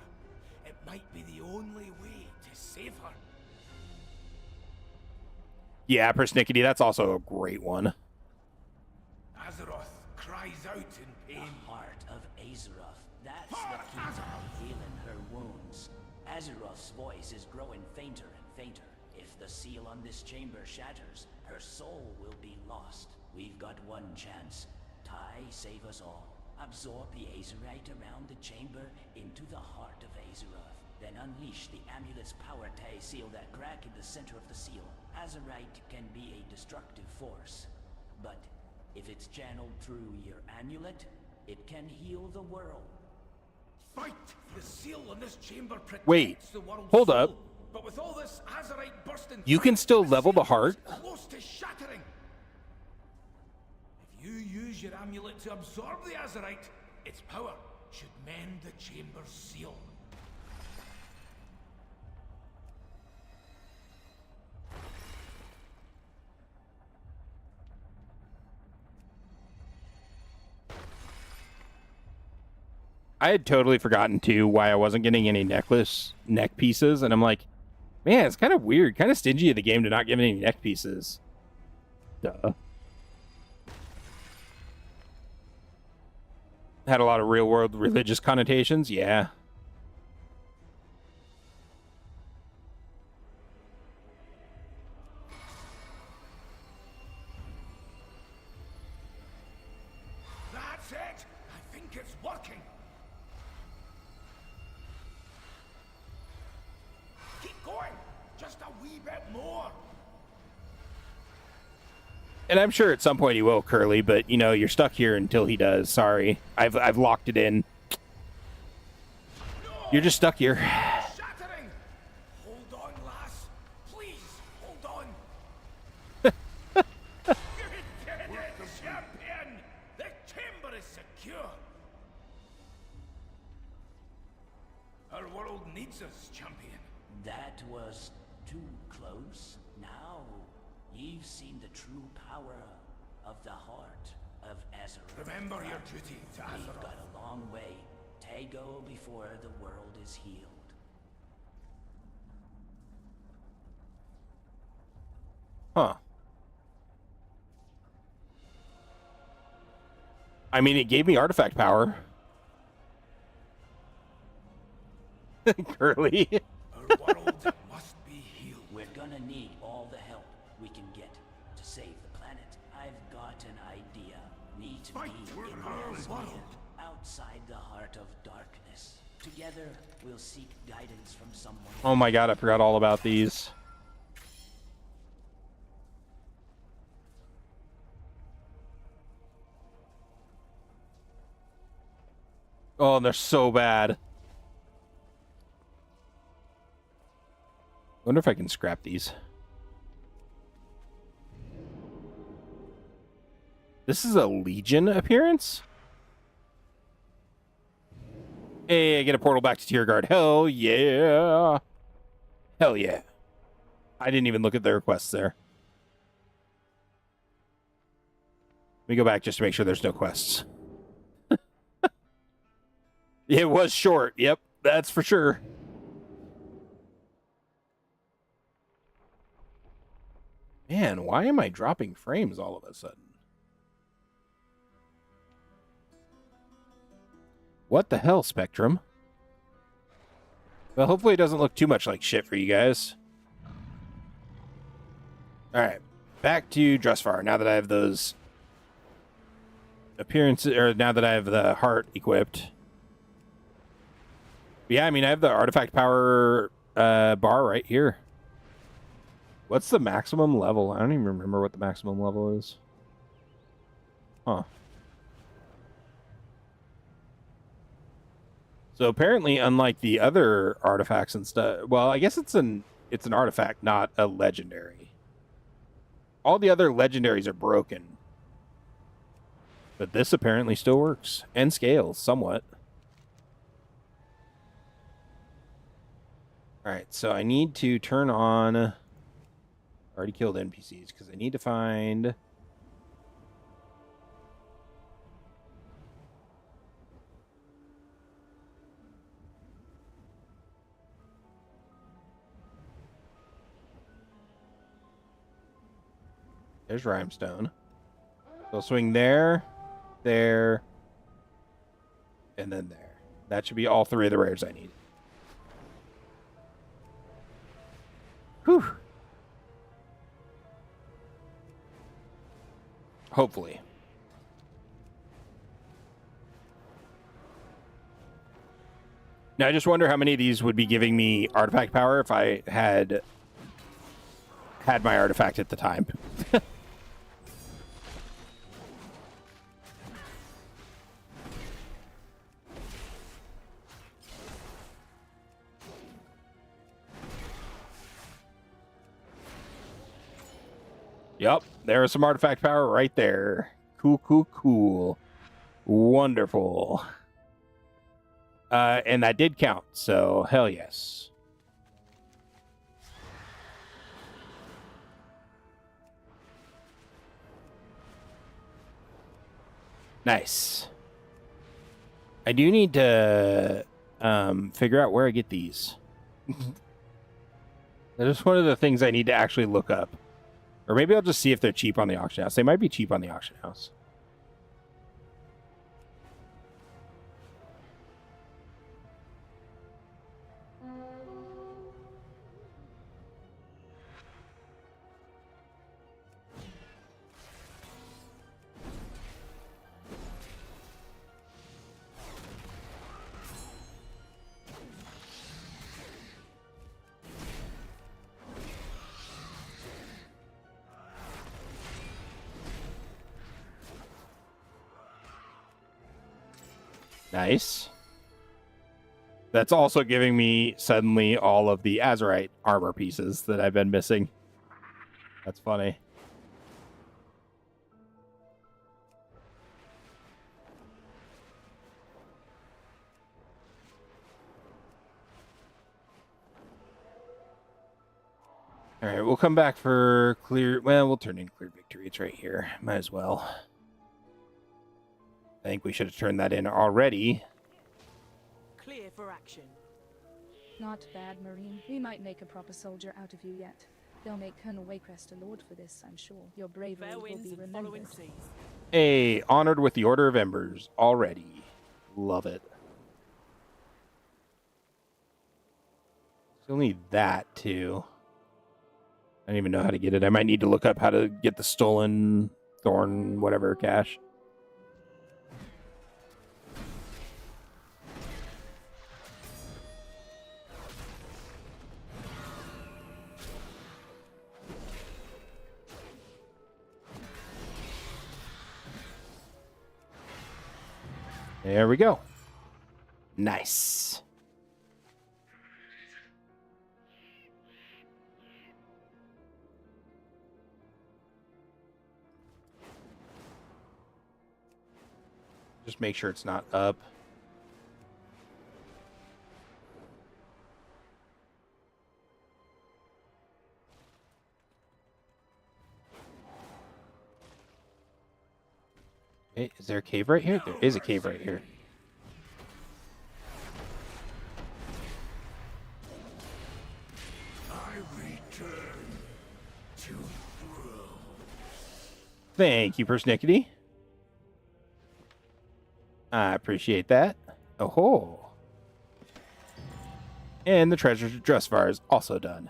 It might be the only way to save her.
Yeah, persnickety, that's also a great one.
Azeroth cries out in pain.
The heart of Azeroth. That's what keeps her healing her wounds. Azeroth's voice is growing fainter and fainter. If the seal on this chamber shatters, her soul will be lost. We've got one chance. Tai, save us all. Absorb the Azerite around the chamber into the heart of Azeroth. Then unleash the amulet's power to seal that crack in the center of the seal. Azerite can be a destructive force, but if it's channeled through your amulet, it can heal the world.
Fight! The seal on this chamber protects
Wait,
the world's
hold
soul.
up.
But with all this Azerite bursting,
You can still level the heart?
close to shattering. If you use your amulet to absorb the Azerite, its power should mend the chamber's seal.
I had totally forgotten, too, why I wasn't getting any neck pieces, and I'm like, man, it's kind of weird, kind of stingy of the game to not give any neck pieces. Duh. Had a lot of real-world religious connotations, yeah.
That's it! I think it's working! Keep going! Just a wee bit more!
And I'm sure at some point he will, Curly, but, you know, you're stuck here until he does. Sorry. I've locked it in. You're just stuck here.
Shattering! Hold on, lass. Please, hold on. You did it, champion! The chamber is secure. Our world needs us, champion.
That was too close. Now, you've seen the true power of the heart of Azeroth.
Remember your duty to
We've
Azeroth.
got a long way to go before the world is healed.
Huh. I mean, it gave me artifact power. Curly.
Our world must be healed. We're gonna need all the help we can get to save the planet. I've got an idea. Need to be in this world, outside the heart of darkness. Together, we'll seek guidance from someone.
Oh my god, I forgot all about these. Oh, they're so bad. Wonder if I can scrap these. This is a Legion appearance? Hey, I get a portal back to Tierguard. Hell yeah. Hell yeah. I didn't even look at the requests there. Let me go back just to make sure there's no quests. It was short. Yep, that's for sure. Man, why am I dropping frames all of a sudden? What the hell, Spectrum? Well, hopefully it doesn't look too much like shit for you guys. Alright, back to Drustvar, now that I have those appearances, or now that I have the heart equipped. Yeah, I mean, I have the artifact power bar right here. What's the maximum level? I don't even remember what the maximum level is. Huh. So apparently, unlike the other artifacts and stuff, well, I guess it's an artifact, not a legendary. All the other legendaries are broken. But this apparently still works. And scales, somewhat. Alright, so I need to turn on... Already killed NPCs, because I need to find... There's Rhymestone. So I'll swing there, there, and then there. That should be all three of the rares I need. Whew. Hopefully. Now, I just wonder how many of these would be giving me artifact power if I had my artifact at the time. Yep, there is some artifact power right there. Cool, cool, cool. Wonderful. And that did count, so hell yes. Nice. I do need to figure out where I get these. That is one of the things I need to actually look up. Or maybe I'll just see if they're cheap on the auction house. They might be cheap on the auction house. Nice. That's also giving me suddenly all of the Azurite armor pieces that I've been missing. That's funny. All right, we'll come back for clear. Well, we'll turn in clear victory. It's right here. Might as well. I think we should have turned that in already.
Clear for action.
Not bad, Marine. We might make a proper soldier out of you yet. They'll make Colonel Waycrest a lord for this, I'm sure. Your bravery will be remembered.
Hey, honored with the Order of Embers already. Love it. Still need that, too. I don't even know how to get it. I might need to look up how to get the stolen thorn, whatever, cash. There we go. Nice. Just make sure it's not up. Wait, is there a cave right here? There is a cave right here.
I return to Rome.
Thank you, Persnickety. I appreciate that. Oh ho. And the treasure to Drustvar is also done.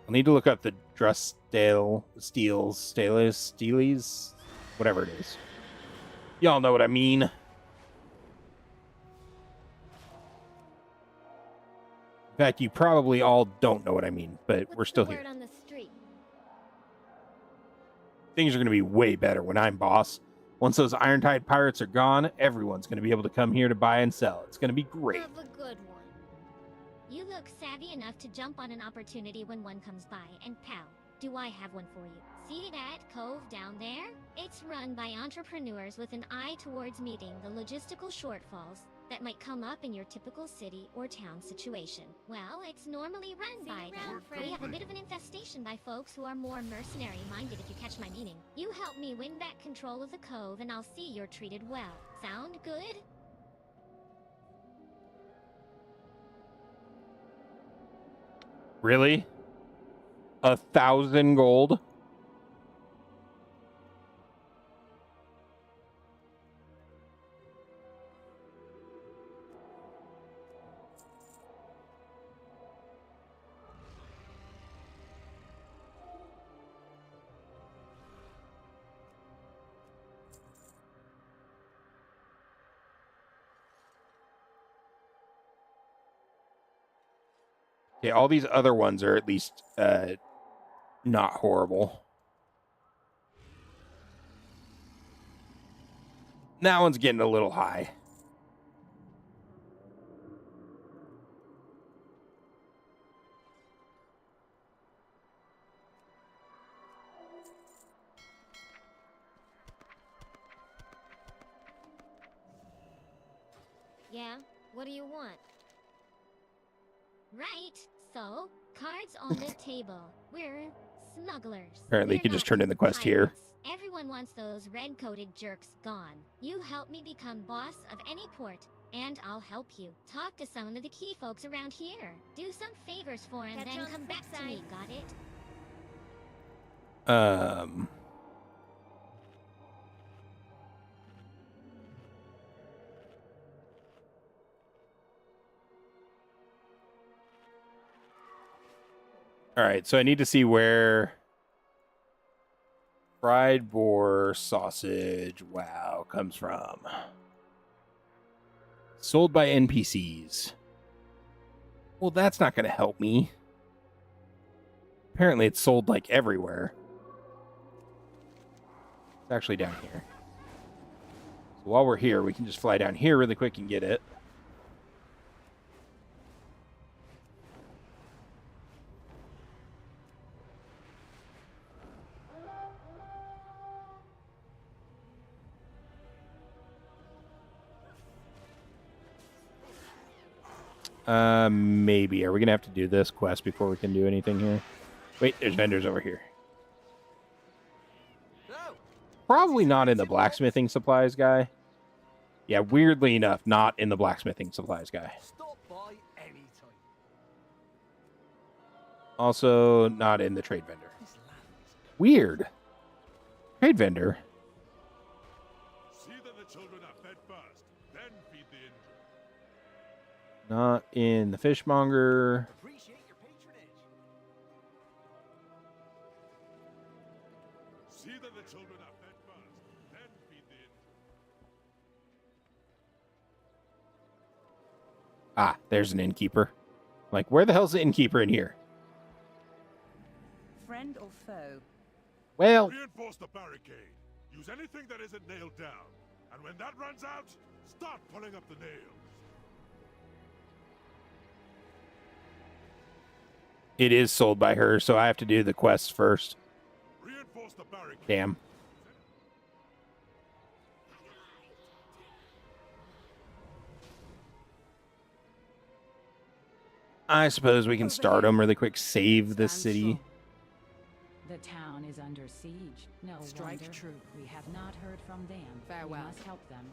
I'll need to look up the Steles, whatever it is. Y'all know what I mean. In fact, you probably all don't know what I mean, but we're still here.
On the street?
Things are going to be way better when I'm boss. Once those Irontide pirates are gone, everyone's going to be able to come here to buy and sell. It's going to be great.
Have a good one. You look savvy enough to jump on an opportunity when one comes by, and pal, do I have one for you. See that cove down there? It's run by entrepreneurs with an eye towards meeting the logistical shortfalls that might come up in your typical city or town situation. Well, it's normally run by them. We have a bit of an infestation by folks who are more mercenary-minded, if you catch my meaning. You help me win back control of the cove, and I'll see you're treated well. Sound good?
Really? 1,000 gold? Okay, all these other ones are at least not horrible. That one's getting a little high.
Yeah? What do you want? Right, so, cards on the table. We're smugglers.
Apparently, you can just turn in the quest here.
Everyone wants those red-coated jerks gone. You help me become boss of any port, and I'll help you. Talk to some of the key folks around here. Do some favors for him, then come back to me, got it?
All right, so I need to see where fried boar sausage, wow, comes from. Sold by NPCs. Well, that's not going to help me. Apparently it's sold like everywhere. It's actually down here. So while we're here, we can just fly down here really quick and get it. Maybe. Are we going to have to do this quest before we can do anything here? Wait, there's vendors over here. Probably not in the blacksmithing supplies guy. Yeah, weirdly enough, not in the blacksmithing supplies guy.
Stop by anytime.
Also, not in the trade vendor. Weird. Trade vendor.
See that the children are fed first, then feed the injured.
Not in the fishmonger.
Appreciate your patronage.
See that the children are fed first, then feed the injured.
Ah, there's an innkeeper. Like, where the hell's the innkeeper in here?
Friend or foe?
Well,
Reinforce the barricade. Use anything that isn't nailed down. And when that runs out, start pulling up the nails.
it is sold by her, so I have to do the quest first.
Reinforce the barricade.
Damn. I suppose we can start them really quick, save the city.
The town is under siege. No
Strike
wonder.
true.
We have not heard from them.
Farewell.
We must help them.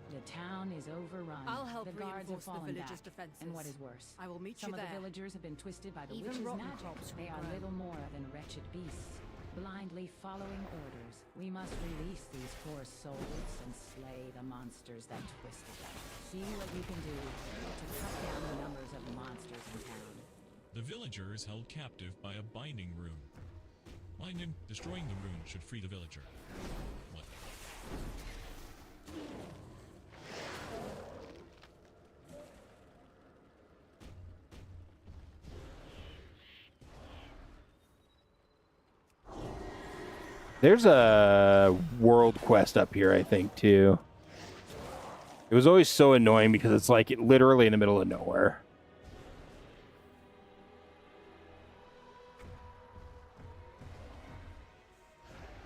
The town is overrun.
I'll help
the guards have
reinforce the
fallen
villagers'
back.
defenses.
And what is worse,
I will meet
some
you
of
there.
the villagers have been twisted by the
Even
witch's
rotten
magic.
crops
They
will
are
grow.
little more than wretched beasts, blindly following orders. We must release these poor souls and slay the monsters that twisted them. See what you can do to cut down the numbers of monsters in town.
The villager is held captive by a binding rune. Find him. Destroying the rune should free the villager. What?
There's a world quest up here, I think, too. It was always so annoying because it's like literally in the middle of nowhere.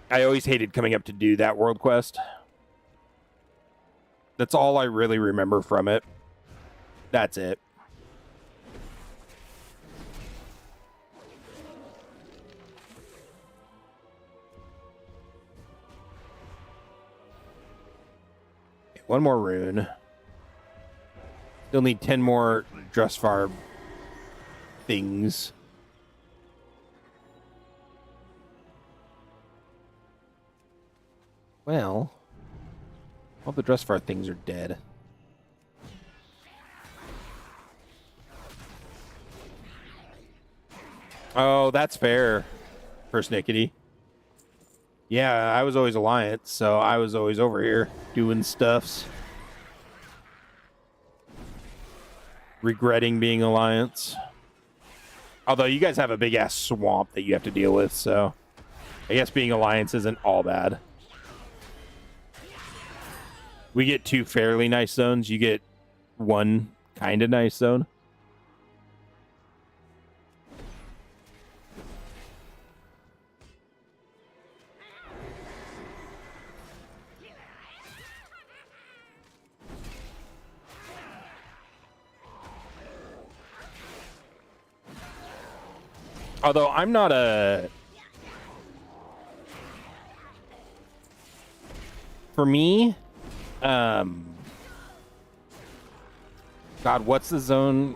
I always hated coming up to do that world quest. That's all I really remember from it. That's it. One more rune. Still need 10 more Drustvar things. Well, all the Drustvar things are dead. Oh, that's fair, Persnickety. Yeah, I was always Alliance, so I was always over here doing stuffs. Regretting being Alliance. Although you guys have a big-ass swamp that you have to deal with, so I guess being Alliance isn't all bad. We get 2 fairly nice zones. You get 1 kind of nice zone. Although I'm not a... for me, God, what's the zone?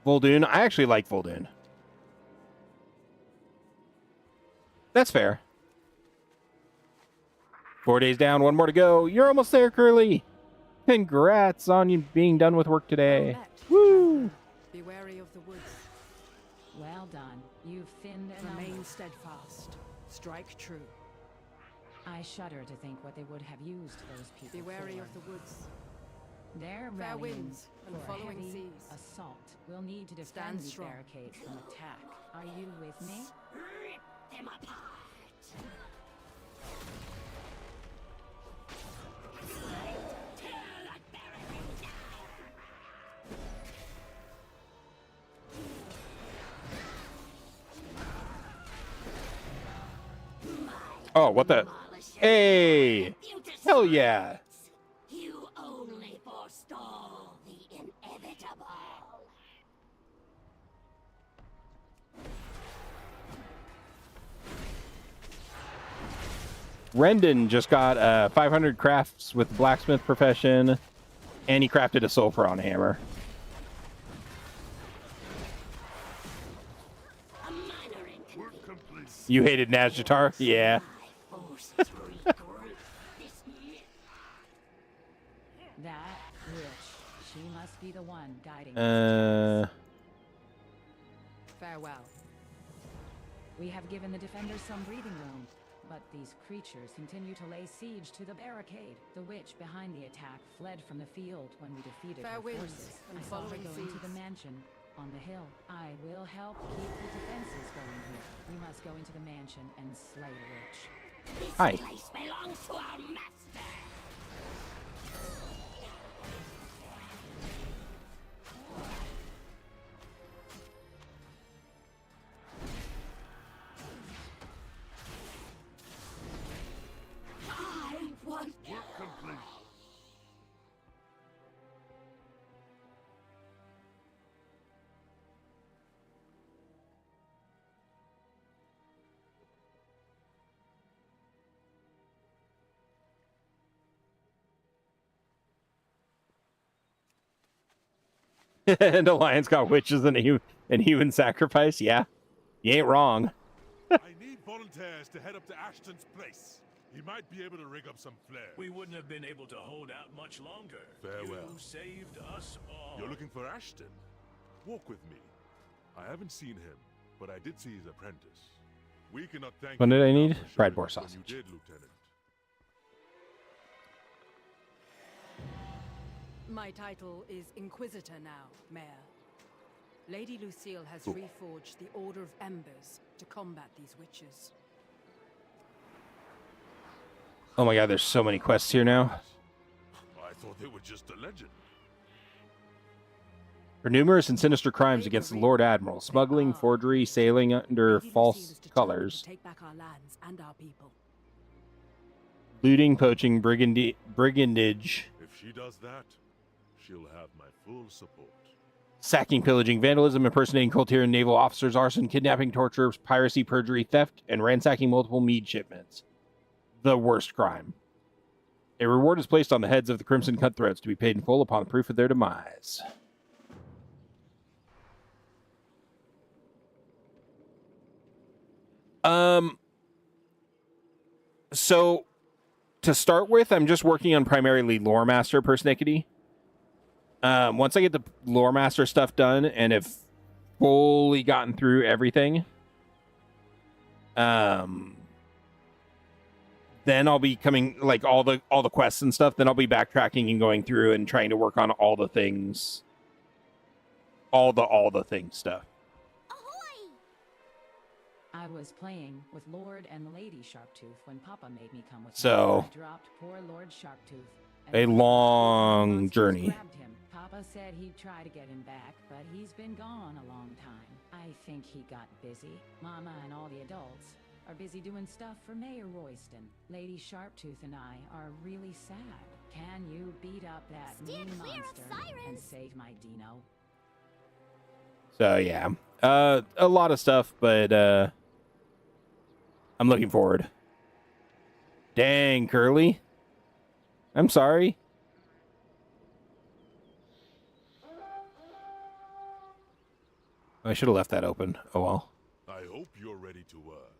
Vol'dun. I actually like Vol'dun. That's fair. 4 days down, 1 more to go. You're almost there, Curly. Congrats on you being done with work today. Woo!
Be wary of the woods.
Well done. You've thinned and
Remain steadfast. Strike true.
I shudder to think what they would have used those people
Be wary
for.
of the woods.
Their
Fair
rallying
winds and
for
following
heavy
seas.
assault. We'll need to defend
Stand
these
strong.
barricades from attack. Are you with me?
Rip them apart.
Oh, what the? Hey! Hell yeah!
You only forestall the inevitable.
Rendon just got 500 crafts with the blacksmith profession, and he crafted a sulfuron hammer. You hated Nazjatar? Yeah.
That witch. She must be the one guiding
Farewell.
We have given the defenders some breathing room, but these creatures continue to lay siege to the barricade. The witch behind the attack fled from the field when we defeated
Fair
her
winds
forces.
and
I saw her
following
go into
seas.
the mansion on the hill. I will help keep the defenses going here. We must go into the mansion and slay the witch.
Hi.
This place belongs to our master. I want
Work complete.
And Alliance got witches and human sacrifice. Yeah, you ain't wrong.
I need volunteers to head up to Ashton's place. He might be able to rig up some flares.
We wouldn't have been able to hold out much longer.
Farewell.
You saved us all.
You're looking for Ashton? Walk with me. I haven't seen him, but I did see his apprentice. We cannot thank
What
you
did I
enough
need?
for showing
Fried boar
us when
sausage.
You did, Lieutenant.
My title is Inquisitor now, Mayor. Lady Lucille has reforged the Order of Embers to combat these witches.
Oh my god, there's so many quests here now.
I thought they were just a legend.
For numerous and sinister crimes against the Lord Admiral, smuggling, forgery, sailing under false colors,
Take back our lands and our people.
looting, poaching, brigandage,
If she does that, she'll have my full support.
sacking, pillaging, vandalism, impersonating Coltier naval officers, arson, kidnapping, torture, piracy, perjury, theft, and ransacking multiple mead shipments. The worst crime. A reward is placed on the heads of the Crimson Cutthroats to be paid in full upon proof of their demise. So, to start with, I'm just working on primarily Loremaster persnickety. Once I get the Loremaster stuff done and have fully gotten through everything, then I'll be coming, like, all the quests and stuff, then I'll be backtracking and going through and trying to work on all the things. All the thing stuff.
I was playing with Lord and Lady Sharptooth when Papa made me come with
So,
him. I dropped poor Lord Sharptooth.
a long journey.
Grabbed him. Papa said he'd try to get him back, but he's been gone a long time. I think he got busy. Mama and all the adults are busy doing stuff for Mayor Royston. Lady Sharptooth and I are really sad. Can you beat up that mean monster and save my Dino?
So, yeah. A lot of stuff, but, I'm looking forward. Dang, Curly. I'm sorry. I should have left that open. Oh well.
I hope you're ready to work.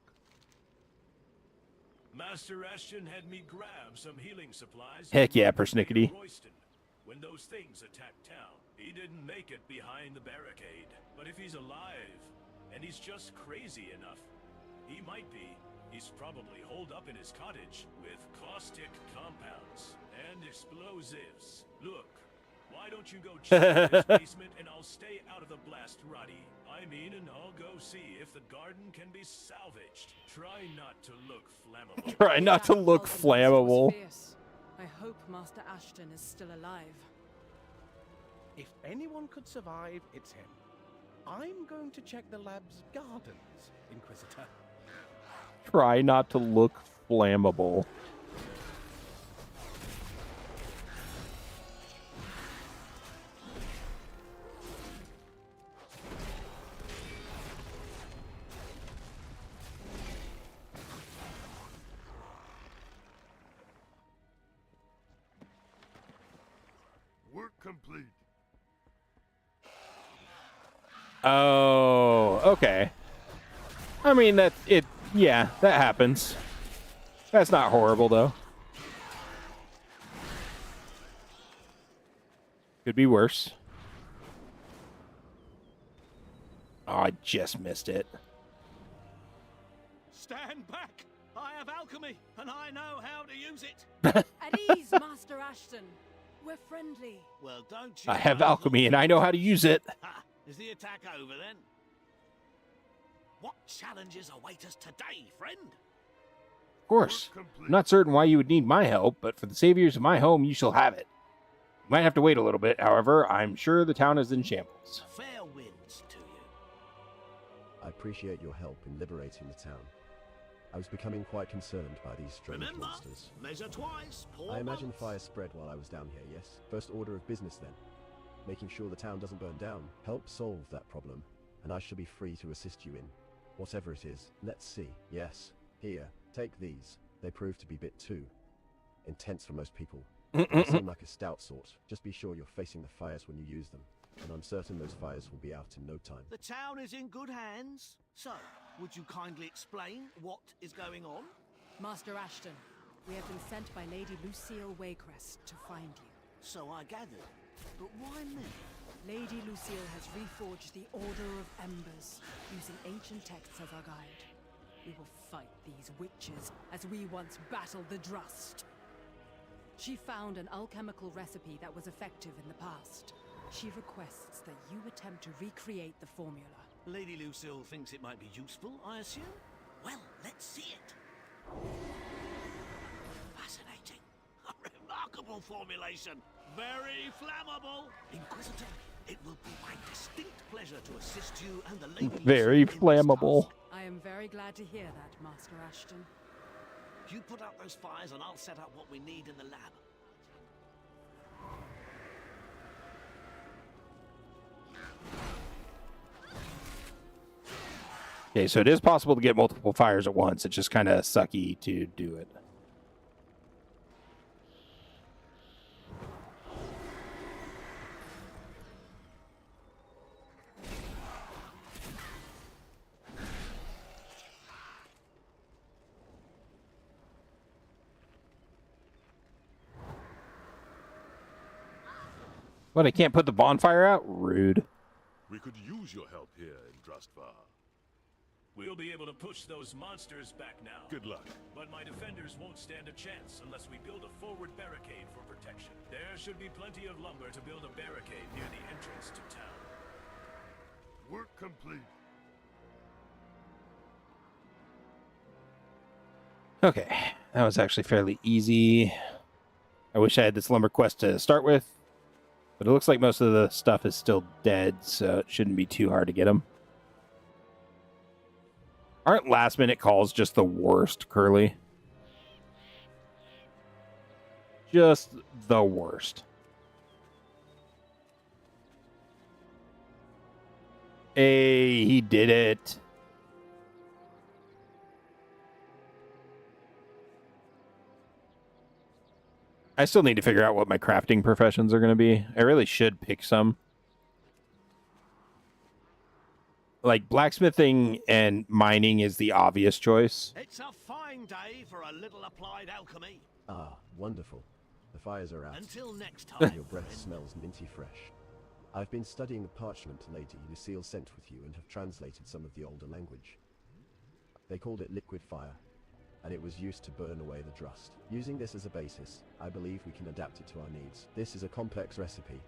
Master Ashton had me grab some healing supplies.
Heck yeah, persnickety.
When those things attacked town, he didn't make it behind the barricade. But if he's alive, and he's just crazy enough, he might be. He's probably holed up in his cottage with caustic compounds and explosives. Look, why don't you go check his basement and I'll stay out of the blast, Roddy. And I'll go see if the garden can be salvaged. Try not to look flammable.
Try not to look flammable.
I hope Master Ashton is still alive.
If anyone could survive, it's him. I'm going to check the lab's gardens, Inquisitor.
Try not to look flammable.
Work complete.
Oh, okay. I mean, that it. Yeah, that happens. That's not horrible, though. Could be worse. Oh, I just missed it.
Stand back! I have alchemy, and I know how to use it.
At ease, Master Ashton. We're friendly.
Well, don't you?
I have alchemy, and I know how to use it.
Ha! Is the attack over then? What challenges await us today, friend?
Of course. I'm not certain why you would need my help, but for the saviors of my home, you shall have it. You might have to wait a little bit, however. I'm sure the town is in shambles.
Fair winds to you.
I appreciate your help in liberating the town. I was becoming quite concerned by these strange monsters.
Measure twice,
I imagine fire spread while I was down here, yes? First order of business then. Making sure the town doesn't burn down. Help solve that problem, and I shall be free to assist you in whatever it is. Let's see. Yes. Here, take these. They prove to be a bit too intense for most people. They seem like a stout sort. Just be sure you're facing the fires when you use them. And I'm certain those fires will be out in no time.
The town is in good hands. So, would you kindly explain what is going on?
Master Ashton, we have been sent by Lady Lucille Waycrest to find you.
So I gathered. But why me?
Lady Lucille has reforged the Order of Embers, using ancient texts as our guide. We will fight these witches as we once battled the Drust. She found an alchemical recipe that was effective in the past. She requests that you attempt to recreate the formula.
Lady Lucille thinks it might be useful, I assume? Well, let's see it. Fascinating. A remarkable formulation. Very flammable. Inquisitor, it will be my distinct pleasure to assist you and the Lady
Very
Lucille
flammable.
I am very glad to hear that, Master Ashton.
You put out those fires and I'll set up what we need in the lab.
Okay, so it is possible to get multiple fires at once. It's just kind of sucky to do it. What, I can't put the bonfire out? Rude.
We could use your help here in Drustvar.
We'll be able to push those monsters back now.
Good luck.
But my defenders won't stand a chance unless we build a forward barricade for protection. There should be plenty of lumber to build a barricade near the entrance to town.
Work complete.
Okay, that was actually fairly easy. I wish I had this lumber quest to start with, but it looks like most of the stuff is still dead, so it shouldn't be too hard to get them. Aren't last-minute calls just the worst, Curly? Just the worst. Hey, he did it. I still need to figure out what my crafting professions are going to be. I really should pick some. Like, blacksmithing and mining is the obvious choice.
It's a fine day for a little applied alchemy.
Ah, wonderful. The fires are out.
Until next time.
Your breath smells minty fresh. I've been studying the parchment Lady Lucille sent with you and have translated some of the older language. They called it liquid fire, and it was used to burn away the rust. Using this as a basis, I believe we can adapt it to our needs. This is a complex recipe,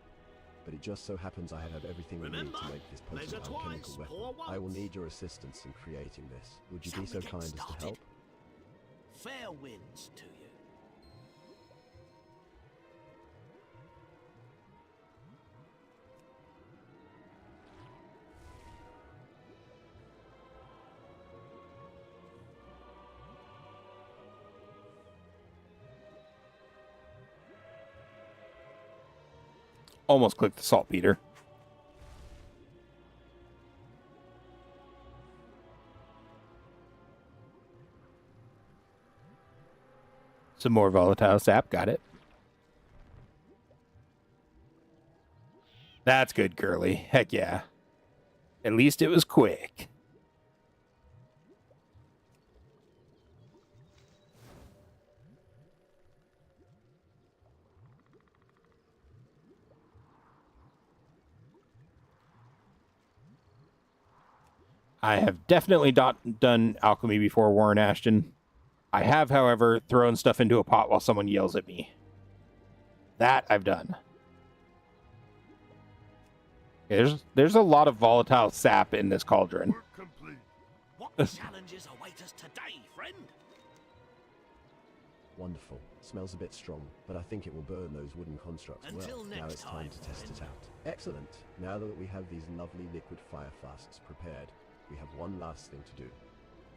but it just so happens I have everything we need to make this potent alchemical weapon. I will need your assistance in creating this. Would you be so kind as to help?
Fair winds to you.
Almost clicked the saltpeter. Some more volatile sap. Got it. That's good, Curly. Heck yeah. At least it was quick. I have definitely done alchemy before, Warren Ashton. I have, however, thrown stuff into a pot while someone yells at me. That I've done. There's a lot of volatile sap in this cauldron.
What challenges await us today, friend?
Wonderful. Smells a bit strong, but I think it will burn those wooden constructs well. Now it's time to test it out. Excellent. Now that we have these lovely liquid fire flasks prepared, we have one last thing to do.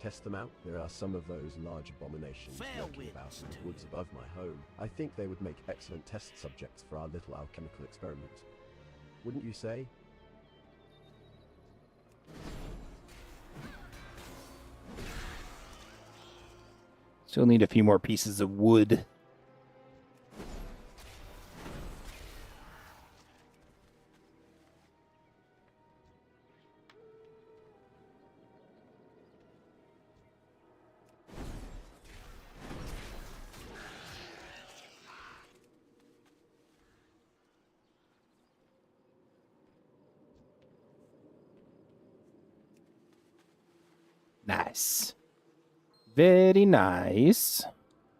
Test them out. There are some of those large abominations lurking about in the woods above my home. I think they would make excellent test subjects for our little alchemical experiment. Wouldn't you say?
Still need a few more pieces of wood. Nice. Very nice.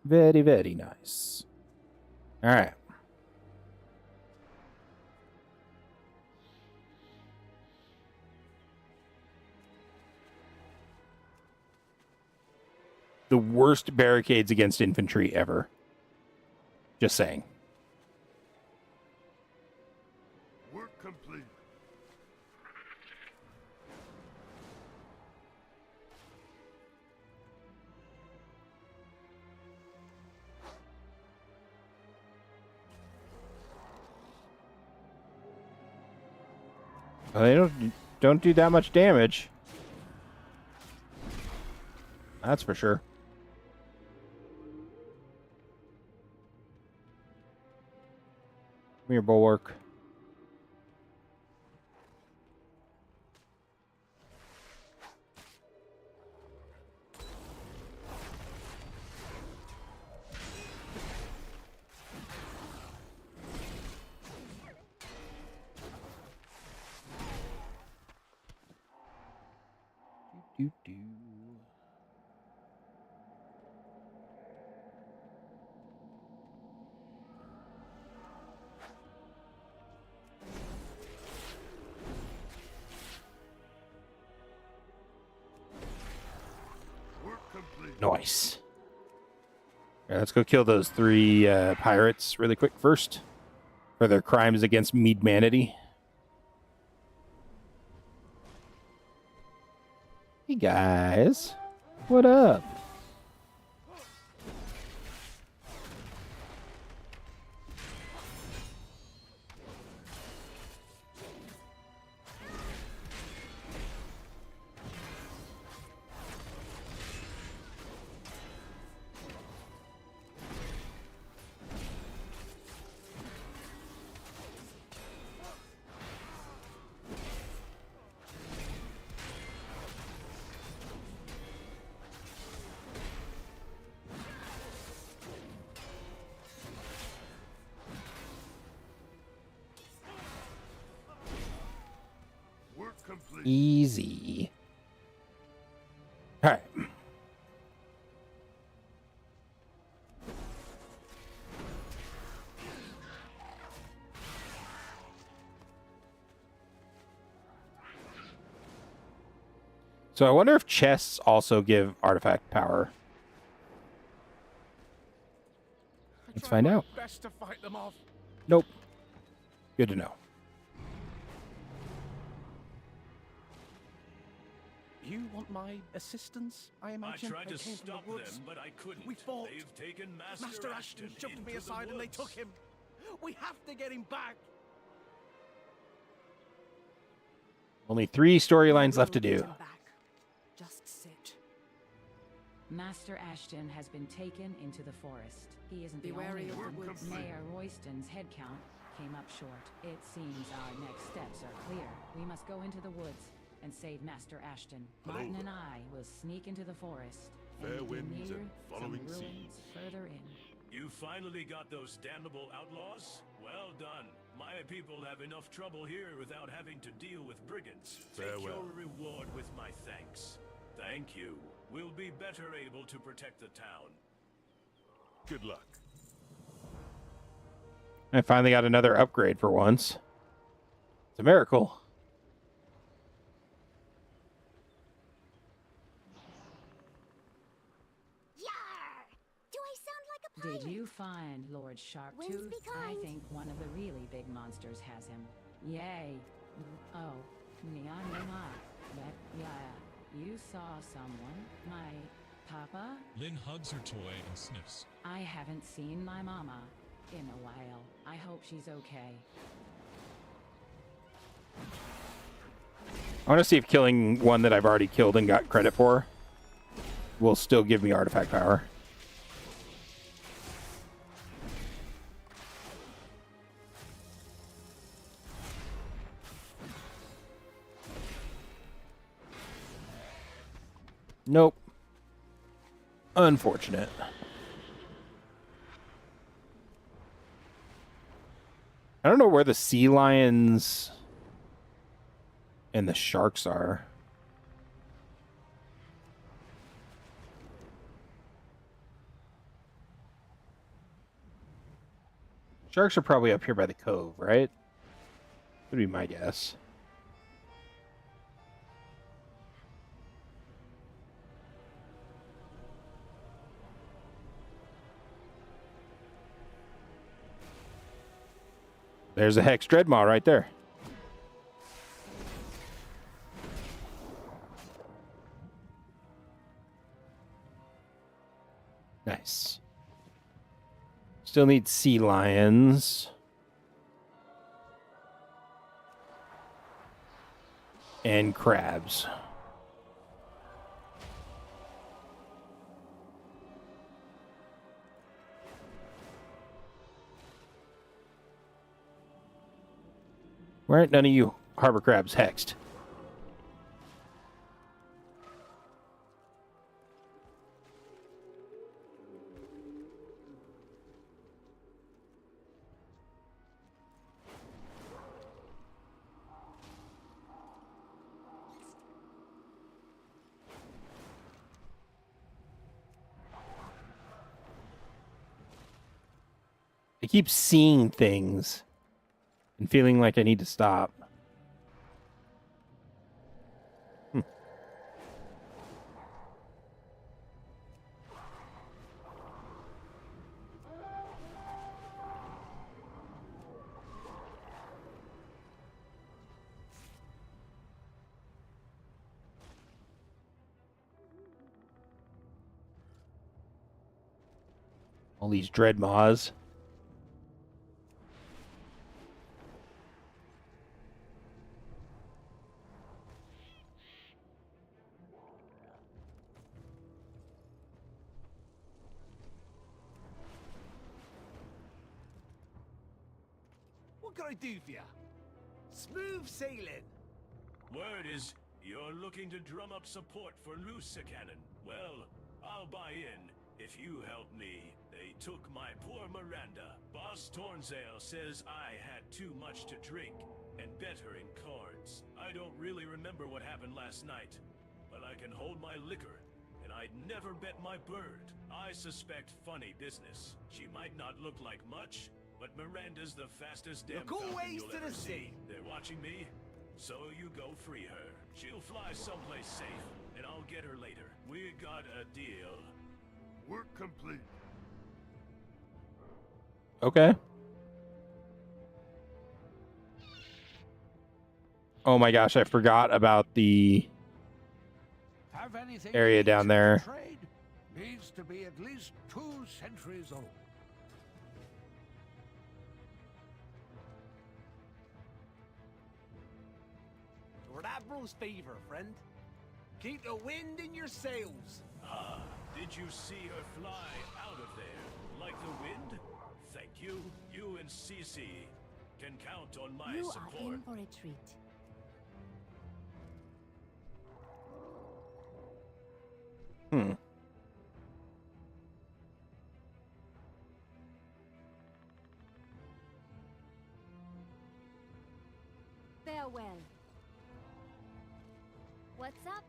Very, very nice. All right. The worst barricades against infantry ever. Just saying.
Work complete.
Well, they don't do that much damage. That's for sure. Come here, bulwark. Do. Nice. All right, let's go kill those 3 pirates really quick first for their crimes against Meadmanity. Hey guys, what up? Easy. All right. So I wonder if chests also give artifact power. Let's find out.
Best to fight them off.
Nope. Good to know.
You want my assistance, I imagine?
I tried to
came from the
stop
woods.
them, but I couldn't.
We fought.
They've taken
Master Ashton shoved me aside and they took him. We have to get him back.
Only 3 storylines left to do.
Just sit.
Master Ashton has been taken into the forest. He isn't
Be
the
wary
only
of the
one.
woods.
Mayor Royston's head count came up short. It seems our next steps are clear. We must go into the woods and save Master Ashton. Martin and I will sneak into the forest
Fair
and be
winds
near
and
some
following
ruins
seas.
further in.
You finally got those damnable outlaws? Well done. My people have enough trouble here without having to deal with brigands. Take
Farewell.
your reward with my thanks. Thank you. We'll be better able to protect the town.
Good luck.
I finally got another upgrade for once. It's a miracle.
Did you find Lord Sharptooth? I think one of the really big monsters has him. Yay. Oh, but yeah, you saw someone. My papa?
Lynn hugs her toy and sniffs.
I haven't seen my mama in a while. I hope she's okay.
I want to see if killing one that I've already killed and got credit for will still give me artifact power. Nope. Unfortunate. I don't know where the sea lions and the sharks are. Sharks are probably up here by the cove, right? Would be my guess. There's a Hex Dreadmaw right there. Nice. Still need sea lions. And crabs. Why aren't none of you harbor crabs hexed? I keep seeing things and feeling like I need to stop. All these dreadmaws.
What can I do for ya? Smooth sailing.
Word is, you're looking to drum up support for Lucicanon. Well, I'll buy in if you help me. They took my poor Miranda. Boss Tornsale says I had too much to drink. and bet her in cards. I don't really remember what happened last night, but I can hold my liquor, and I'd never bet my bird. I suspect funny business. She might not look like much, but Miranda's the fastest damn
Look
falcon
always
you'll
to
ever
the
see. They're watching me, so you go free her. She'll fly someplace safe, and I'll get her later. We got a deal.
Work complete.
Okay. Oh my gosh, I forgot about the
Have anything
area down there.
trade? Needs to be at least 2 centuries old.
Lord Admiral's favor, friend. Keep the wind in your sails.
Ah, did you see her fly out of there? Like the wind? Thank you. You and Cece can count on my
You
support.
are in for a treat.
Hmm.
Farewell.
What's up?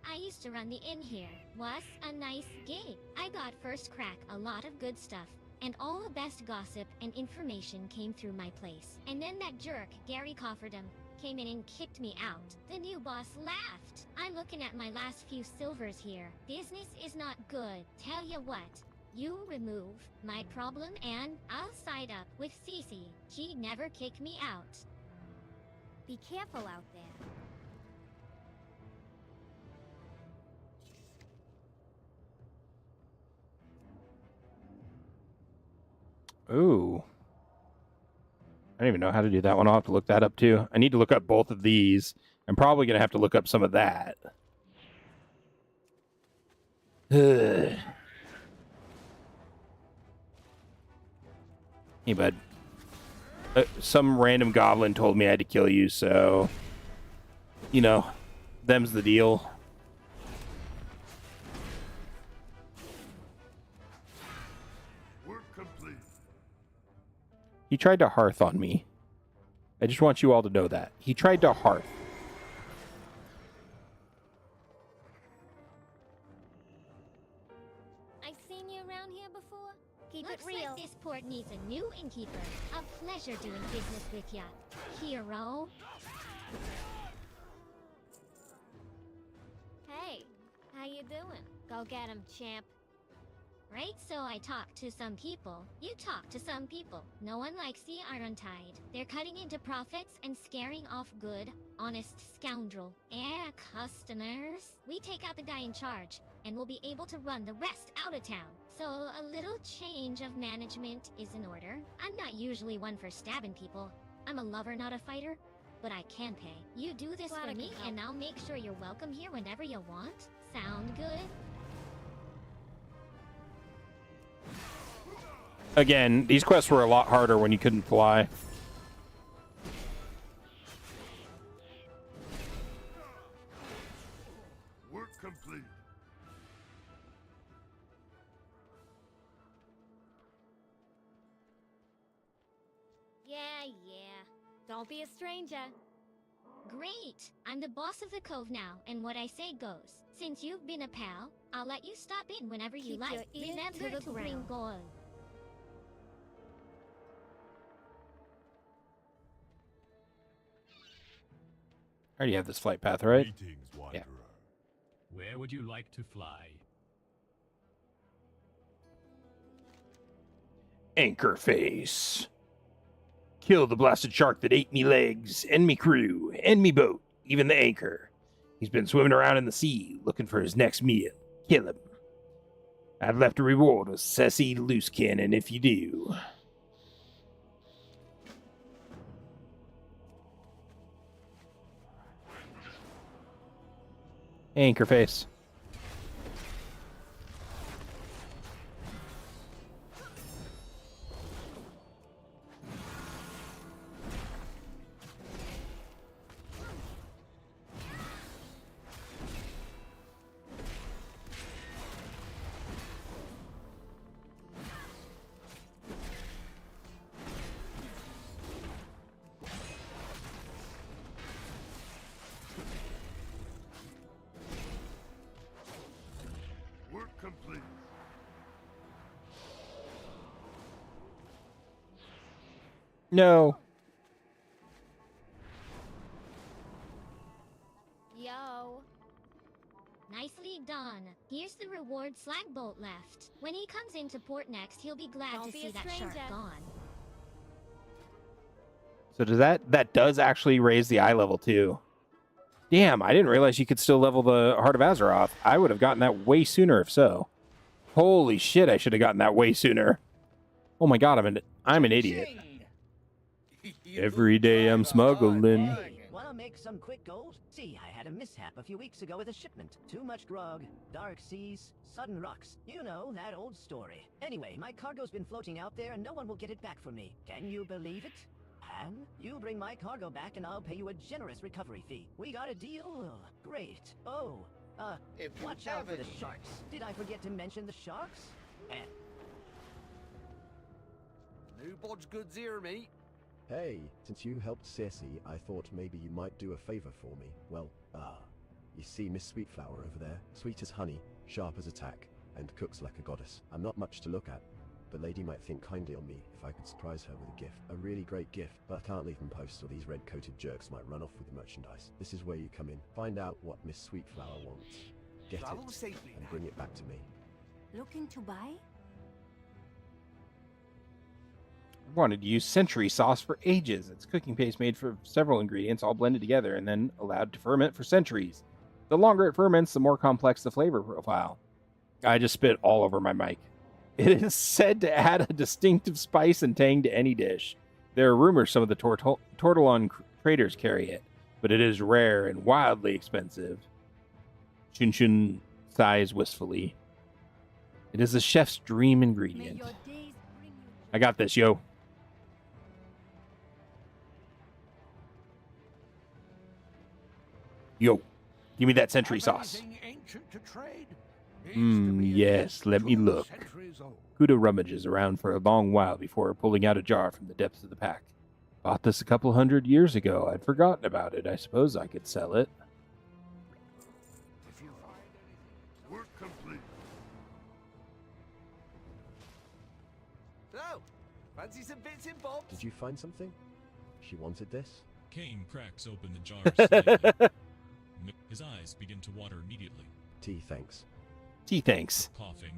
I used to run the inn here. Was a nice gig. I got first crack a lot of good stuff. And all the best gossip and information came through my place. And then that jerk, Gary Cofferdam, came in and kicked me out. The new boss laughed. I'm looking at my last few silvers here. Business is not good. Tell you what, you remove my problem and I'll side up with Cece. She never kicked me out.
Be careful out there.
Ooh. I don't even know how to do that one. I'll have to look that up too. I need to look up both of these. I'm probably going to have to look up some of that. Ugh. Hey, bud. Some random goblin told me I had to kill you, so... You know, them's the deal.
Work complete.
He tried to hearth on me. I just want you all to know that. He tried to hearth.
I've seen you around here before. Keep
Looks
it real.
like this port needs a new innkeeper. A pleasure doing business with ya, hero.
Hey, how you doing? Go get him, champ.
Right, so I talked to some people. You talk to some people. No one likes the Irontide. They're cutting into profits and scaring off good, honest scoundrel. Customers. We take out the guy in charge, and we'll be able to run the rest out of town. So a little change of management is in order. I'm not usually one for stabbing people. I'm a lover, not a fighter. But I can pay. You do this
Glad
for
I
me,
could help.
and I'll make sure you're welcome here whenever you want. Sound good?
Again, these quests were a lot harder when you couldn't fly.
Work complete.
Yeah. Don't be a stranger.
Great! I'm the boss of the cove now, and what I say goes. Since you've been a pal, I'll let you stop in whenever you
Keep
like.
your ear
Remember
to the
bring
ground.
gold.
I already have this flight path, right?
Greetings, wanderer.
Where would you like to fly?
Anchor face. Kill the blasted shark that ate me legs, and me crew, and me boat, even the anchor. He's been swimming around in the sea, looking for his next meal. Kill him. I've left a reward with sassy loose cannon if you do. Anchor face. No.
Yo. Nicely done. Here's the reward slag bolt left. When he comes into port next, he'll be glad
Don't
to
be
see
a
that shark
stranger.
gone.
So does that does actually raise the eye level too? Damn, I didn't realize you could still level the Heart of Azeroth. I would have gotten that way sooner if so. Holy shit, I should have gotten that way sooner. Oh my god, I'm an idiot. Every day I'm smuggling.
Hey, wanna make some quick gold? See, I had a mishap a few weeks ago with a shipment. Too much grog, dark seas, sudden rocks. You know, that old story. Anyway, my cargo's been floating out there and no one will get it back from me. Can you believe it? And you bring my cargo back and I'll pay you a generous recovery fee. We got a deal? Great. Oh, watch out for the sharks. Did I forget to mention the sharks?
New bodge goods here, mate.
Hey, since you helped Circe, I thought maybe you might do a favor for me. Well, you see Miss Sweetflower over there? Sweet as honey, sharp as a tack, and cooks like a goddess. I'm not much to look at, but Lady might think kindly on me if I could surprise her with a gift. A really great gift, but I can't leave them posts or these red-coated jerks might run off with the merchandise. This is where you come in. Find out what Miss Sweetflower wants. Get
Travel
it,
safely
and
now.
bring it back to me.
Looking to buy?
I wanted to use century sauce for ages. It's cooking paste made from several ingredients all blended together and then allowed to ferment for centuries. The longer it ferments, the more complex the flavor profile. I just spit all over my mic. It is said to add a distinctive spice and tang to any dish. There are rumors some of the Tortillon traders carry it, but it is rare and wildly expensive. Chun Chun sighs wistfully. It is a chef's dream ingredient. I got this, yo. Yo, give me that century sauce. Yes, let me look. Kuda rummages around for a long while before pulling out a jar from the depths of the pack. Bought this a couple 100 years ago. I'd forgotten about it. I suppose I could sell it.
Work complete.
So, fancy some bits and bobs?
Did you find something? She wanted this?
Kane cracks open the jar slightly. His eyes begin to water immediately.
Tea, thanks.
Tea, thanks.
Coughing,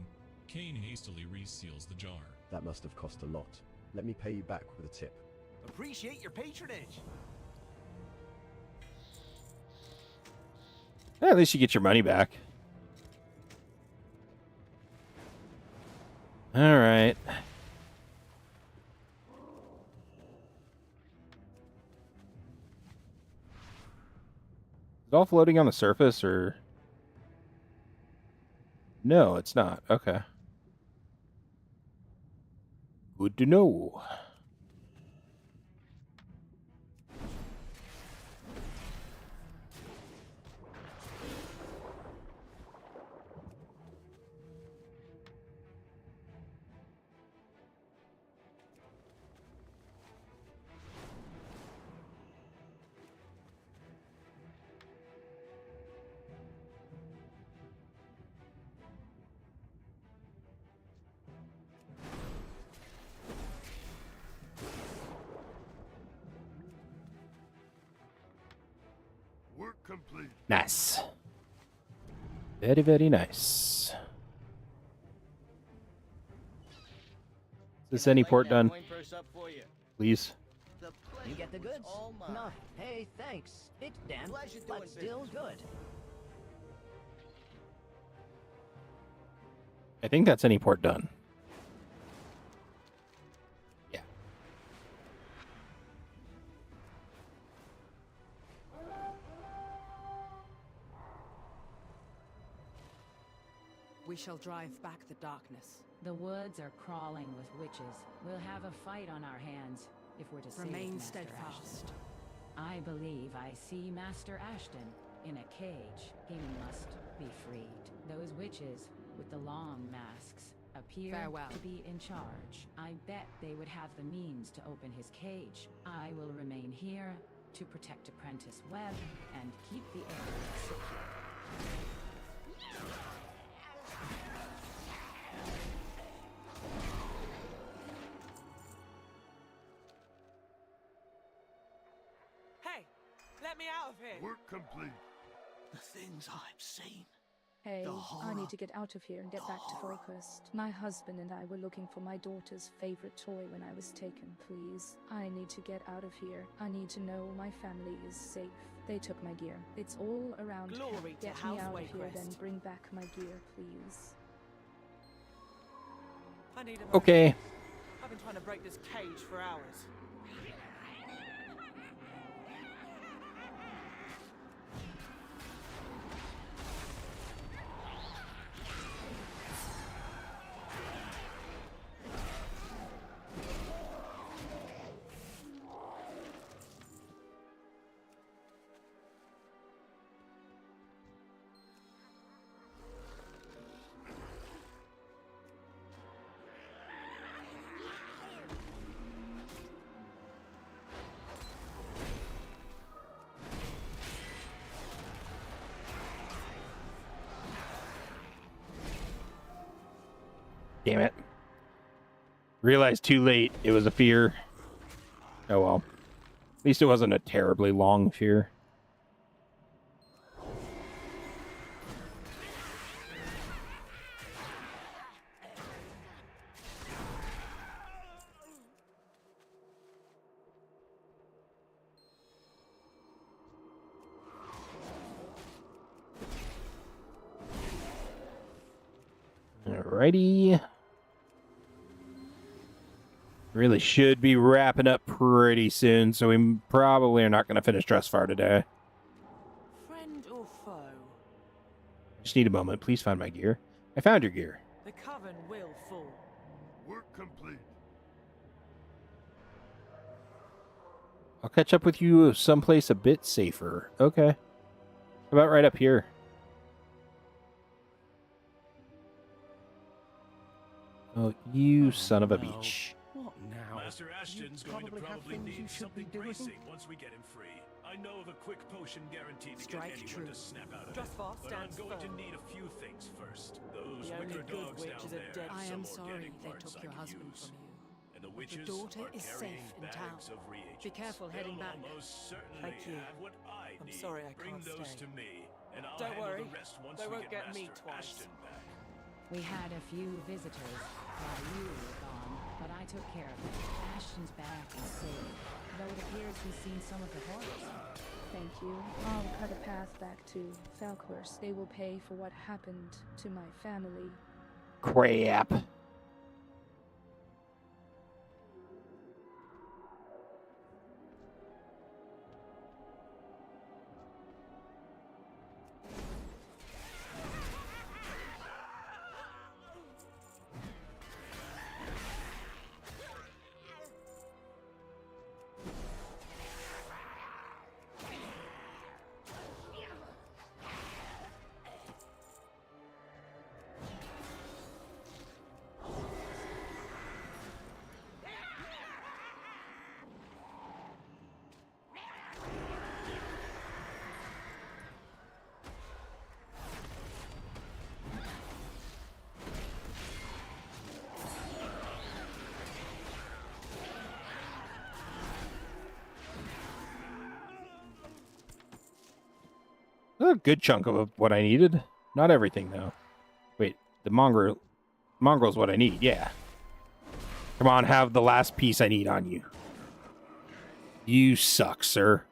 Kane hastily reseals the jar.
That must have cost a lot. Let me pay you back with a tip.
Appreciate your patronage.
At least you get your money back. All right. Is it all floating on the surface, or... No, it's not. Okay. Good to know.
Work complete.
Nice. Very, very nice. Is this any port done? Please.
You get the goods? No, hey, thanks. It's damn, but still good.
I think that's any port done. Yeah.
We shall drive back the darkness.
The woods are crawling with witches. We'll have a fight on our hands if we're to
Remain
save Master
steadfast.
Ashton. I believe I see Master Ashton in a cage. He must be freed. Those witches with the long masks appear
Farewell.
to be in charge. I bet they would have the means to open his cage. I will remain here to protect Apprentice Webb and keep the area secure.
me out of here!
Work complete.
The things I've seen.
Hey,
The
I
horror.
need to get out of here and get back to Falkhurst. My husband and I were looking for my daughter's favorite toy when I was taken, please. I need to get out of here. I need to know my family is safe. They took my gear. It's all around
Glory
camp.
to
Get
House
me out of here,
Waycrest.
then bring back my gear, please.
I need a moment.
Okay.
I've been trying to break this cage for hours.
Damn it. Realized too late it was a fear. Oh well. At least it wasn't a terribly long fear. Alrighty. Really should be wrapping up pretty soon, so we probably are not going to finish Dressfar today.
Friend or foe?
Just need a moment. Please find my gear. I found your gear.
The coven will fall.
Work complete.
I'll catch up with you someplace a bit safer. Okay. How about right up here? Oh, you son of a beach.
What now?
Master Ashton's going to probably need something bracing once we get him free. I know of a quick potion guaranteed to get anyone to snap out of it. But I'm going to need a few things first. Those
The only
wicker
good
dogs
witch
down
is a
there.
dead-
I am
some
sorry
organic
they
parts
took
I
your
could
husband
use.
from you.
And the
But
witches
your daughter
are
is
carrying
safe in town.
bags of reagents.
Be careful heading
They'll
back.
almost certainly
Thank you.
have what I
I'm
need.
sorry I
Bring
can't
those
stay.
to me, and I'll
Don't
handle
worry.
the rest once
They
we
won't
get
get me
Master
twice.
Ashton back.
We had a few visitors while you were gone, but I took care of them. Ashton's back and safe, though it appears he's seen some of the horrors.
Thank you. I'll cut a path back to Falkhurst. They will pay for what happened to my family.
Crap. A good chunk of what I needed. Not everything, though. Wait, the mongrel's what I need, yeah. Come on, have the last piece I need on you. You suck, sir.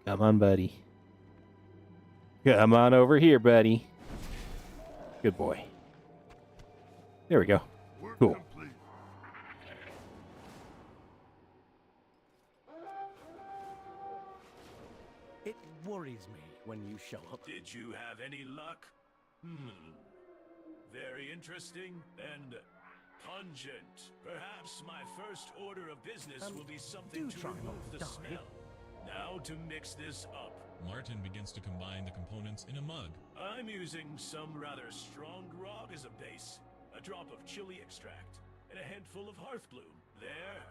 Come on, buddy. Come on over here, buddy. Good boy. There we go. Cool.
It worries me when you show up.
Did you have any luck? Very interesting and pungent. Perhaps my first order of business will be something to remove the smell. Now to mix this up.
Martin begins to combine the components in a mug.
I'm using some rather strong grog as a base, a drop of chili extract, and a handful of hearth bloom. There.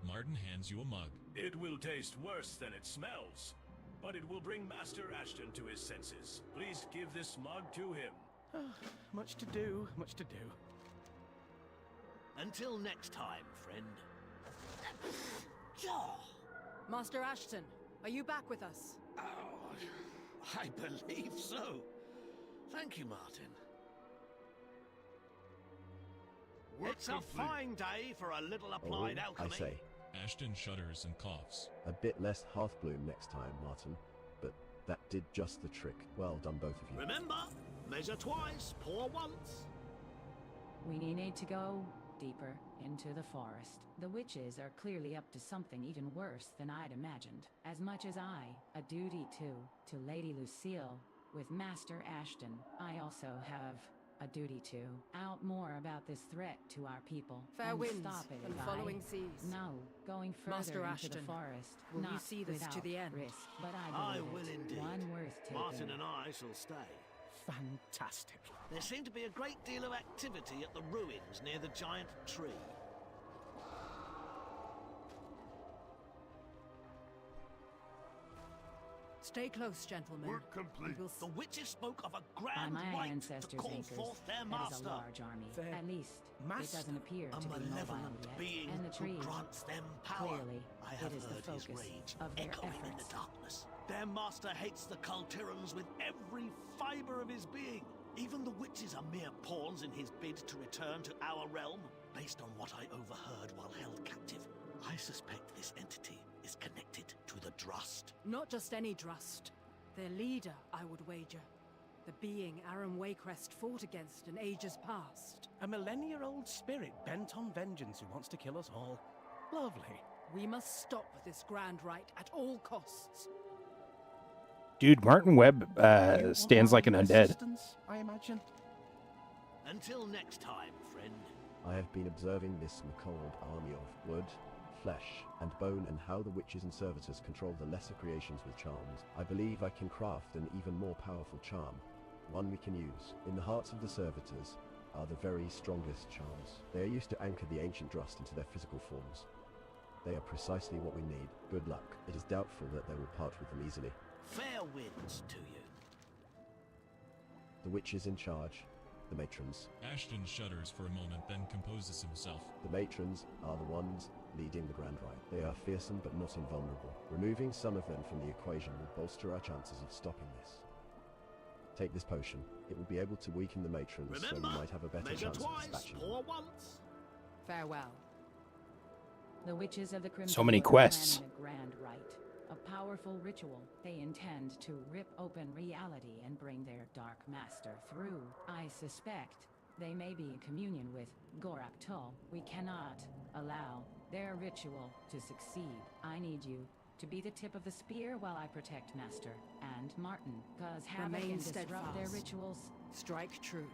Martin hands you a mug.
It will taste worse than it smells. but it will bring Master Ashton to his senses. Please give this mug to him.
Much to do, much to do.
Until next time, friend.
Master Ashton, are you back with us?
Oh, I believe so. Thank you, Martin. It's a fine day for a little applied alchemy.
I say.
Ashton shudders and coughs.
A bit less Hearthbloom next time, Martin. But that did just the trick. Well done, both of you.
Remember, measure twice, pour once.
We need to go deeper into the forest. The witches are clearly up to something even worse than I'd imagined. As much as a duty to Lady Lucille with Master Ashton, I also have a duty to out more about this threat to our people.
Fair
and
winds
stop it
and
if
following seas.
No, going further
Master
into
Ashton,
the forest.
will
not
you see this to
without
the end?
risk, but
I
believe
will
it.
indeed.
One worth taking.
Martin and I shall stay.
Fantastic.
There seemed to be a great deal of activity at the ruins near the giant tree.
Stay close, gentlemen.
Work complete.
The witches spoke of a
By
grand
my
right to
ancestors'
call
acres,
forth their
that is
master.
a large army.
Their
At least
master?
it doesn't appear
A
to be mobile
malevolent
yet.
being
And the tree,
who grants them power.
clearly,
I have
it is the
heard his
focus
rage
of their
echoing in
efforts.
the darkness. Their master hates the Cultirans with every fiber of his being. Even the witches are mere pawns in his bid to return to our realm. Based on what I overheard while held captive, I suspect this entity is connected to the Drust.
Not just any Drust. Their leader, I would wager. The being Aram Waycrest fought against in ages past.
A millennia-old spirit bent on vengeance who wants to kill us all. Lovely.
We must stop this grand rite at all costs.
Dude, Martin Webb stands like an undead.
Assistance, I imagine.
Until next time, friend.
I have been observing this macabre army of wood, flesh, and bone, and how the witches and servitors control the lesser creations with charms. I believe I can craft an even more powerful charm, one we can use. In the hearts of the servitors are the very strongest charms. They are used to anchor the ancient Drust into their physical forms. They are precisely what we need. Good luck. It is doubtful that they will part with them easily.
Fair winds to you.
The witches in charge, the matrons.
Ashton shudders for a moment, then composes himself.
The matrons are the ones leading the grand rite. They are fearsome but not invulnerable. Removing some of them from the equation will bolster our chances of stopping this. Take this potion. It will be able to weaken the matrons, so we might have a better
measure
chance of
twice,
dispatching
pour
them.
once.
Farewell.
The witches of the Crimson
So many
Wood are
quests.
planning a grand rite, a powerful ritual. They intend to rip open reality and bring their dark master through. I suspect they may be in communion with Gorak Tull. We cannot allow their ritual to succeed. I need you to be the tip of the spear while I protect Master and Martin, cause havoc
Remain
and disrupt their
steadfast.
rituals.
Strike true.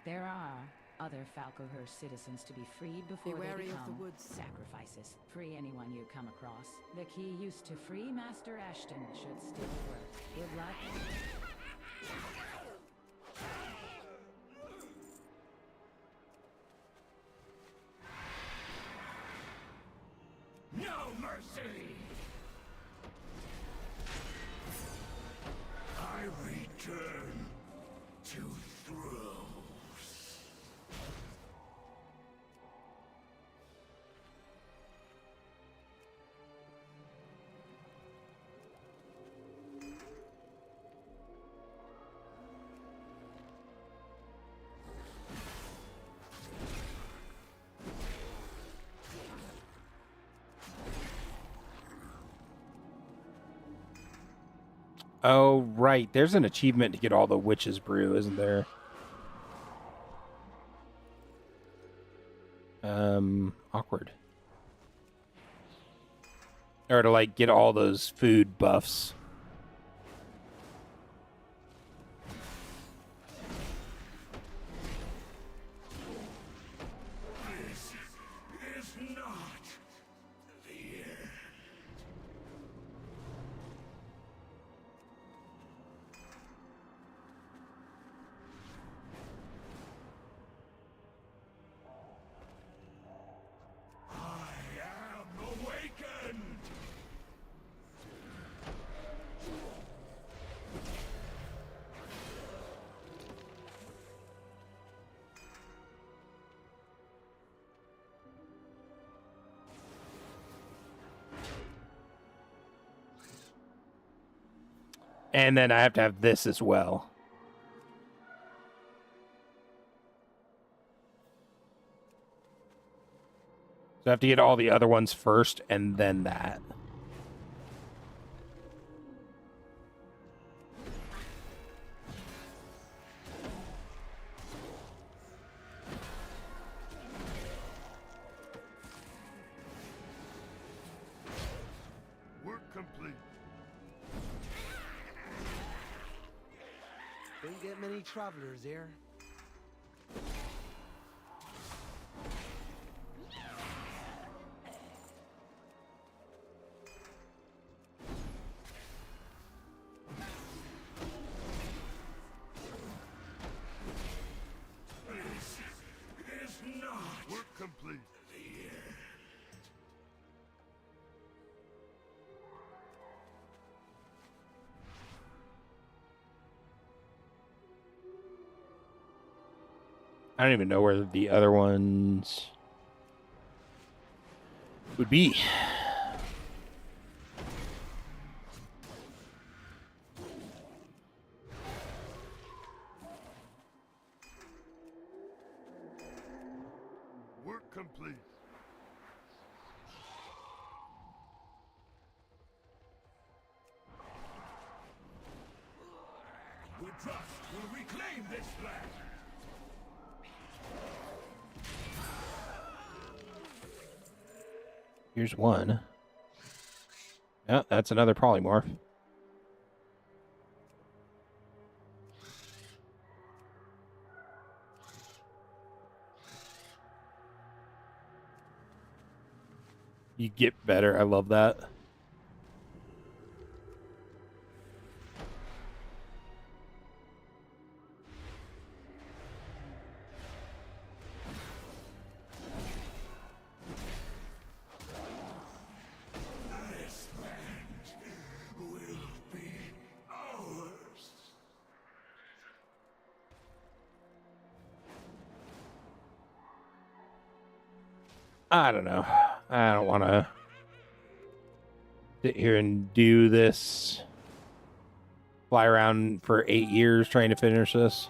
There are other Falcohurst citizens to be freed before
Be
they
wary of
become
the woods.
sacrifices. Free anyone you come across. The key used to free Master Ashton should still work. Good luck.
No mercy! I return to throws.
Oh, right. There's an achievement to get all the witches brew, isn't there? Awkward. Or to, like, get all those food buffs.
This is not the end. I am awakened!
And then I have to have this as well. So I have to get all the other ones first and then that.
Work complete.
Don't get many travelers here.
This is not work complete.
I don't even know where the other ones would be.
Work complete.
The trust will reclaim this land.
Here's one. Yeah, that's another polymorph. You get better. I love that.
This land will be ours.
I don't know. I don't want to sit here and do this. Fly around for 8 years trying to finish this.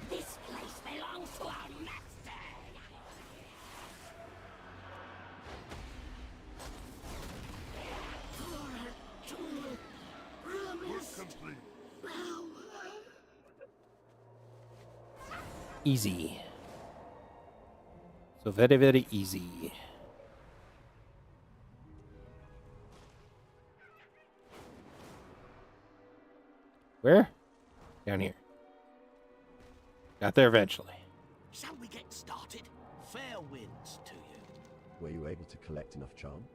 This place belongs to our master.
Work complete.
Easy. So very, very easy. Where? Down here. Got there eventually.
Shall we get started? Fair winds to you.
Were you able to collect enough charm?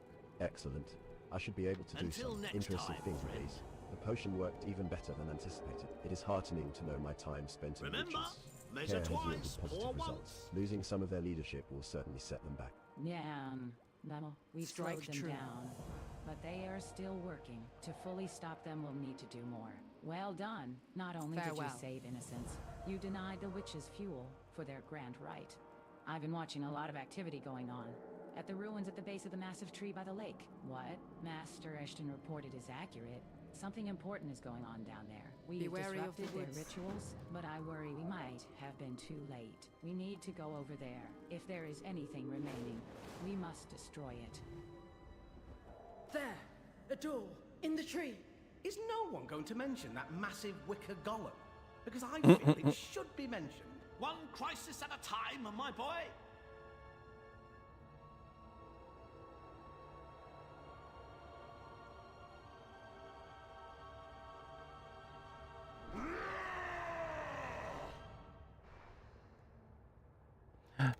Excellent. I should be able to do
Until
some
next
interesting
time,
things with
friend.
these. The potion worked even better than anticipated. It is heartening to know my time spent in
Remember,
riches.
measure
Care has
twice,
yielded
pour
positive results.
once.
Losing some of their leadership will certainly set them back.
Yeah, we've slowed
Strike
them
true.
down. But they are still working. To fully stop them, we'll need to do more. Well done. Not only did
Farewell.
you save innocents, you denied the witches fuel for their grand right. I've been watching a lot of activity going on. At the ruins at the base of the massive tree by the lake. What Master Ashton reported is accurate. Something important is going on down there.
Be
We've
wary of the
disrupted their
woods.
rituals, but I worry we might have been too late. We need to go over there. If there is anything remaining, we must destroy it.
There! A door! In the tree! Is no one going to mention that massive wicker golem? Because I feel it should be mentioned.
One crisis at a time, my boy.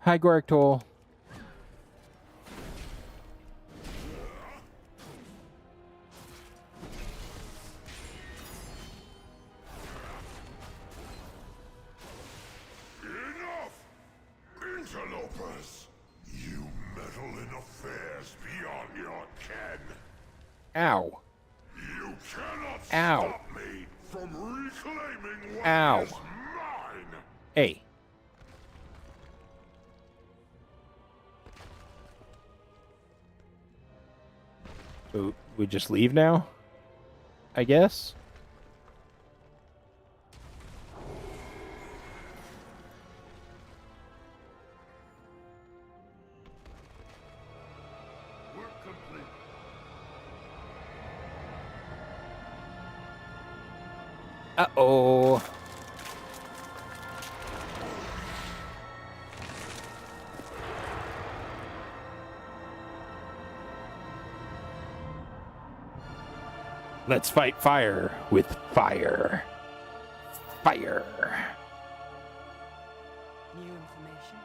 Hi, Gorktol.
Enough! Interlopers! You meddle in affairs beyond your ken.
Ow.
You cannot
Ow.
stop me from reclaiming what
Ow.
is mine!
Hey. So we just leave now? I guess? Uh-oh. Let's fight fire with fire. Fire.
New information.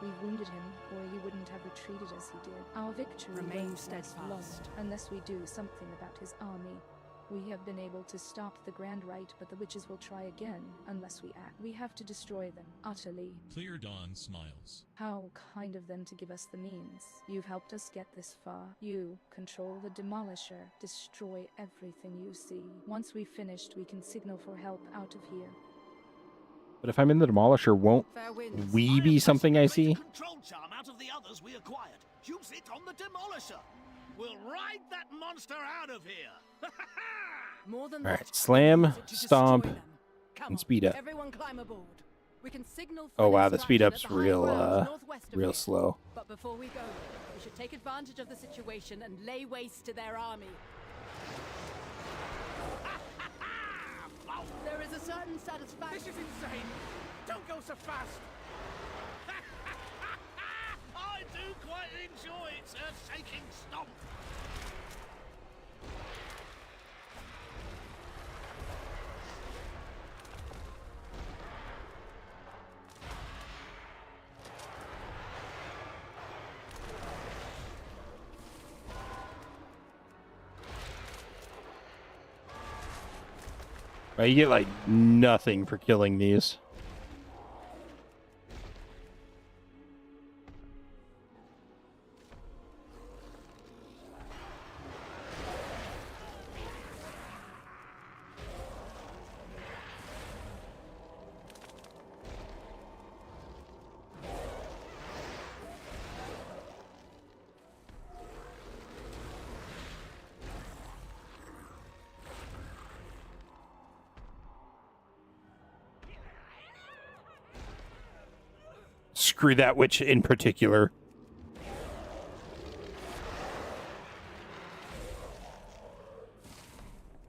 We wounded him, or he wouldn't have retreated as he did. Our victory
Remain
won't last long,
steadfast.
unless we do something about his army. We have been able to stop the Grand Rite, but the witches will try again, unless we act. We have to destroy them, utterly.
Clear Dawn smiles.
How kind of them to give us the means. You've helped us get this far. You control the Demolisher. Destroy everything you see. Once we've finished, we can signal for help out of here.
But if I'm in the Demolisher, won't we be something I see?
Control charm out of the others we acquired. Use it on the Demolisher. We'll ride that monster out of here.
More than
All right,
that,
slam,
use it to
stomp,
destroy them. Come
and
on,
speed up.
Everyone climb aboard. We can signal for
Oh
an
wow, the speed
extraction
up's
at the high
real,
ground northwest of
real
here.
slow.
But before we go, we should take advantage of the situation and lay waste to their army. There is a certain satisfaction.
This is insane. Don't go so fast.
I do quite enjoy its earth-shaking stomp.
Right, you get like nothing for killing these. Screw that witch in particular.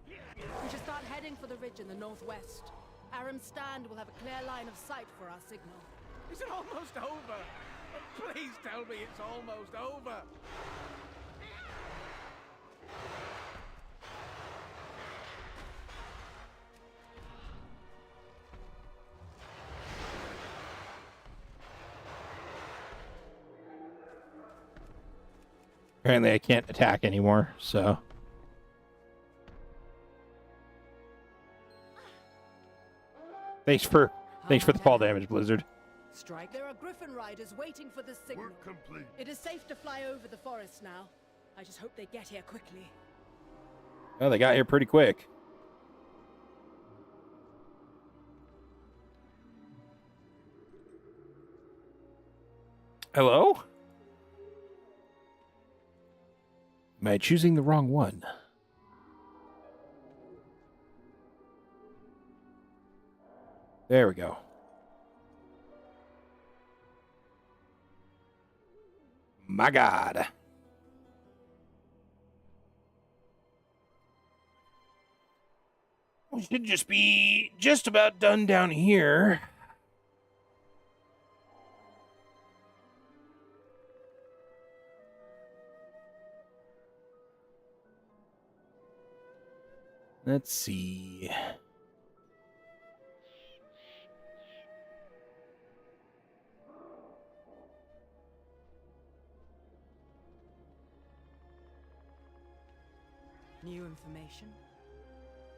We should start heading for the ridge in the northwest. Aram's stand will have a clear line of sight for our signal.
Is it almost over? Please tell me it's almost over.
Apparently I can't attack anymore, so. Thanks for the fall damage, Blizzard.
Strike. There are Griffin riders waiting for the signal.
Work complete.
It is safe to fly over the forest now. I just hope they get here quickly.
Oh, they got here pretty quick. Hello? Am I choosing the wrong one? There we go. My God. We should just be just about done down here. Let's see.
New information?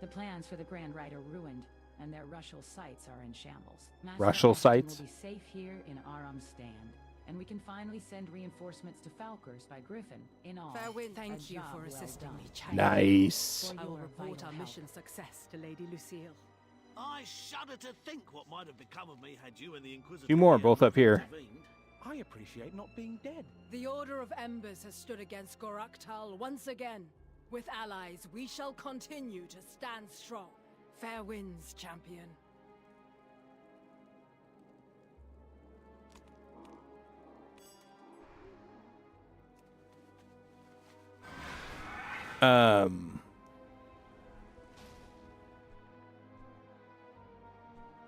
The plans for the Grand Rite are ruined, and their Rushal sites are in shambles.
Rushal
Ashton
sites?
will be safe here in Aram's stand, and we can finally send reinforcements to Falkers by Griffin. In all,
Fairwind,
a
thank you
job
for
well
assisting
done.
me, child.
Nice.
I will
your
report
vital
our
help.
mission success to Lady Lucille.
I shudder to think what might have become of me had you and the Inquisitor.
Two more,
here
both up here.
intervened.
I appreciate not being dead.
The Order of Embers has stood against Goraktal once again. With allies, we shall continue to stand strong. Fair winds, champion.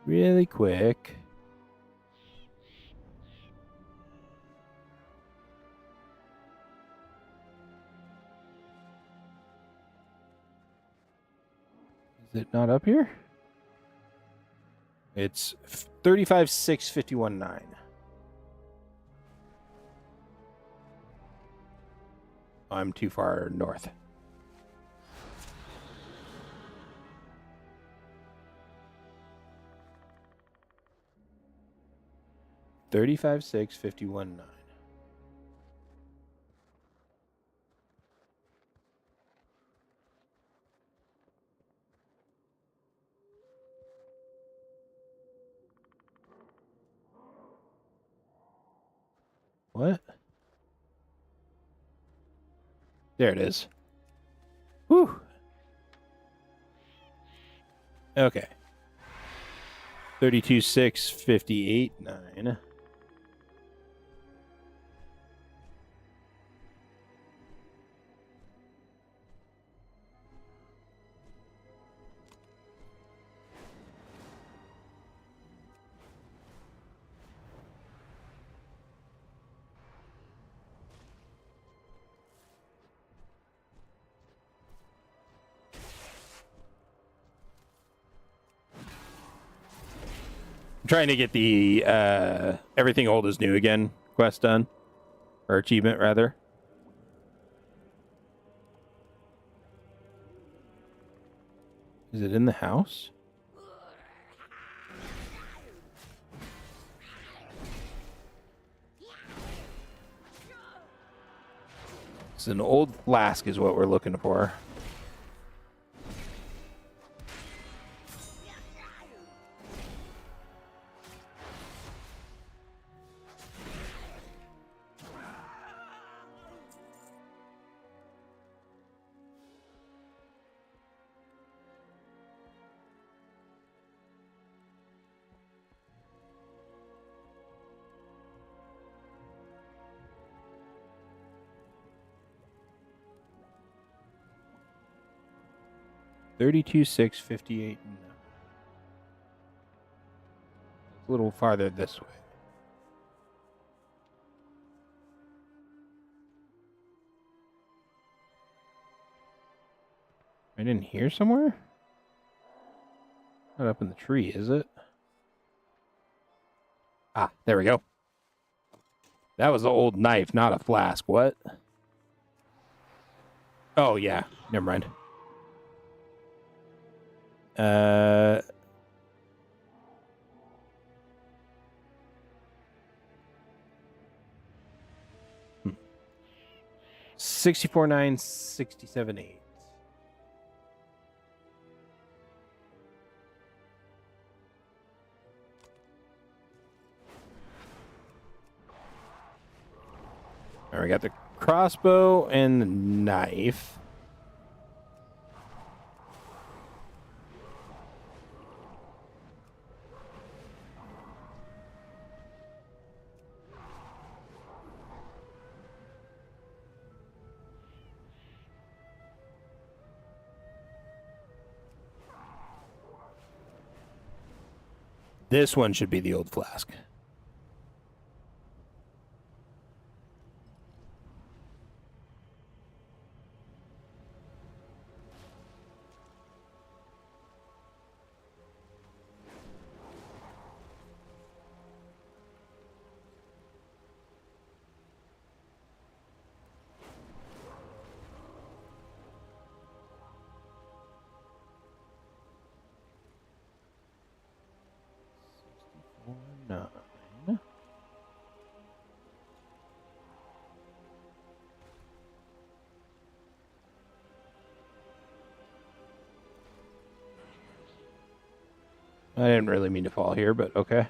really quick. Is it not up here? It's 35,651.9. I'm too far north. $35,651.9. What? There it is. Whew. Okay. 32,658.9. I'm trying to get the everything old is new again quest done. Or achievement, rather. Is it in the house? It's an old flask is what we're looking for. $32,658. A little farther this way. I didn't hear somewhere? Not up in the tree, is it? Ah, there we go. That was the old knife, not a flask. What? Oh, yeah. Never mind. Uh... 64,967.8. All right, we got the crossbow and the knife. This one should be the old flask. Nine. I didn't really mean to fall here, but okay.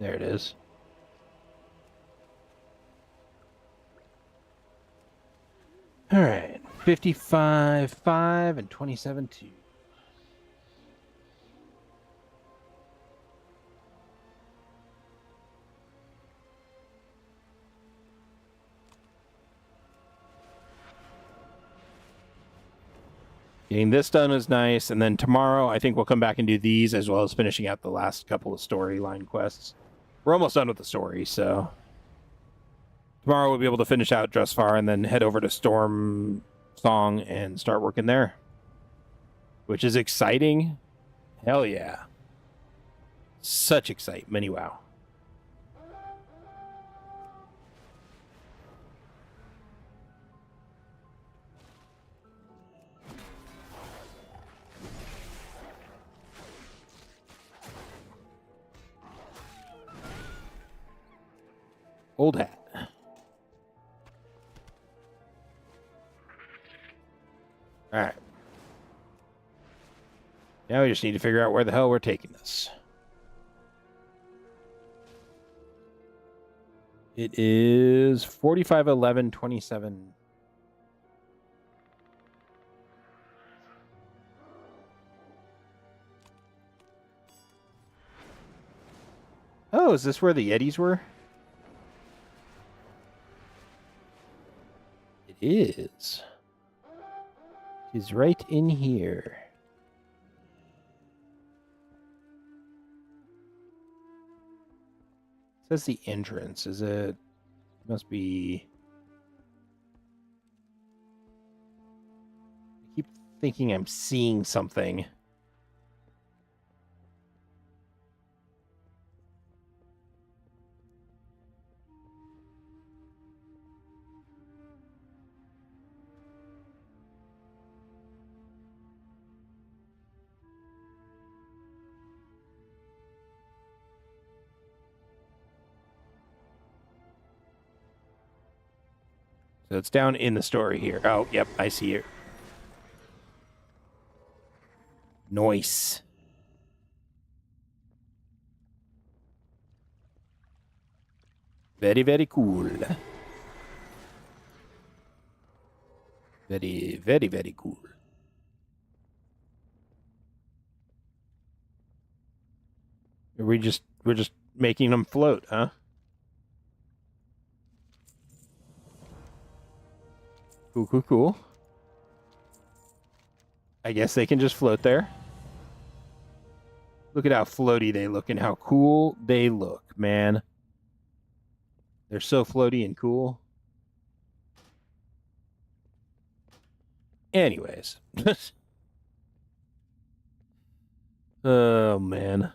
There it is. All right, 55.5 and 27.2. Getting this done is nice, and then tomorrow I think we'll come back and do these as well as finishing out the last couple of storyline quests. We're almost done with the story, so tomorrow we'll be able to finish out Drusfar and then head over to Storm Song and start working there, which is exciting. Hell yeah. Such excitement, wow. Old hat. All right. Now we just need to figure out where the hell we're taking this. It is 45:11:27. Oh, is this where the Yetis were? It is. It's right in here. It says the entrance. Is it? Must be. I keep thinking I'm seeing something. So it's down in the story here. Oh, yep, I see it. Nice. Very, very cool. Very, very, very cool. We're just making them float, huh? Cool, cool, cool. I guess they can just float there. Look at how floaty they look and how cool they look, man. They're so floaty and cool. Anyways. Oh, man.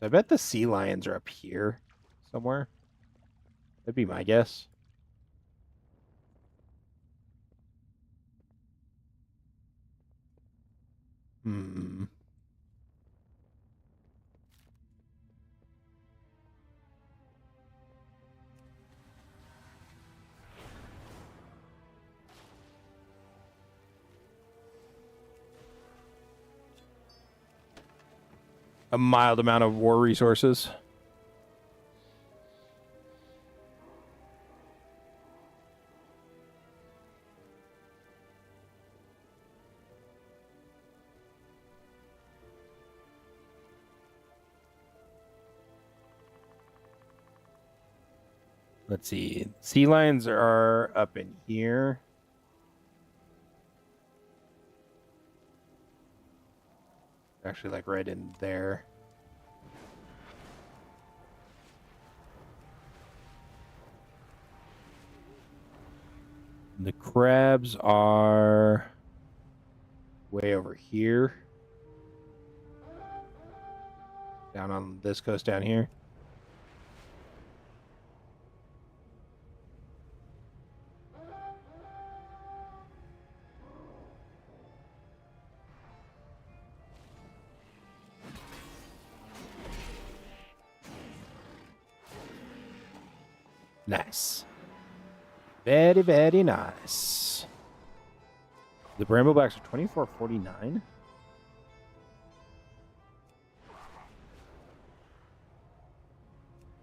I bet the sea lions are up here somewhere. That'd be my guess. A mild amount of war resources. Let's see. Sea lions are up in here. Actually, like right in there. The crabs are way over here. Down on this coast down here. Nice. Very, very nice. The Bramblebacks are 24.49.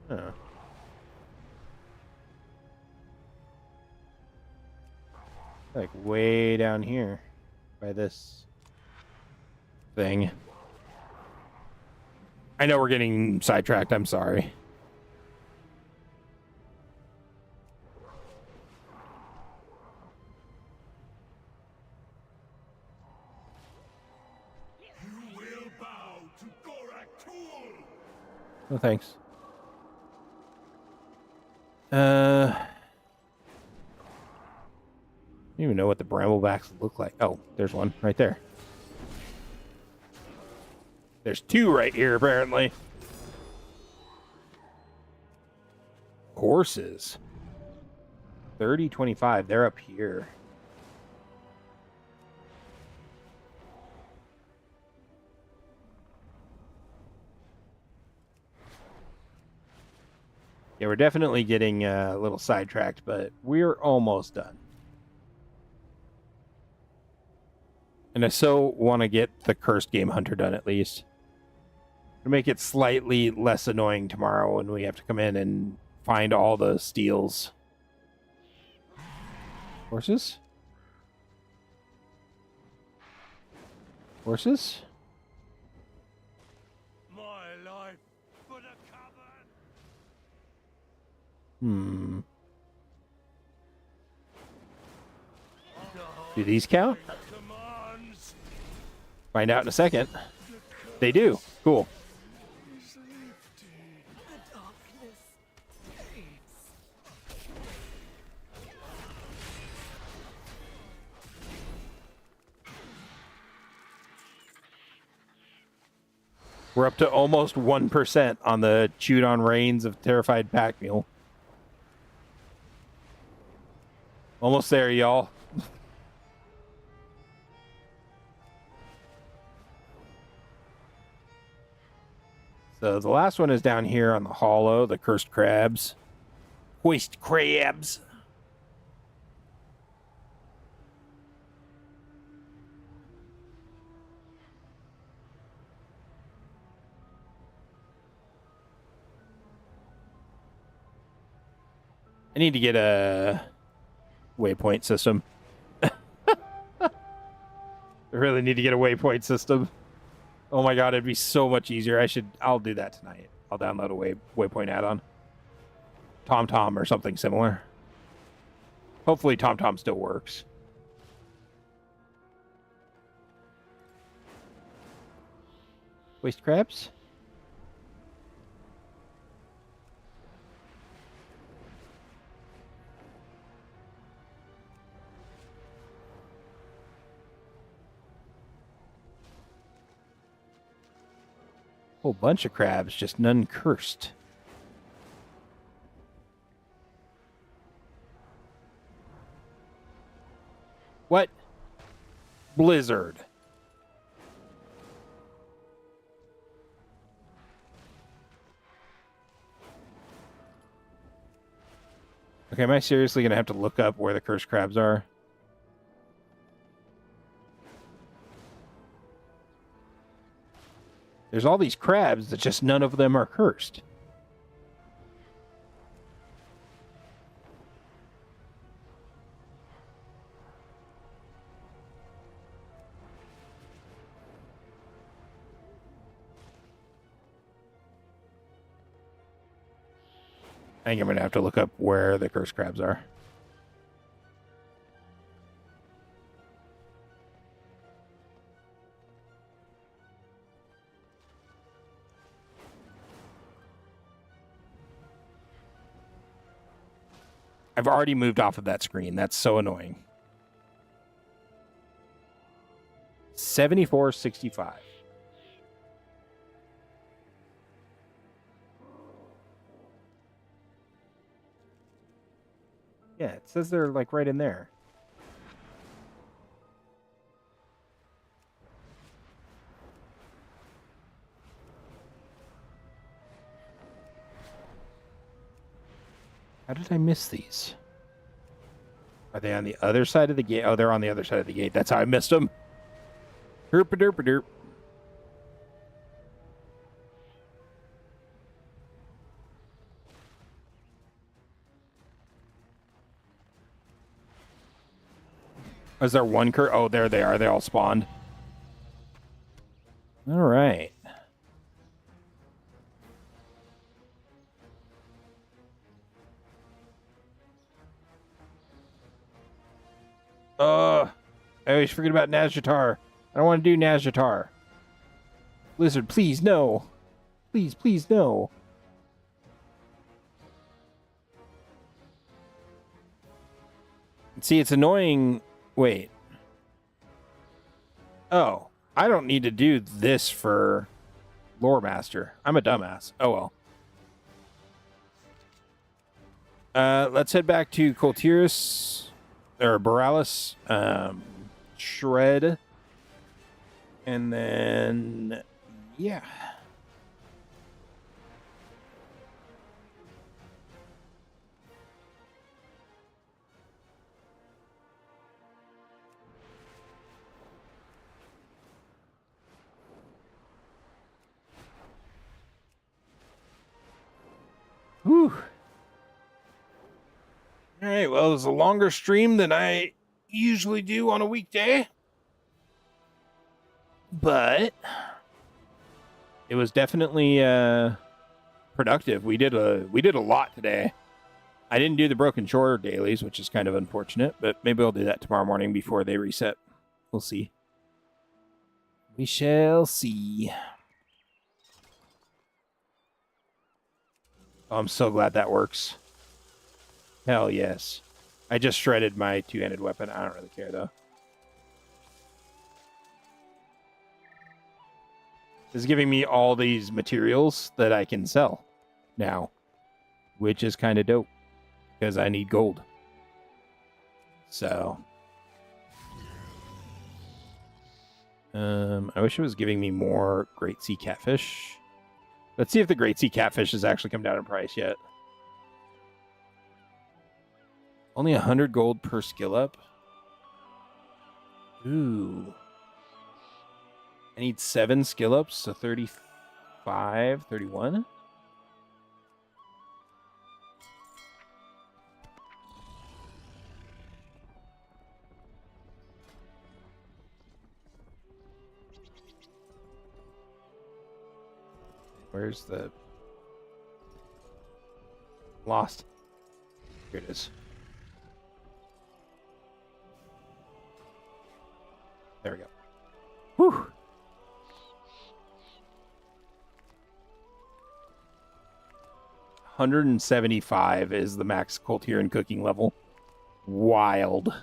Huh. Like way down here by this thing. I know we're getting sidetracked. I'm sorry. No thanks. I don't even know what the bramblebacks look like. Oh, there's one right there. There's two right here, apparently. Horses. 30-25. They're up here. Yeah, we're definitely getting a little sidetracked, but we're almost done. And I so want to get the Cursed Game Hunter done at least. To make it slightly less annoying tomorrow when we have to come in and find all the steals. Horses? Horses?
My life for the coven.
Do these count? Find out in a second. They do. Cool. We're up to almost 1% on the chewed on reins of Terrified Pack Mule. Almost there, y'all. So the last one is down here on the hollow, the Cursed Crabs. Hoist Crabs. I need to get a waypoint system. I really need to get a waypoint system. Oh my god, it'd be so much easier. I'll do that tonight. I'll download a waypoint add-on. TomTom or something similar. Hopefully TomTom still works. Waste crabs? Whole bunch of crabs, just none cursed. What? Blizzard. Okay, am I seriously going to have to look up where the cursed crabs are? There's all these crabs that just none of them are cursed. I think I'm going to have to look up where the cursed crabs are. I've already moved off of that screen. That's so annoying. 74.65. Yeah, it says they're like right in there. How did I miss these? Are they on the other side of the gate? Oh, they're on the other side of the gate. That's how I missed them. Herp-a-derp-a-derp. Is there one Oh, there they are. They all spawned. All right. I always forget about Nazjatar. I don't want to do Nazjatar. Blizzard, please, no. Please, please, no. See, it's annoying. Wait. Oh, I don't need to do this for Loremaster. I'm a dumbass. Oh well. Let's head back to Coltirus, or Boralus, Shred, and then, yeah. Whew. All right, well, it was a longer stream than I usually do on a weekday, but it was definitely productive. We did a lot today. I didn't do the Broken Shore dailies, which is kind of unfortunate, but maybe I'll do that tomorrow morning before they reset. We'll see. We shall see. Oh, I'm so glad that works. Hell yes. I just shredded my two-handed weapon. I don't really care, though. This is giving me all these materials that I can sell now, which is kind of dope, because I need gold. So... I wish it was giving me more Great Sea Catfish. Let's see if the Great Sea Catfish has actually come down in price yet. Only 100 gold per skill up. Ooh. I need 7 skill ups, so 35, 31. Where's the... Lost. Here it is. There we go. Whew. 175 is the max Coltiran cooking level. Wild.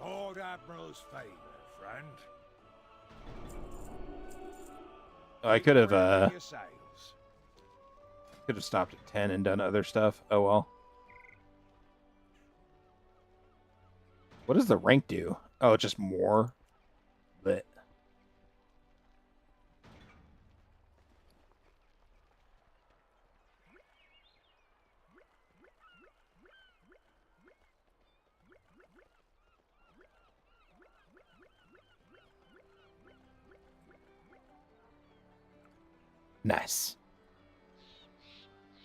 Lord Admiral's favor, friend.
I could have stopped at 10 and done other stuff. Oh well. What does the rank do? Oh, just more. Lit. Nice.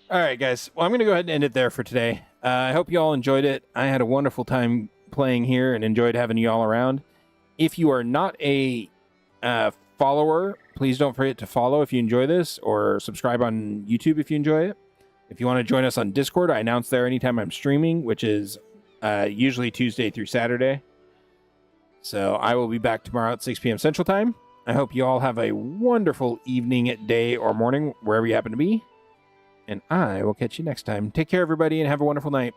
All right, guys. Well, I'm going to go ahead and end it there for today. I hope you all enjoyed it. I had a wonderful time playing here and enjoyed having you all around. If you are not a follower, please don't forget to follow if you enjoy this, or subscribe on YouTube if you enjoy it. If you want to join us on Discord, I announce there anytime I'm streaming, which is usually Tuesday through Saturday. So I will be back tomorrow at 6 p.m. Central Time. I hope you all have a wonderful evening, day, or morning, wherever you happen to be. And I will catch you next time. Take care, everybody, and have a wonderful night.